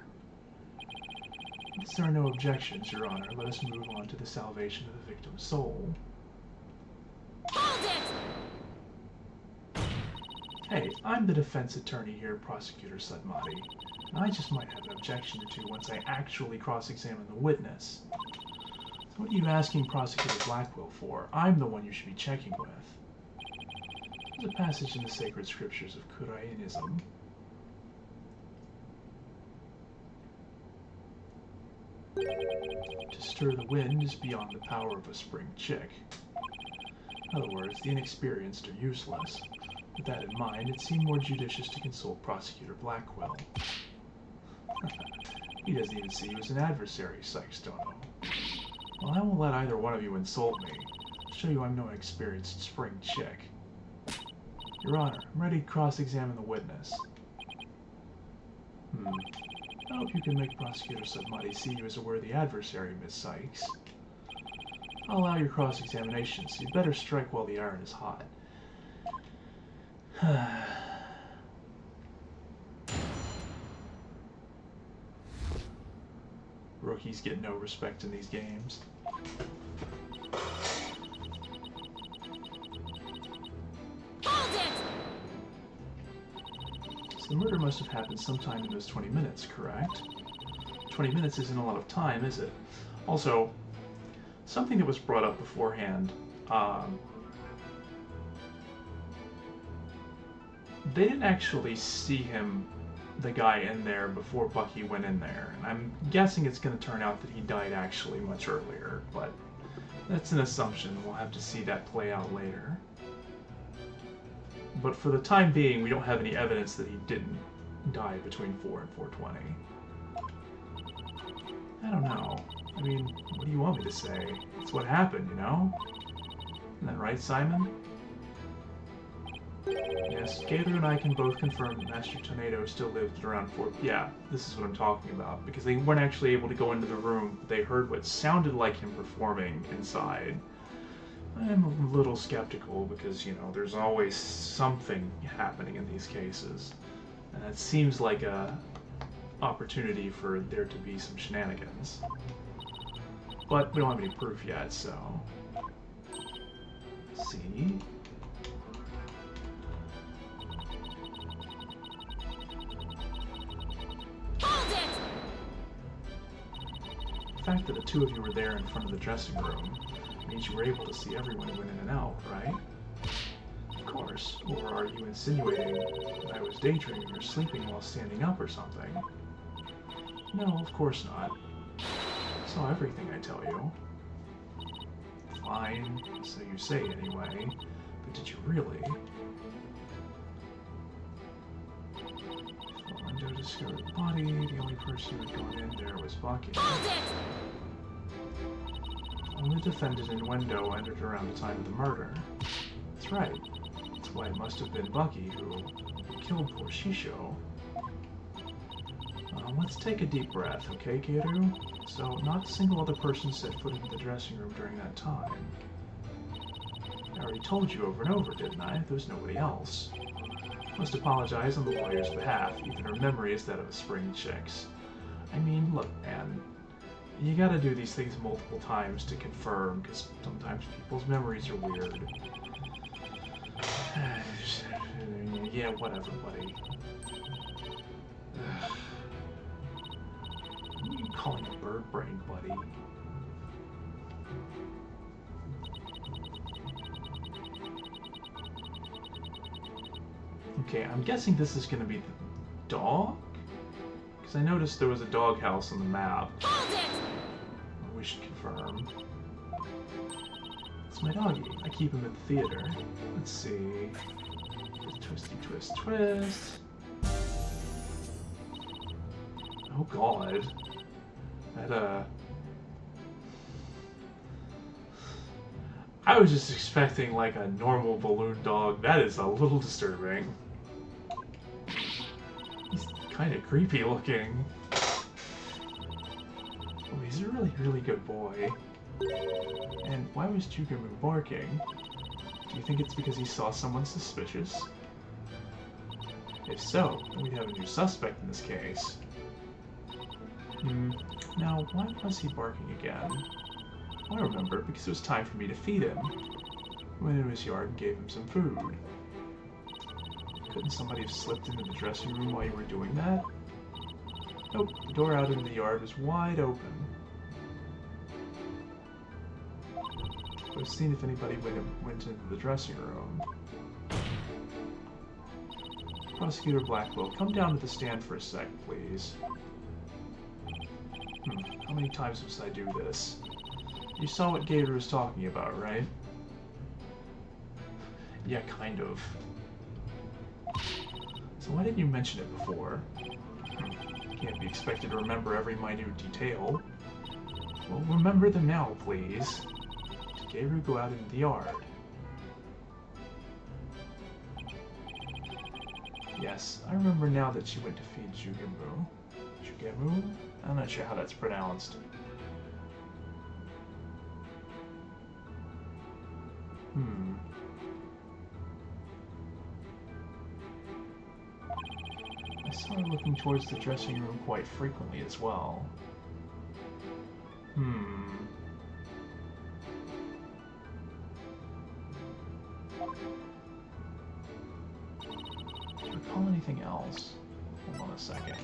[SPEAKER 1] Since there are no objections, Your Honor, let us move on to the salvation of the victim's soul.
[SPEAKER 4] Hold it!
[SPEAKER 1] Hey, I'm the defense attorney here, Prosecutor Sudmati, and I just might have an objection or two once I actually cross-examine the witness. So what are you asking Prosecutor Blackwell for? I'm the one you should be checking with. There's a passage in the sacred scriptures of Kurainism. To stir the wind is beyond the power of a spring chick. In other words, the inexperienced are useless. With that in mind, it seemed more judicious to consult Prosecutor Blackwell. He doesn't even see you as an adversary, Sykes-Dono. Well, I won't let either one of you insult me. I'll show you I'm no experienced spring chick. Your Honor, I'm ready to cross-examine the witness. I hope you can make Prosecutor Sudmati see you as a worthy adversary, Miss Sykes. I'll allow your cross-examination, so you better strike while the iron is hot. Rookies get no respect in these games.
[SPEAKER 4] Hold it!
[SPEAKER 1] So the murder must have happened sometime in those 20 minutes, correct? 20 minutes isn't a lot of time, is it? Also, something that was brought up beforehand, they didn't actually see him, the guy in there, before Bucky went in there. And I'm guessing it's going to turn out that he died actually much earlier, but that's an assumption. We'll have to see that play out later. But for the time being, we don't have any evidence that he didn't die between 4 and 4:20. I don't know. I mean, what do you want me to say? It's what happened, you know? Isn't that right, Simon? Yes, Gator and I can both confirm that Master Tornado still lived at around 4. Yeah, this is what I'm talking about. Because they weren't actually able to go into the room. They heard what sounded like him performing inside. I'm a little skeptical because, you know, there's always something happening in these cases. And it seems like a opportunity for there to be some shenanigans. But we don't have any proof yet, so... Let's see...
[SPEAKER 4] Hold it!
[SPEAKER 1] The fact that the two of you were there in front of the dressing room means you were able to see everyone who went in and out, right? Of course. Or are you insinuating that I was daydreaming or sleeping while standing up or something? No, of course not. I saw everything, I tell you. Fine, so you say anyway. But did you really? Orlando discovered the body. The only person who had gone in there was Bucky.
[SPEAKER 4] Hold it!
[SPEAKER 1] Only the defendant and Wendo entered around the time of the murder. That's right. That's why it must have been Bucky who killed poor Shisho. Let's take a deep breath, okay, Kiru? So, not a single other person set foot into the dressing room during that time. I already told you over and over, didn't I? There was nobody else. Must apologize on the lawyer's behalf. Even her memory is that of a spring chick's. I mean, look, man. You gotta do these things multiple times to confirm, because sometimes people's memories are weird. Yeah, whatever, buddy. What are you calling a bird brain, buddy? Okay, I'm guessing this is gonna be the dog? Because I noticed there was a doghouse on the map.
[SPEAKER 4] Hold it!
[SPEAKER 1] We should confirm. It's my doggy. I keep him at the theater. Let's see. Twisty twist twist. Oh god. That, I was just expecting like a normal balloon dog. That is a little disturbing. kind of creepy looking. Oh, he's a really, really good boy. And why was Jugamu barking? Do you think it's because he saw someone suspicious? If so, then we'd have a new suspect in this case. Now, why was he barking again? I remember, because it was time for me to feed him. I went into his yard and gave him some food. Couldn't somebody have slipped into the dressing room while you were doing that? Nope, the door out into the yard was wide open. I was seeing if anybody went into the dressing room. Prosecutor Blackwell, come down to the stand for a sec, please. How many times must I do this? You saw what Gator was talking about, right? Yeah, kind of. So why didn't you mention it before? Can't be expected to remember every minute detail. Well, remember them now, please. Did Garu go out into the yard? Yes, I remember now that she went to feed Jugamu. Jugamu? I'm not sure how that's pronounced. I saw her looking towards the dressing room quite frequently as well. Do I recall anything else? Hold on a second.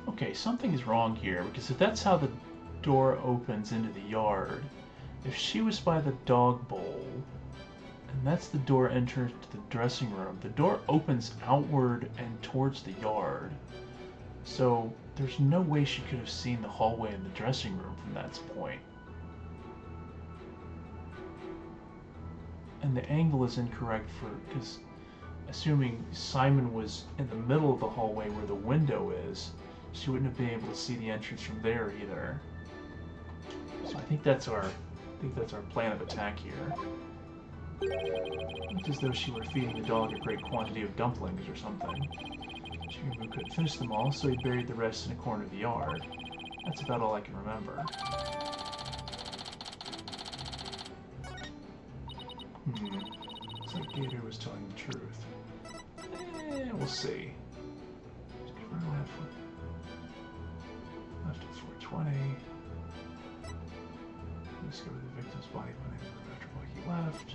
[SPEAKER 1] Okay, something is wrong here, because if that's how the door opens into the yard, if she was by the dog bowl, and that's the door enters to the dressing room, the door opens outward and towards the yard. So there's no way she could have seen the hallway and the dressing room from that point. And the angle is incorrect because assuming Simon was in the middle of the hallway where the window is, she wouldn't have been able to see the entrance from there either. So I think that's our plan of attack here. It's as though she were feeding the dog a great quantity of dumplings or something. Jugamu couldn't finish them all, so he buried the rest in a corner of the yard. That's about all I can remember. Looks like Gator was telling the truth. We'll see. Left at 420. Discovered the victim's body when after he left.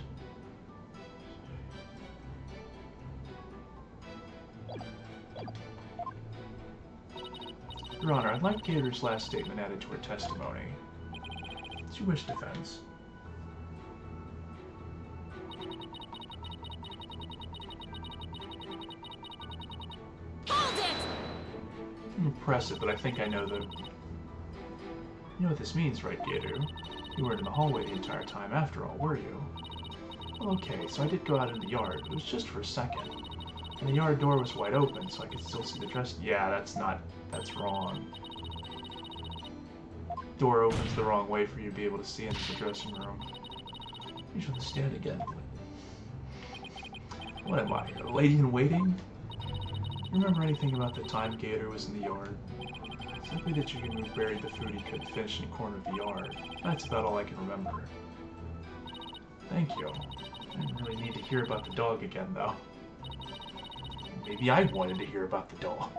[SPEAKER 1] Your Honor, I'd like Gator's last statement added to her testimony. It's your wish, defense.
[SPEAKER 4] Hold it!
[SPEAKER 1] I'm impressive, but I think I know the... You know what this means, right, Gator? You weren't in the hallway the entire time after all, were you? Well, okay, so I did go out in the yard. It was just for a second. And the yard door was wide open, so I could still see the dress... Yeah, that's wrong. Door opens the wrong way for you to be able to see into the dressing room. You should stand again. What am I, a lady in waiting? You remember anything about the time Gator was in the yard? Simply that Jugamu buried the food he couldn't finish in a corner of the yard. That's about all I can remember. Thank you. I didn't really need to hear about the dog again, though. Maybe I wanted to hear about the dog.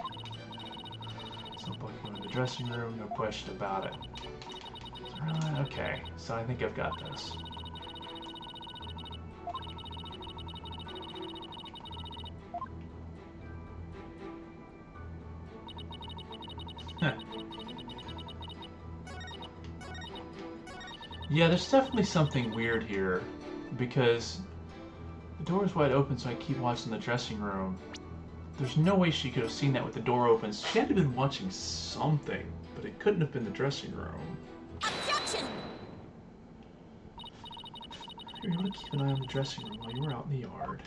[SPEAKER 1] So Bucky in the dressing room, no question about it. Okay, so I think I've got this. Yeah, there's definitely something weird here, because the door is wide open, so I keep watching the dressing room. There's no way she could have seen that with the door open. She had to have been watching something, but it couldn't have been the dressing room.
[SPEAKER 4] Objection!
[SPEAKER 1] You were able to keep an eye on the dressing room while you were out in the yard.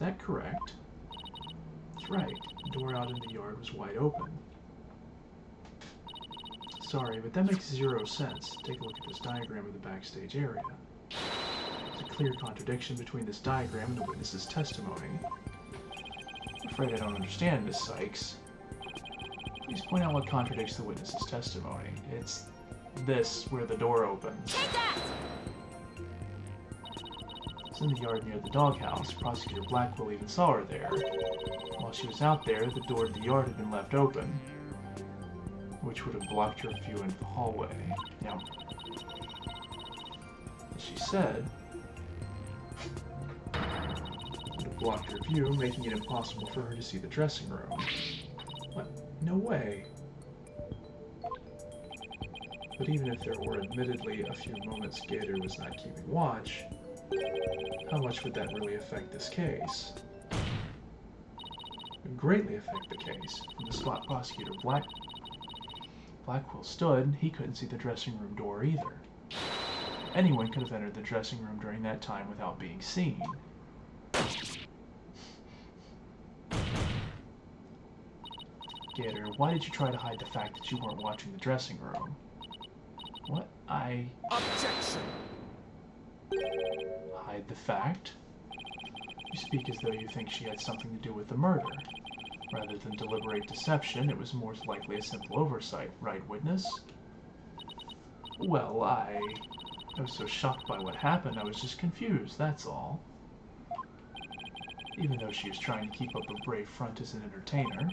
[SPEAKER 1] that correct? That's right. The door out in the yard was wide open. Sorry, but that makes 0 sense. Take a look at this diagram of the backstage area. There's a clear contradiction between this diagram and the witness's testimony. I'm afraid I don't understand, Miss Sykes. Please point out what contradicts the witness's testimony. It's this, where the door opens.
[SPEAKER 4] Take that!
[SPEAKER 1] It's in the yard near the doghouse. Prosecutor Blackwell even saw her there. While she was out there, the door to the yard had been left open, which would have blocked her view into the hallway. Now, as she said, it would have blocked her view, making it impossible for her to see the dressing room. What? No way. But even if there were admittedly a few moments Gator was not keeping watch, how much would that really affect this case? It would greatly affect the case. From the spot Prosecutor Blackwell stood, he couldn't see the dressing room door either. Anyone could have entered the dressing room during that time without being seen. Gator, why did you try to hide the fact that you weren't watching the dressing room? What?
[SPEAKER 2] Objection!
[SPEAKER 1] Hide the fact? You speak as though you think she had something to do with the murder. Rather than deliberate deception, it was more likely a simple oversight, right, witness? Well, I was so shocked by what happened, I was just confused, that's all. Even though she was trying to keep up a brave front as an entertainer,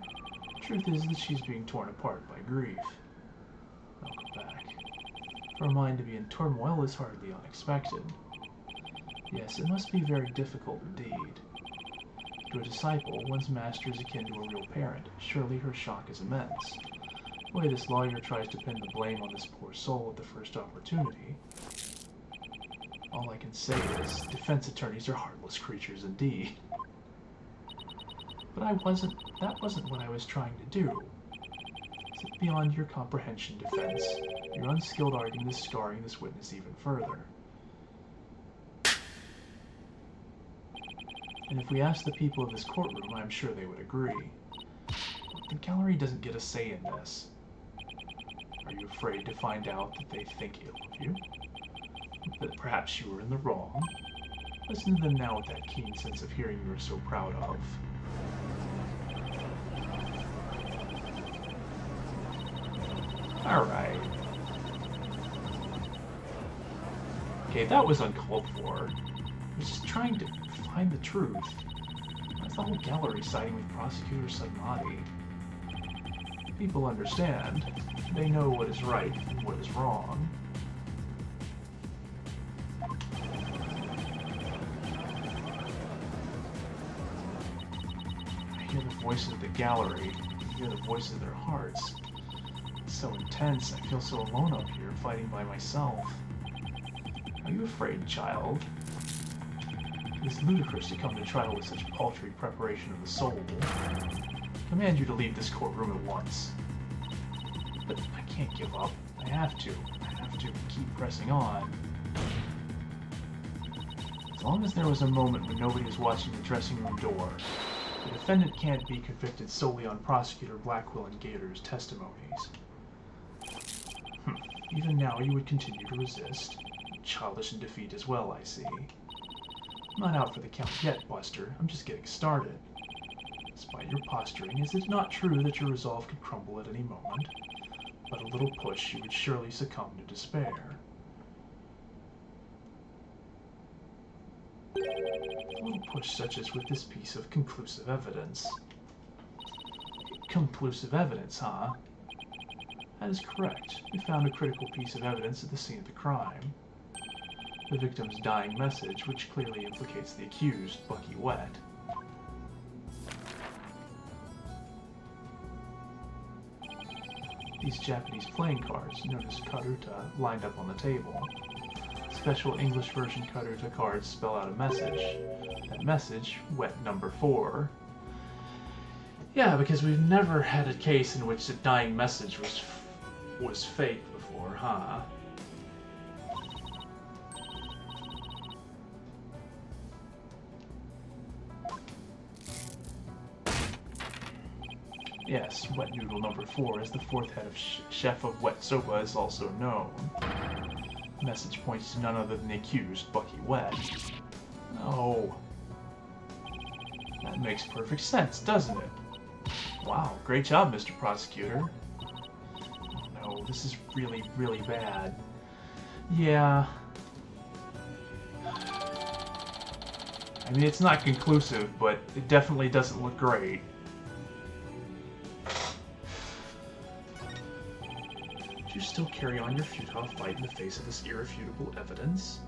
[SPEAKER 1] the truth is that she's being torn apart by grief. Welcome back. For a mind to be in turmoil is hardly unexpected. Yes, it must be very difficult indeed. To a disciple, one's master is akin to a real parent. Surely her shock is immense. The way this lawyer tries to pin the blame on this poor soul at the first opportunity. All I can say is, defense attorneys are heartless creatures indeed. But that wasn't what I was trying to do. Is it beyond your comprehension, defense? Your unskilled argument is scarring this witness even further. And if we ask the people of this courtroom, I'm sure they would agree. The gallery doesn't get a say in this. Are you afraid to find out that they think ill of you? That perhaps you were in the wrong? Listen to them now with that keen sense of hearing you are so proud of. Alright. Okay, that was uncalled for. I was just trying to find the truth. That's the whole gallery siding with Prosecutor Sagnati. People understand. They know what is right and what is wrong. I hear the voices of the gallery. I hear the voices of their hearts. It's so intense. I feel so alone up here, fighting by myself. Are you afraid, child? It is ludicrous to come to trial with such paltry preparation of the soul. I command you to leave this courtroom at once. But I can't give up. I have to. I have to keep pressing on. As long as there was a moment when nobody was watching the dressing room door, the defendant can't be convicted solely on Prosecutor Blackwell and Gator's testimonies. Even now you would continue to resist. Childish in defeat as well, I see. I'm not out for the count yet, Buster. I'm just getting started. Despite your posturing, is it not true that your resolve could crumble at any moment? But a little push, you would surely succumb to despair. A little push such as with this piece of conclusive evidence. Conclusive evidence, huh? That is correct. We found a critical piece of evidence at the scene of the crime. The victim's dying message, which clearly implicates the accused, Bucky Wet. These Japanese playing cards, known as karuta, lined up on the table. Special English version karuta cards spell out a message. That message, Wet number 4. Yeah, because we've never had a case in which the dying message was fake before, huh? Yes, Wet Noodle number 4 is the fourth head of chef of Wet Soba is also known. The message points to none other than the accused, Bucky Wet. Oh. That makes perfect sense, doesn't it? Wow, great job, Mr. Prosecutor. Oh no, this is really, really bad. Yeah. I mean, it's not conclusive, but it definitely doesn't look great. Do you still carry on your futile fight in the face of this irrefutable evidence?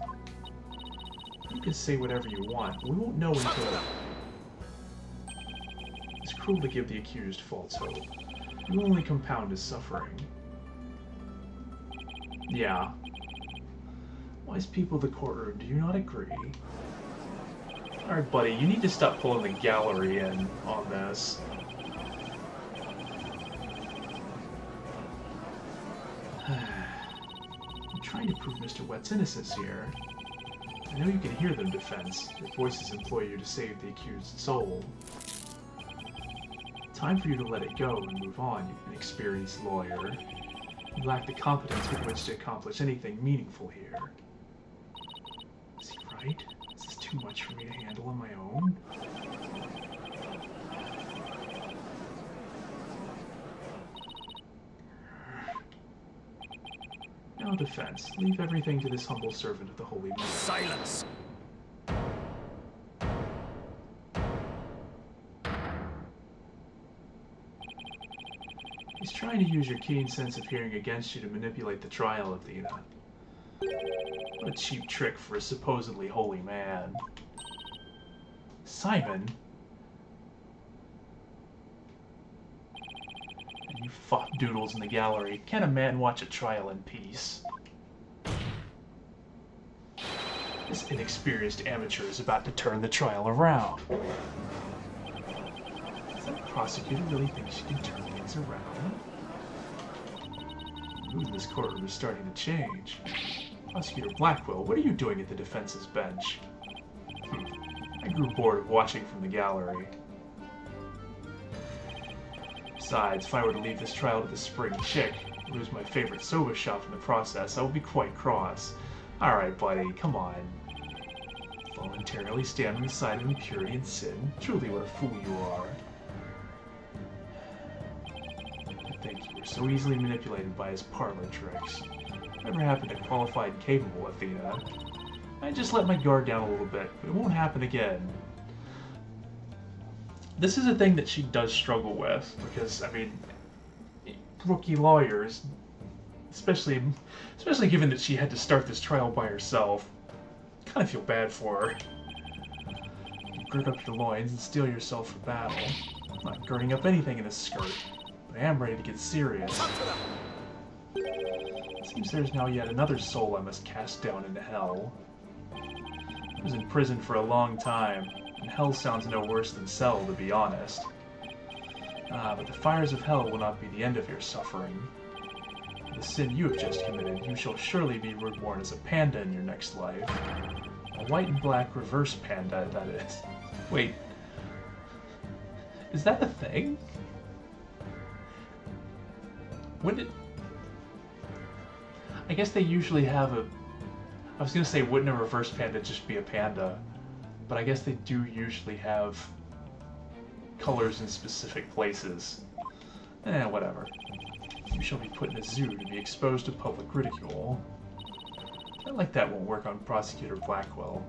[SPEAKER 1] You can say whatever you want. We won't know until... It's cruel to give the accused false hope. You only compound his suffering. Yeah. Wise people of the courtroom, do you not agree? Alright, buddy, you need to stop pulling the gallery in on this. I'm trying to prove Mr. Wet's innocence here. I know you can hear them, defense. Their voices implore you to save the accused's soul. Time for you to let it go and move on, you inexperienced lawyer. You lack the competence with which to accomplish anything meaningful here. Is he right? Is this too much for me to handle on my own? No defense. Leave everything to this humble servant of the Holy Mother.
[SPEAKER 2] Silence!
[SPEAKER 1] He's trying to use your keen sense of hearing against you to manipulate the trial, Athena. What a cheap trick for a supposedly holy man. Simon? And you fop doodles in the gallery. Can a man watch a trial in peace? This inexperienced amateur is about to turn the trial around. Does that prosecutor really think she can turn things around? The mood in this courtroom is starting to change. Prosecutor Blackwell, what are you doing at the defense's bench? I grew bored of watching from the gallery. Besides, if I were to leave this trial to the Spring Chick, lose my favorite soba shop in the process, I would be quite cross. Alright, buddy, come on. Voluntarily stand on the side of impurity and sin. Truly what a fool you are. To think you were so easily manipulated by his parlor tricks. Whatever happened to qualified and capable, Athena? I just let my guard down a little bit, but it won't happen again. This is a thing that she does struggle with, because, I mean, rookie lawyers, especially given that she had to start this trial by herself, kind of feel bad for her. You gird up your loins and steel yourself for battle. I'm not girding up anything in this skirt, but I am ready to get serious. It seems there's now yet another soul I must cast down into hell. I was in prison for a long time, and hell sounds no worse than cell, to be honest. But the fires of hell will not be the end of your suffering. For the sin you have just committed, you shall surely be reborn as a panda in your next life. A white and black reverse panda, that is. Wait. Is that a thing? When did... I guess they usually have a... I was gonna say, wouldn't a reverse panda just be a panda? But I guess they do usually have colors in specific places. Whatever. You shall be put in a zoo to be exposed to public ridicule. I like that won't work on Prosecutor Blackwell.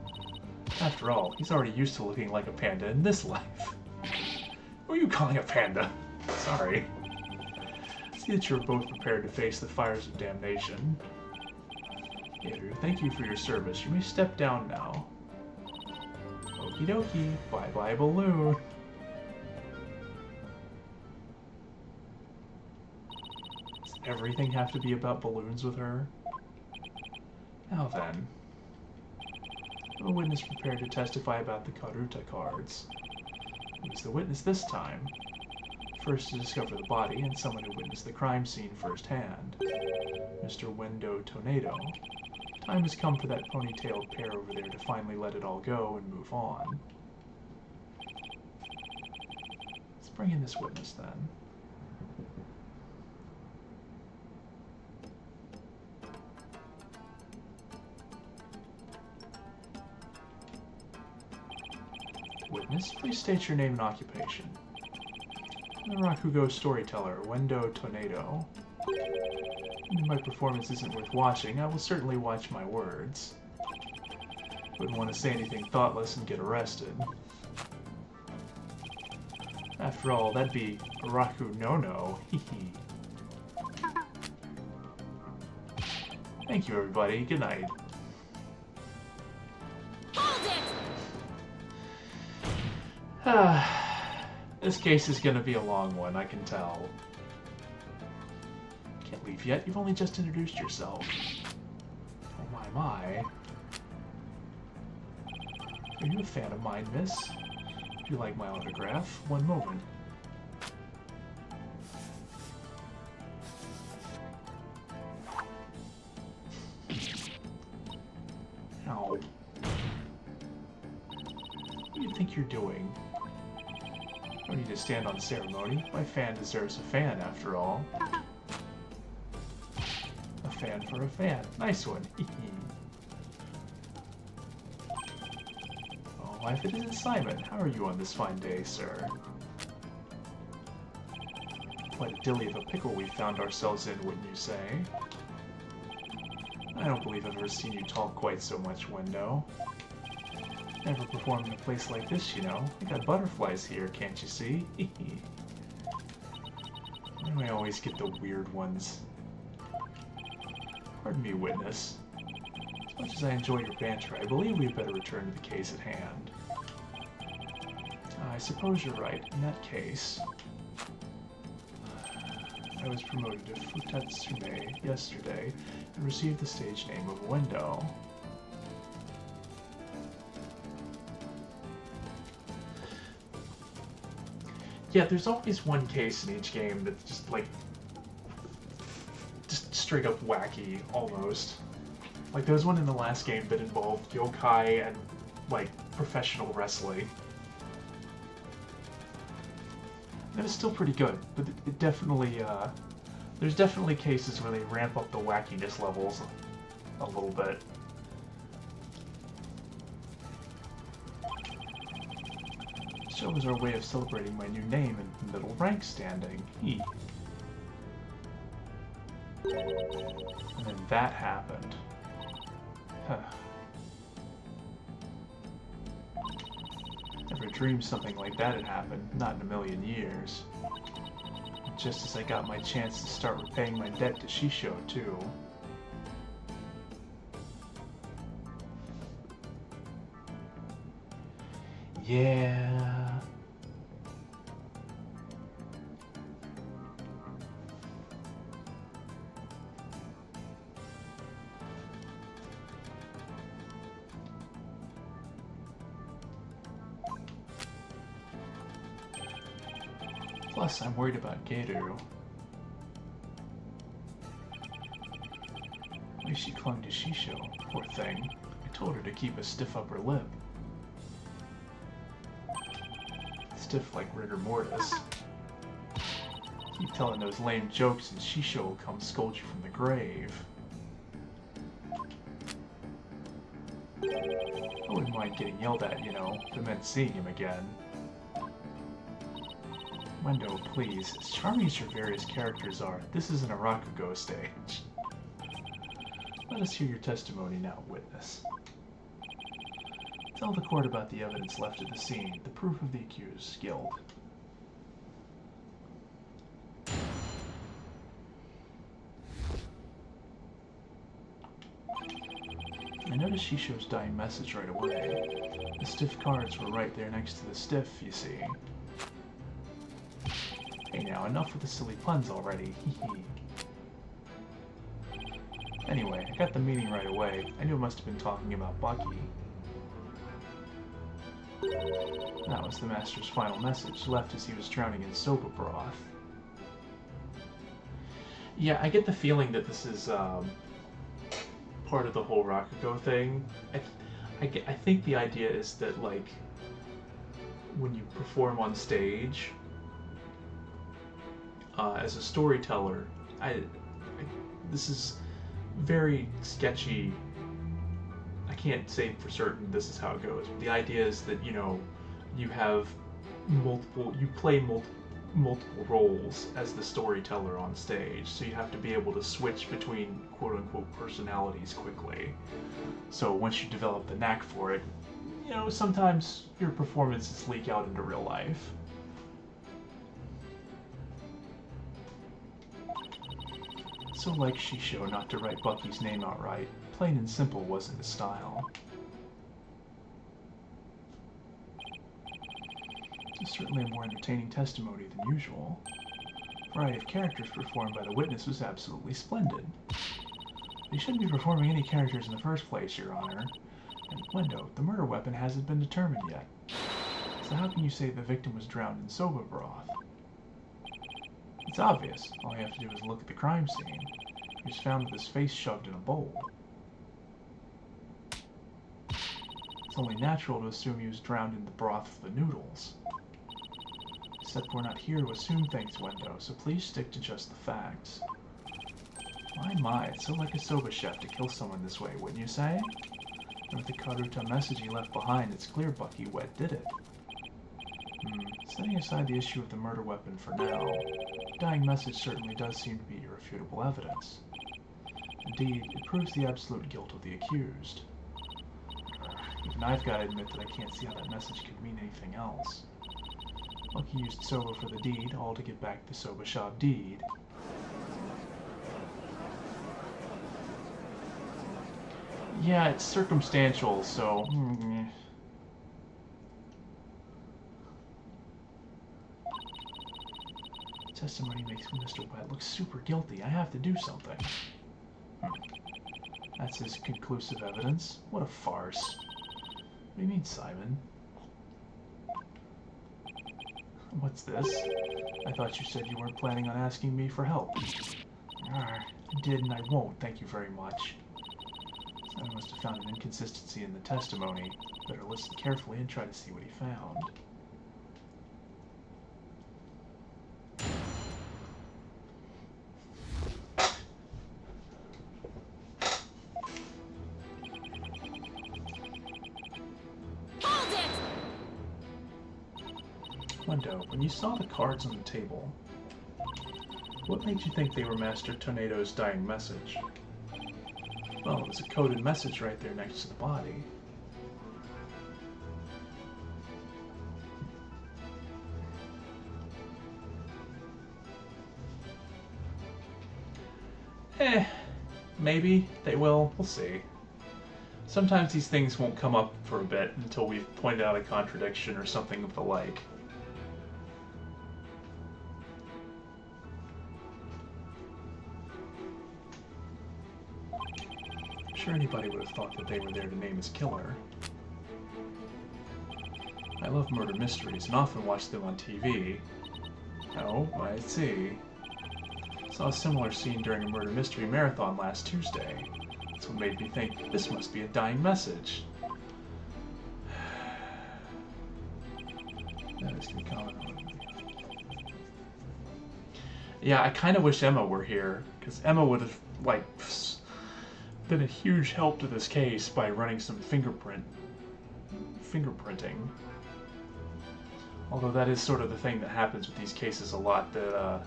[SPEAKER 1] After all, he's already used to looking like a panda in this life. Who are you calling a panda? Sorry. See that you're both prepared to face the fires of damnation. Andrew, thank you for your service. You may step down now. Okie dokie. Bye-bye, balloon. Does everything have to be about balloons with her? Now then. A witness prepared to testify about the Karuta cards. Who's the witness this time? First to discover the body, and someone who witnessed the crime scene firsthand. Mr. Wendo Tornado. Time has come for that ponytailed pair over there to finally let it all go and move on. Let's bring in this witness then. Yes, please state your name and occupation. I'm the Rakugo storyteller, Wendo Tornado. If my performance isn't worth watching, I will certainly watch my words. Wouldn't want to say anything thoughtless and get arrested. After all, that'd be Raku no-no. Hehe. Thank you, everybody. Good night.
[SPEAKER 4] Hold it!
[SPEAKER 1] This case is gonna be a long one, I can tell. Can't leave yet. You've only just introduced yourself. Oh my. Are you a fan of mine, miss? If you like my autograph, one moment. Ow. What do you think you're doing? No need to stand on ceremony. My fan deserves a fan, after all. A fan for a fan. Nice one. Oh, life it is Simon. How are you on this fine day, sir? Quite a dilly of a pickle we found ourselves in, wouldn't you say? I don't believe I've ever seen you talk quite so much, Wendo. Never performed in a place like this, you know. I got butterflies here, can't you see? Why do I always get the weird ones? Pardon me, witness. As much as I enjoy your banter, I believe we had better return to the case at hand. I suppose you're right. In that case... I was promoted to Futatsume yesterday and received the stage name of Wendo. Yeah, there's always one case in each game that's just like... just straight up wacky, almost. Like, there was one in the last game that involved yokai and, like, professional wrestling. That was still pretty good, but it definitely, there's definitely cases where they ramp up the wackiness levels a little bit. This show was our way of celebrating my new name and middle rank standing. And then that happened. Huh. Never dreamed something like that had happened, not in a million years. Just as I got my chance to start repaying my debt to Shisho, too. Yeah... Plus, I'm worried about Geru. The way she clung to Shisho, poor thing. I told her to keep a stiff upper lip. Stiff like rigor mortis. Keep telling those lame jokes and Shisho will come scold you from the grave. I wouldn't mind getting yelled at, you know, if it meant seeing him again. Wendo, please, as charming as your various characters are, this isn't a Rakugo stage. Let us hear your testimony now, witness. Tell the court about the evidence left at the scene, the proof of the accused's guilt. I noticed Shisho's dying message right away. The stiff cards were right there next to the stiff, you see. Hey now, enough with the silly puns already, hee. Anyway, I got the meaning right away. I knew it must have been talking about Bucky. That was the Master's final message, left as he was drowning in soba broth. Yeah, I get the feeling that this is part of the whole Rakugo thing. I think the idea is that, like, when you perform on stage, as a storyteller, this is very sketchy. I can't say for certain this is how it goes, but the idea is that, you know, you have you play multiple roles as the storyteller on stage, so you have to be able to switch between quote-unquote personalities quickly. So once you develop the knack for it, you know, sometimes your performances leak out into real life. So like Shisho not to write Bucky's name outright, plain and simple wasn't his style. It's certainly a more entertaining testimony than usual. The variety of characters performed by the witness was absolutely splendid. They shouldn't be performing any characters in the first place, Your Honor. And Wendo, the murder weapon hasn't been determined yet. So how can you say the victim was drowned in soba broth? It's obvious. All you have to do is look at the crime scene. He was found with his face shoved in a bowl. It's only natural to assume he was drowned in the broth of the noodles. Except we're not here to assume things, Wendo, so please stick to just the facts. My, it's so like a soba chef to kill someone this way, wouldn't you say? And with the Karuta message he left behind, it's clear Bucky Wet did it. Setting aside the issue of the murder weapon for now, the dying message certainly does seem to be irrefutable evidence. Indeed, it proves the absolute guilt of the accused. Even I've got to admit that I can't see how that message could mean anything else. Bucky used soba for the deed, all to get back the soba shop deed. Yeah, it's circumstantial, so... Testimony makes Mr. Wet look super guilty. I have to do something. That's his conclusive evidence. What a farce. What do you mean, Simon? What's this? I thought you said you weren't planning on asking me for help. I did and I won't, thank you very much. Simon must have found an inconsistency in the testimony. Better listen carefully and try to see what he found. Wendo, when you saw the cards on the table, what made you think they were Master Tornado's dying message? Well, it was a coded message right there next to the body. Maybe they will. We'll see. Sometimes these things won't come up for a bit until we've pointed out a contradiction or something of the like. I'm sure anybody would have thought that they were there to name his killer. I love murder mysteries and often watch them on TV. Oh, I see. Saw a similar scene during a murder mystery marathon last Tuesday. That's what made me think this must be a dying message. That is the common one. Yeah, I kind of wish Emma were here, because Emma would have, like, been a huge help to this case by running some fingerprinting. Although that is sort of the thing that happens with these cases a lot, that,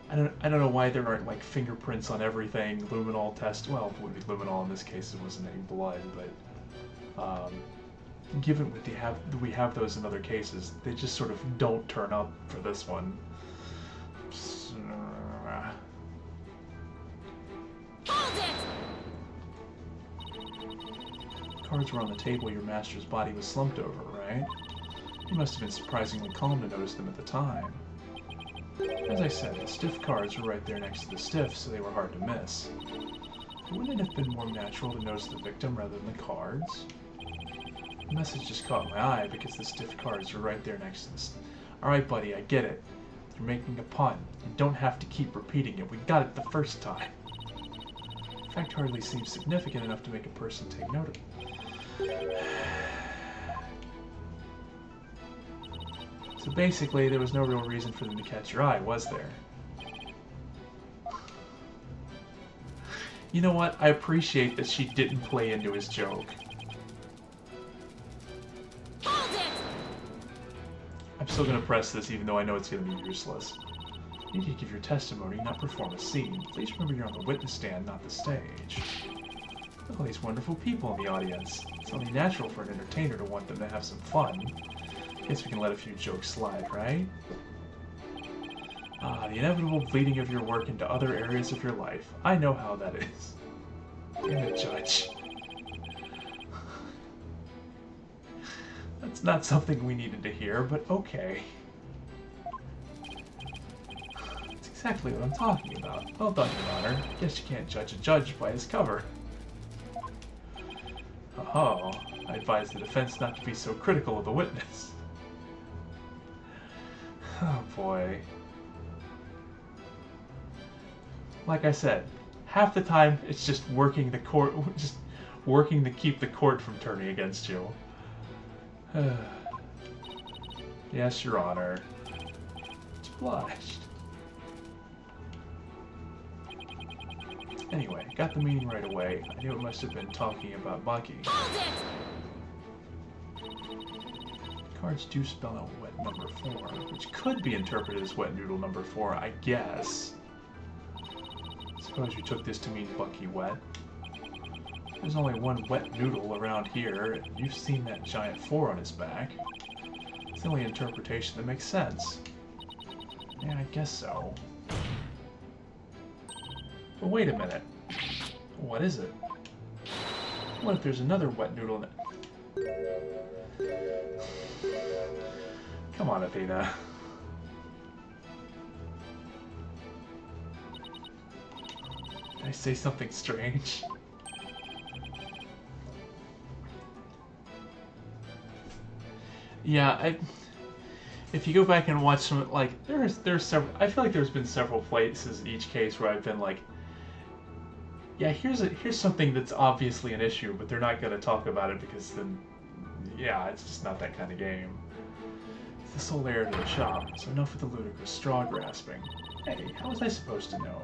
[SPEAKER 1] I don't know why there aren't, like, fingerprints on everything, luminol test, well, it wouldn't be luminol in this case, it wasn't any blood, but, given we have those in other cases, they just sort of don't turn up for this one. Cards were on the table your master's body was slumped over, right? You must have been surprisingly calm to notice them at the time. As I said, the stiff cards were right there next to the stiff, so they were hard to miss. Wouldn't it have been more natural to notice the victim rather than the cards? The message just caught my eye because the stiff cards were right there next to the... Alright, buddy, I get it. You're making a pun. You don't have to keep repeating it. We got it the first time. The fact hardly seems significant enough to make a person take note of it. So basically, there was no real reason for them to catch your eye, was there? You know what? I appreciate that she didn't play into his joke.
[SPEAKER 4] Hold it!
[SPEAKER 1] I'm still gonna press this even though I know it's gonna be useless. You need to give your testimony, not perform a scene. Please remember you're on the witness stand, not the stage. Look at all these wonderful people in the audience. It's only natural for an entertainer to want them to have some fun. Guess we can let a few jokes slide, right? Ah, the inevitable bleeding of your work into other areas of your life. I know how that is. Damn it, Judge. That's not something we needed to hear, but okay. That's exactly what I'm talking about. Well done, Your Honor. Guess you can't judge a judge by his cover. Oh, I advise the defense not to be so critical of the witness. Oh boy. Like I said, half the time it's just working the court, just working to keep the court from turning against you. Yes, Your Honor. It's obliged. Anyway, got the meaning right away. I knew it must have been talking about Bucky.
[SPEAKER 4] Hold it!
[SPEAKER 1] Cards do spell out wet number 4, which could be interpreted as wet noodle number 4, I guess. Suppose you took this to mean Bucky wet. There's only one wet noodle around here, and you've seen that giant 4 on his back. It's the only interpretation that makes sense. Yeah, I guess so. But wait a minute. What is it? What if there's another wet noodle in it? Come on, Athena. Did I say something strange? Yeah, if you go back and watch some, like, there's several, I feel like there's been several places in each case where I've been like, yeah, here's something that's obviously an issue, but they're not going to talk about it because then, yeah, it's just not that kind of game. It's the sole heir to the shop, so enough with the ludicrous straw grasping. Hey, how was I supposed to know?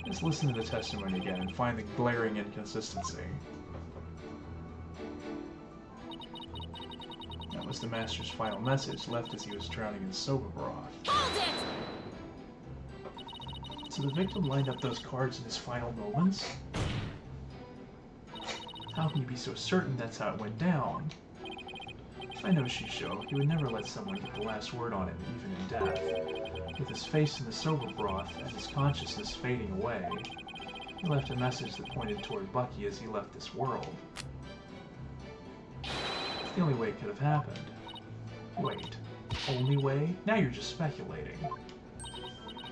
[SPEAKER 1] Just listen to the testimony again and find the glaring inconsistency. That was the Master's final message, left as he was drowning in soba broth.
[SPEAKER 4] Hold it!
[SPEAKER 1] So the victim lined up those cards in his final moments? How can you be so certain that's how it went down? I know Shisho. He would never let someone get the last word on him, even in death. With his face in the soba broth and his consciousness fading away, he left a message that pointed toward Bucky as he left this world. It's the only way it could have happened. Wait, only way? Now you're just speculating.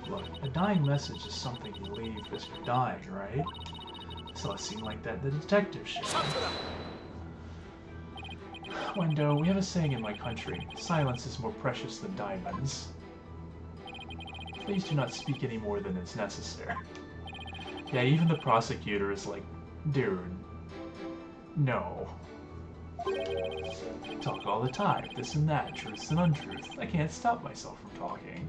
[SPEAKER 1] Look, a dying message is something you leave as you're dying, right? I saw it seem like that in the detective show. Wendo, we have a saying in my country, silence is more precious than diamonds. Please do not speak any more than is necessary. Yeah, even the prosecutor is like, dude, no. Talk all the time, this and that, truths and untruths. I can't stop myself from talking.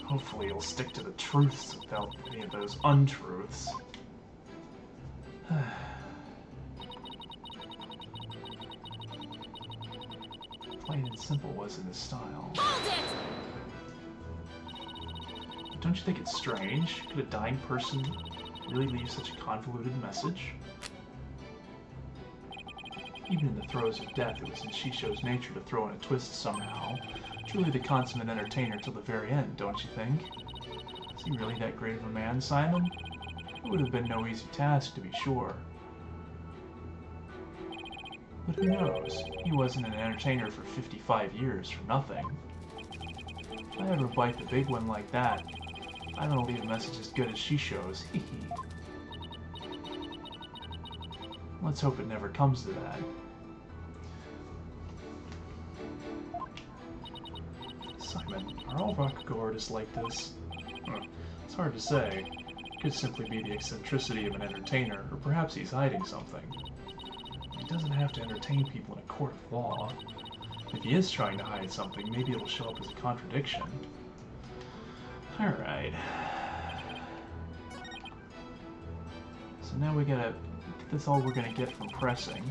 [SPEAKER 1] Hopefully you'll stick to the truths without any of those untruths. Plain and simple wasn't his style.
[SPEAKER 4] Hold it!
[SPEAKER 1] Don't you think it's strange? Could a dying person really leave such a convoluted message? Even in the throes of death, it was in Shisho's nature to throw in a twist somehow. Truly the consummate entertainer till the very end, don't you think? Is he really that great of a man, Simon? It would have been no easy task, to be sure. But who knows? He wasn't an entertainer for 55 years for nothing. If I ever bite the big one like that, I'm gonna leave a message as good as Shisho's. Hee hee. Let's hope it never comes to that. Simon, are all Rakugo artists like this? It's hard to say. It could simply be the eccentricity of an entertainer, or perhaps he's hiding something. He doesn't have to entertain people in a court of law. If he is trying to hide something, maybe it'll show up as a contradiction. Alright. now we gotta... That's all we're gonna get from pressing.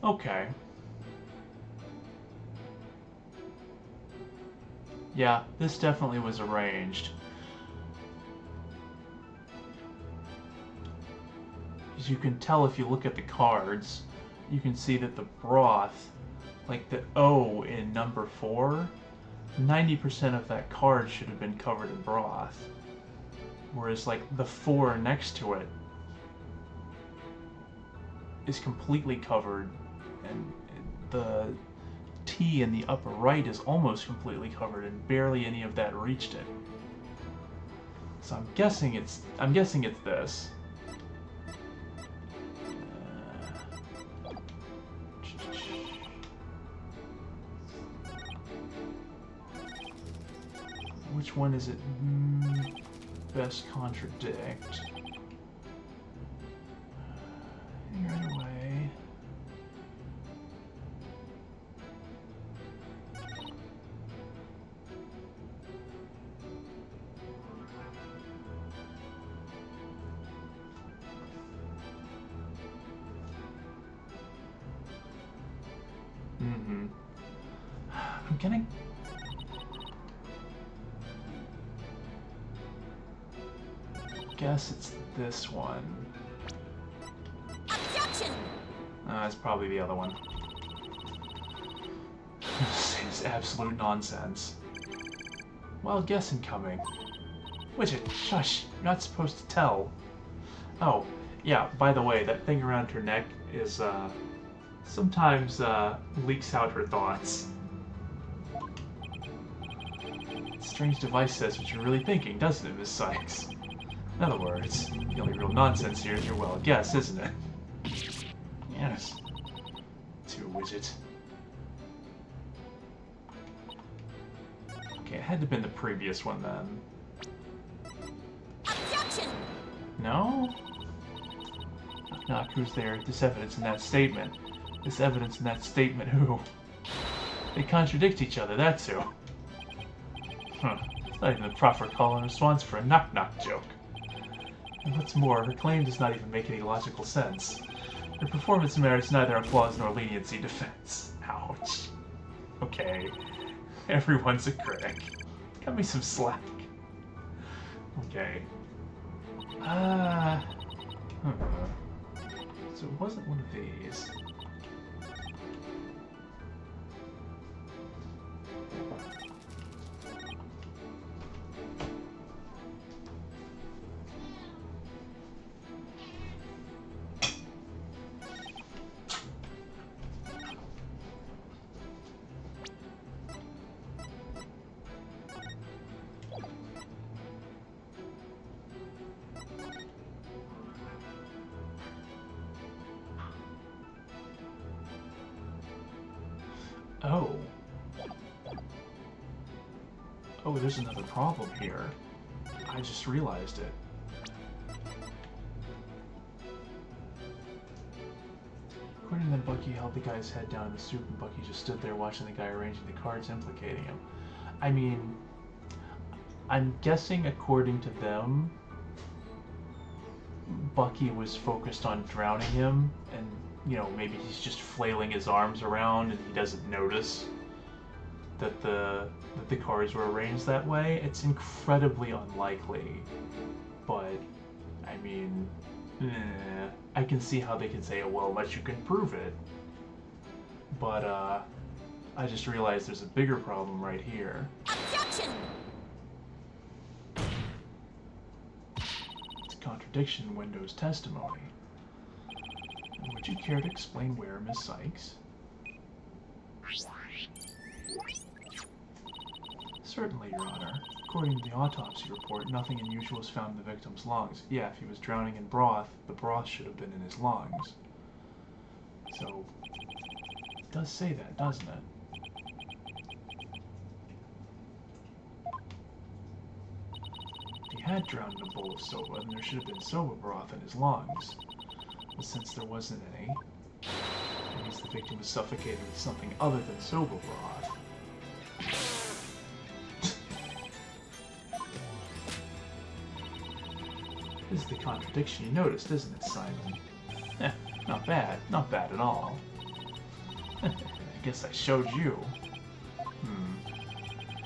[SPEAKER 1] Okay. Yeah, this definitely was arranged. As you can tell if you look at the cards, you can see that the broth, like the O in number 4, 90% of that card should have been covered in broth. Whereas like the 4 next to it is completely covered, and the T in the upper right is almost completely covered, and barely any of that reached it. So I'm guessing it's this. Which one is it best contradict? Right away. I'm gonna... guess it's this one.
[SPEAKER 4] Objection!
[SPEAKER 1] It's probably the other one. This is absolute nonsense. Wild guess incoming. Widget, shush, you're not supposed to tell. Oh, yeah, by the way, that thing around her neck is, sometimes, leaks out her thoughts. Strange device says what you're really thinking, doesn't it, Miss Sykes? In other words, the only real nonsense here is your wild guess, isn't it? Yes. To Widget. Okay, it had to have been the previous one then.
[SPEAKER 4] Objection!
[SPEAKER 1] No? Knock, who's there? This evidence in that statement. This evidence in that statement, who? They contradict each other, that's who. Huh. It's not even the proper call and response for a knock-knock joke. And what's more, her claim does not even make any logical sense. Her performance merits neither applause nor leniency defense. Ouch. Okay. Everyone's a critic. Cut me some slack. Okay. So it wasn't one of these. Oh. Oh, there's another problem here. I just realized it. According to them, Bucky held the guy's head down in the soup, and Bucky just stood there watching the guy arranging the cards implicating him. I mean, I'm guessing according to them, Bucky was focused on drowning him, and you know, maybe he's just flailing his arms around and he doesn't notice that the cards were arranged that way. It's incredibly unlikely, but I mean, I can see how they can say, oh, well, unless you can prove it. But I just realized there's a bigger problem right here.
[SPEAKER 4] Objection!
[SPEAKER 1] contradiction in Windows testimony. Would you care to explain where, Miss Sykes? Certainly, Your Honor. According to the autopsy report, nothing unusual was found in the victim's lungs. Yeah, if he was drowning in broth, the broth should have been in his lungs. So, it does say that, doesn't it? If he had drowned in a bowl of soba, then there should have been soba broth in his lungs. But since there wasn't any, it means the victim was suffocated with something other than soba broth. This is the contradiction you noticed, isn't it, Simon? Not bad. Not bad at all. I guess I showed you.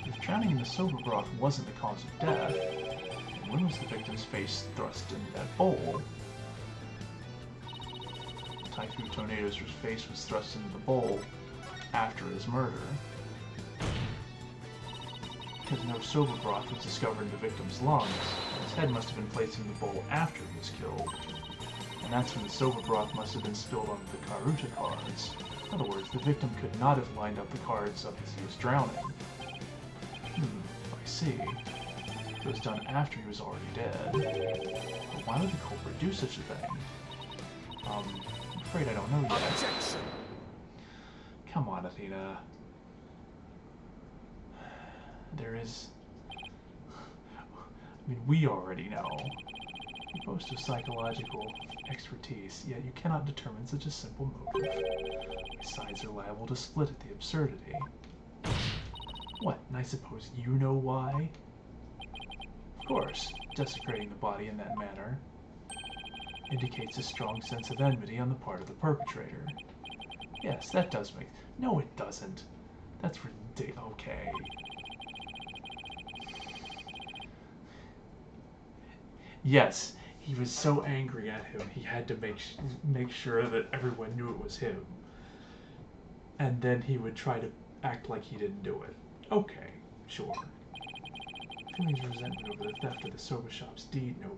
[SPEAKER 1] If drowning in the soba broth wasn't the cause of death, then when was the victim's face thrust into that bowl? Typhoon Tornado's face was thrust into the bowl after his murder. Because no soba broth was discovered in the victim's lungs, his head must have been placed in the bowl after he was killed. And that's when the soba broth must have been spilled onto the Karuta cards. In other words, the victim could not have lined up the cards up as he was drowning. I see. It was done after he was already dead. But why would the culprit do such a thing? I'm afraid I don't know yet.
[SPEAKER 2] Objection!
[SPEAKER 1] Come on, Athena. There is... I mean, we already know. You boast of psychological expertise, yet you cannot determine such a simple motive. Sides are liable to split at the absurdity. What, and I suppose you know why? Of course, desecrating the body in that manner indicates a strong sense of enmity on the part of the perpetrator. Yes, that does make... No, it doesn't. That's ridiculous. Okay. Yes, he was so angry at him, he had to make sure that everyone knew it was him. And then he would try to act like he didn't do it. Okay, sure. Feelings of resentment over the theft of the soba shop's deed, no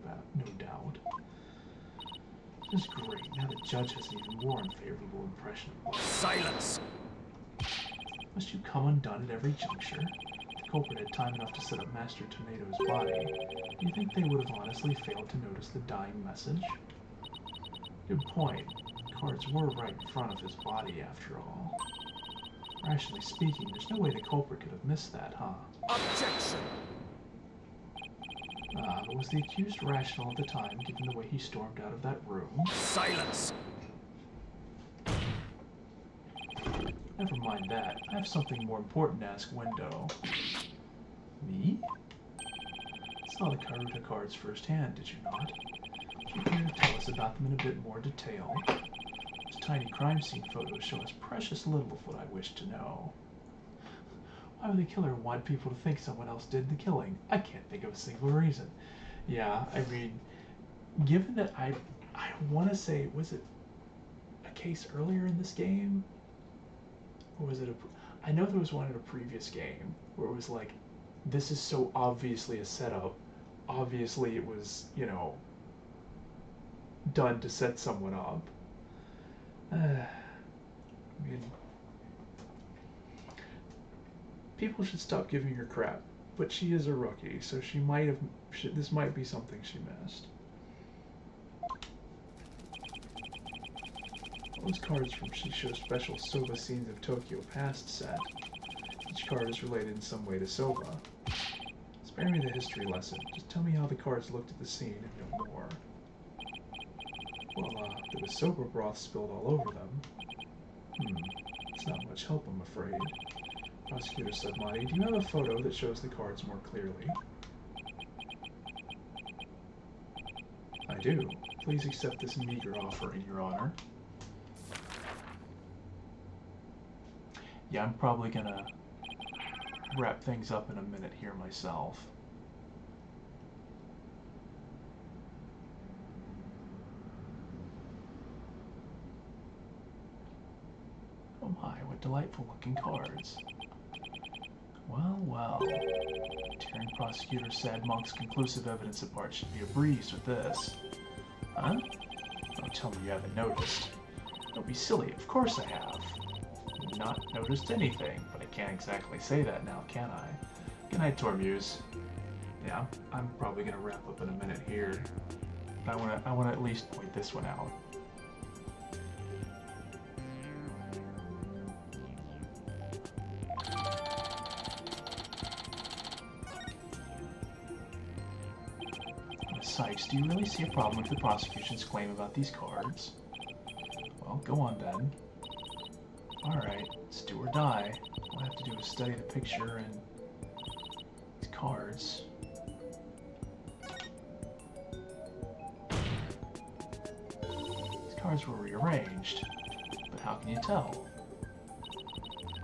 [SPEAKER 1] doubt. This is great. Now the judge has an even more unfavorable impression of us.
[SPEAKER 2] Silence!
[SPEAKER 1] Must you come undone at every juncture? The culprit had time enough to set up Master Tornado's body. Do you think they would have honestly failed to notice the dying message? Good point. The cards were right in front of his body, after all. Rationally speaking, there's no way the culprit could have missed that, huh?
[SPEAKER 2] Objection!
[SPEAKER 1] But was the accused rational at the time, given the way he stormed out of that room?
[SPEAKER 2] Silence!
[SPEAKER 1] Never mind that. I have something more important to ask Wendo. Me? Saw the Karuta cards firsthand, did you not? Would you care to tell us about them in a bit more detail? Those tiny crime scene photos show us precious little of what I wish to know. Why would the killer want people to think someone else did the killing? I can't think of a single reason. Yeah, I mean, given that I want to say, was it a case earlier in this game? Or was it I know there was one in a previous game where it was like, this is so obviously a setup. Obviously it was, you know, done to set someone up. I mean, people should stop giving her crap, but she is a rookie, so she might have. This might be something she missed. Those cards from Shisho's special Soba Scenes of Tokyo Past set. Each card is related in some way to Soba. Spare me the history lesson. Just tell me how the cards looked at the scene and no more. Well, there was soba broth spilled all over them. It's not much help, I'm afraid. Prosecutor Submati, do you have a photo that shows the cards more clearly? I do. Please accept this meager offering, Your Honor. Yeah, I'm probably gonna wrap things up in a minute here myself. Oh my, what delightful looking cards. Well, well. Tearing prosecutor said Monk's conclusive evidence apart should be a breeze with this. Huh? Don't tell me you haven't noticed. Don't be silly, of course I have. Not noticed anything, but I can't exactly say that now, can I? Good night, Tormuse. Yeah, I'm probably gonna wrap up in a minute here. But I wanna at least point this one out. Sykes, do you really see a problem with the prosecution's claim about these cards? Well, go on then. Alright, it's do or die. All I have to do is study the picture and these cards. These cards were rearranged, but how can you tell?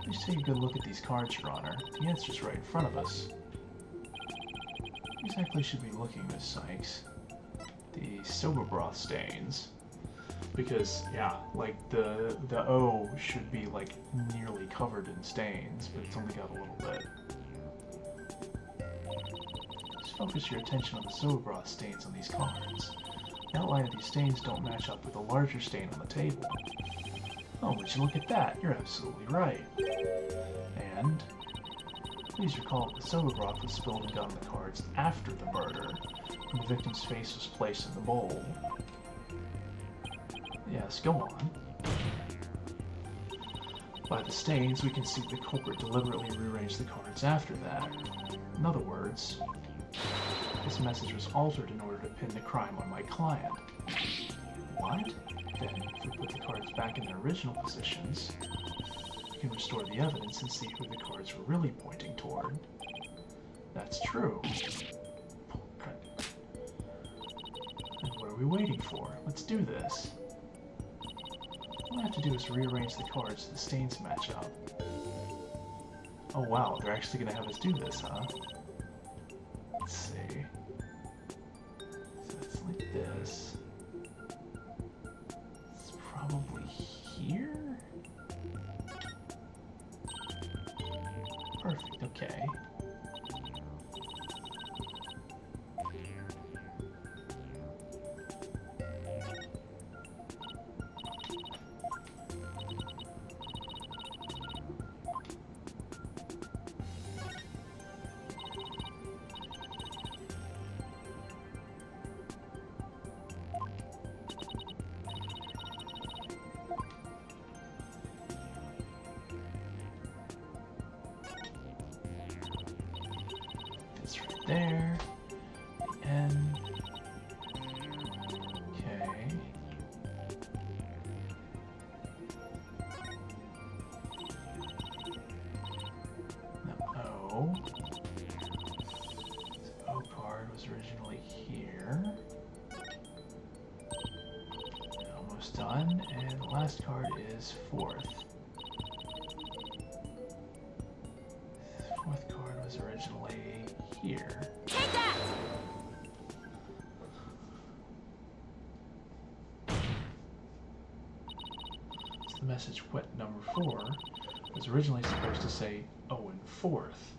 [SPEAKER 1] Please take a good look at these cards, Your Honor. The answer's right in front of us. What exactly should we be looking, Miss Sykes? The soba broth stains. Because, yeah, like, the O should be, like, nearly covered in stains, but it's only got a little bit. Just focus your attention on the soba broth stains on these cards. The outline of these stains don't match up with the larger stain on the table. Oh, would you look at that? You're absolutely right. And please recall that the soba broth was spilled and got on the cards after the murder, when the victim's face was placed in the bowl. Yes, go on. By the stains, we can see the culprit deliberately rearranged the cards after that. In other words, this message was altered in order to pin the crime on my client. What? Then, if we put the cards back in their original positions, we can restore the evidence and see who the cards were really pointing toward. That's true. And what are we waiting for? Let's do this. All I have to do is rearrange the cards so the stains match up. Oh wow, they're actually gonna have us do this, huh? Let's see. So it's like this. It's probably here? Perfect, okay. It's right there. The N. Okay. The O. This O card was originally here. Almost done, and the last card is fourth. Fourth card was originally here.
[SPEAKER 4] Take that!
[SPEAKER 1] So the message wet number 4 was originally supposed to say Owen fourth.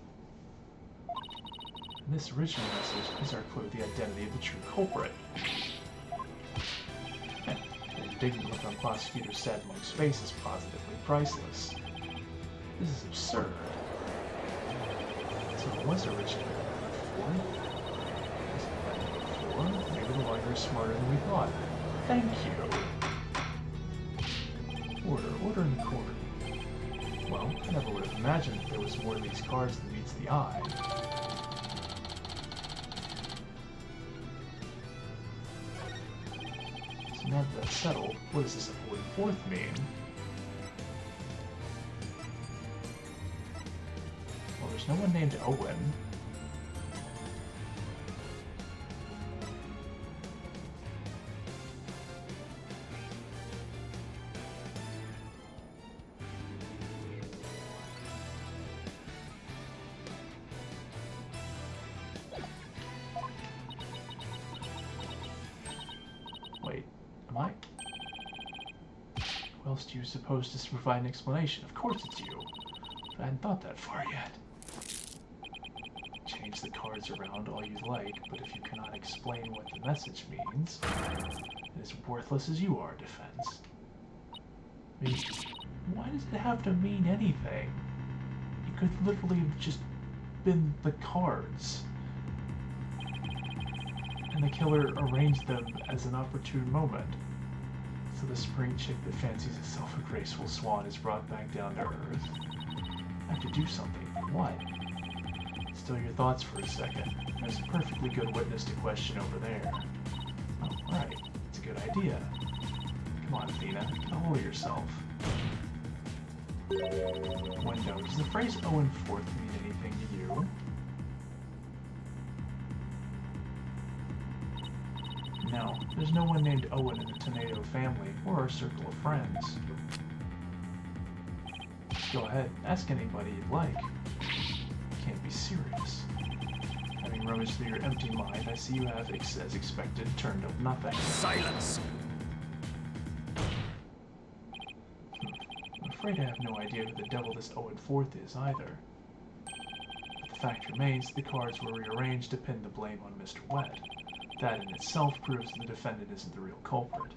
[SPEAKER 1] And this original message is our clue to the identity of the true culprit. The indignant look on Prosecutor Sadmonk's face is positively priceless. This is absurd. So it was originally number 4? Was it number 4? Maybe the lawyer is smarter than we thought. Thank you. Order in the court. Well, I never would have imagined that there was more to these cards than meets the eye. So now that that's settled, what does this Owen fourth mean? Well, there's no one named Owen. Wait, am I? Who else do you suppose to provide an explanation? Of course it's you. I hadn't thought that far yet. rearrange the cards around all you like, but if you cannot explain what the message means, it is worthless as you are, defense. I mean, why does it have to mean anything? It could literally have just been the cards. And the killer arranged them as an opportune moment. So the spring chick that fancies herself a graceful swan is brought back down to earth. I have to do something. What? Still your thoughts for a second. There's a perfectly good witness to question over there. Oh, right. It's a good idea. Come on, Athena. Get a hold of yourself. Window. Does the phrase Owen Forth mean anything to you? No, there's no one named Owen in the Tornado family or our circle of friends. Go ahead, ask anybody you'd like. Can't be serious. Having rummaged through your empty mind, I see you have, as expected, turned up nothing.
[SPEAKER 2] Silence.
[SPEAKER 1] I'm afraid I have no idea who the devil this Owen Forth is either. But the fact remains, the cards were rearranged to pin the blame on Mr. Wet. That in itself proves the defendant isn't the real culprit.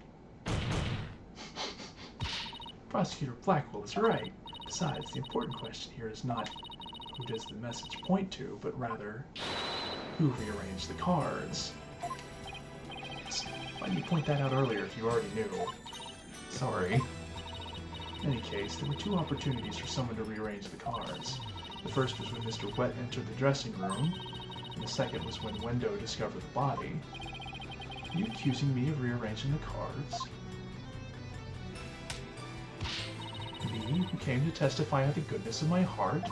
[SPEAKER 1] Prosecutor Blackwell is right. Besides, the important question here is not who does the message point to, but rather who rearranged the cards. Why didn't you point that out earlier if you already knew? Sorry. In any case, there were two opportunities for someone to rearrange the cards. The first was when Mr. Wet entered the dressing room, and the second was when Wendo discovered the body. Are you accusing me of rearranging the cards? Me, who came to testify of the goodness of my heart?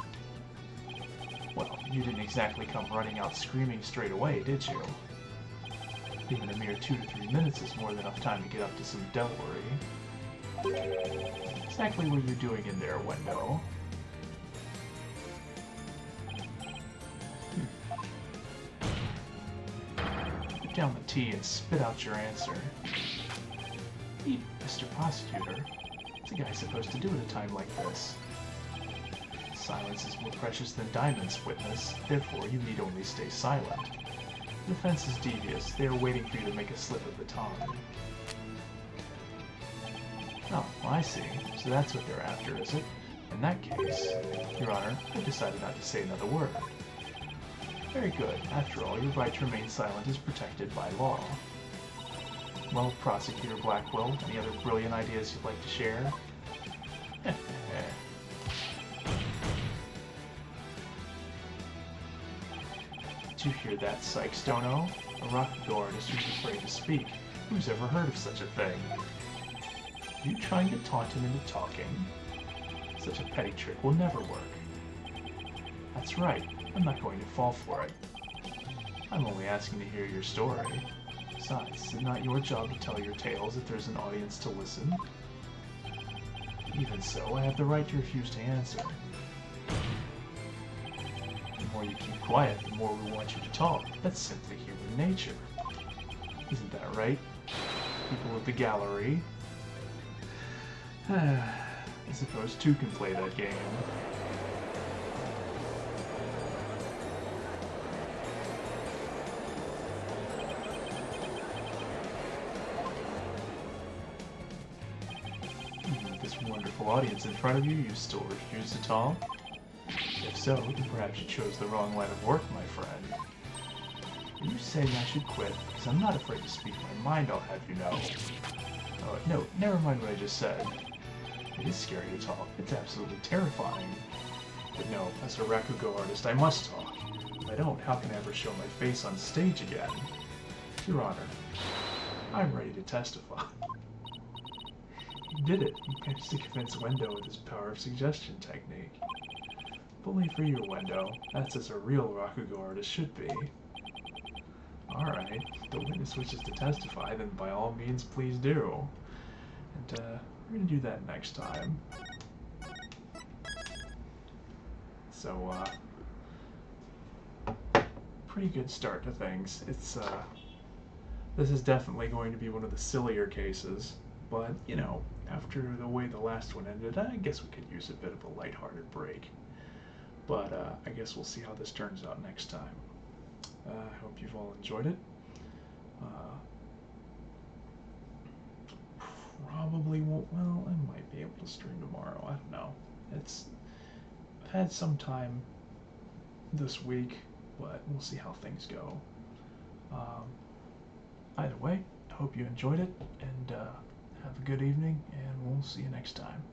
[SPEAKER 1] Well, you didn't exactly come running out screaming straight away, did you? Even a mere 2 to 3 minutes is more than enough time to get up to some devilry. Exactly what are you doing in there, Wendo? Put down the tea and spit out your answer. Eat, Mr. Prosecutor. What's a guy supposed to do at a time like this? Silence is more precious than diamonds, witness. Therefore, you need only stay silent. The defense is devious. They are waiting for you to make a slip of the tongue. Oh, I see. So that's what they're after, is it? In that case, Your Honor, I've decided not to say another word. Very good. After all, your right to remain silent is protected by law. Well, Prosecutor Blackwell, any other brilliant ideas you'd like to share? Did you hear that, Psych Stono? A Rakugo artist who's afraid to speak. Who's ever heard of such a thing? Are you trying to taunt him into talking? Such a petty trick will never work. That's right. I'm not going to fall for it. I'm only asking to hear your story. Besides, is it not your job to tell your tales if there's an audience to listen? Even so, I have the right to refuse to answer. The more you keep quiet, the more we want you to talk. That's simply human nature. Isn't that right? People of the gallery. I suppose two can play that game. This wonderful audience in front of you, you still refuse to talk? If so, then perhaps you chose the wrong line of work, my friend. Are you saying I should quit? Because I'm not afraid to speak my mind, I'll have you know. Oh, no, never mind what I just said. It is scary to talk. It's absolutely terrifying. But no, as a Rakugo artist, I must talk. If I don't, how can I ever show my face on stage again? Your Honor, I'm ready to testify. You did it. You managed to convince Wendo with his power of suggestion technique. Bully for you, Wendo. That's as a real Rakugo artist should be. Alright, if the witness wishes to testify, then by all means please do. And, we're gonna do that next time. So, pretty good start to things. It's, this is definitely going to be one of the sillier cases, but, you know, after the way the last one ended, I guess we could use a bit of a lighthearted break. But, I guess we'll see how this turns out next time. I hope you've all enjoyed it. Probably won't. Well, I might be able to stream tomorrow. I don't know. I've had some time this week, but we'll see how things go. Either way, I hope you enjoyed it, and have a good evening, and we'll see you next time.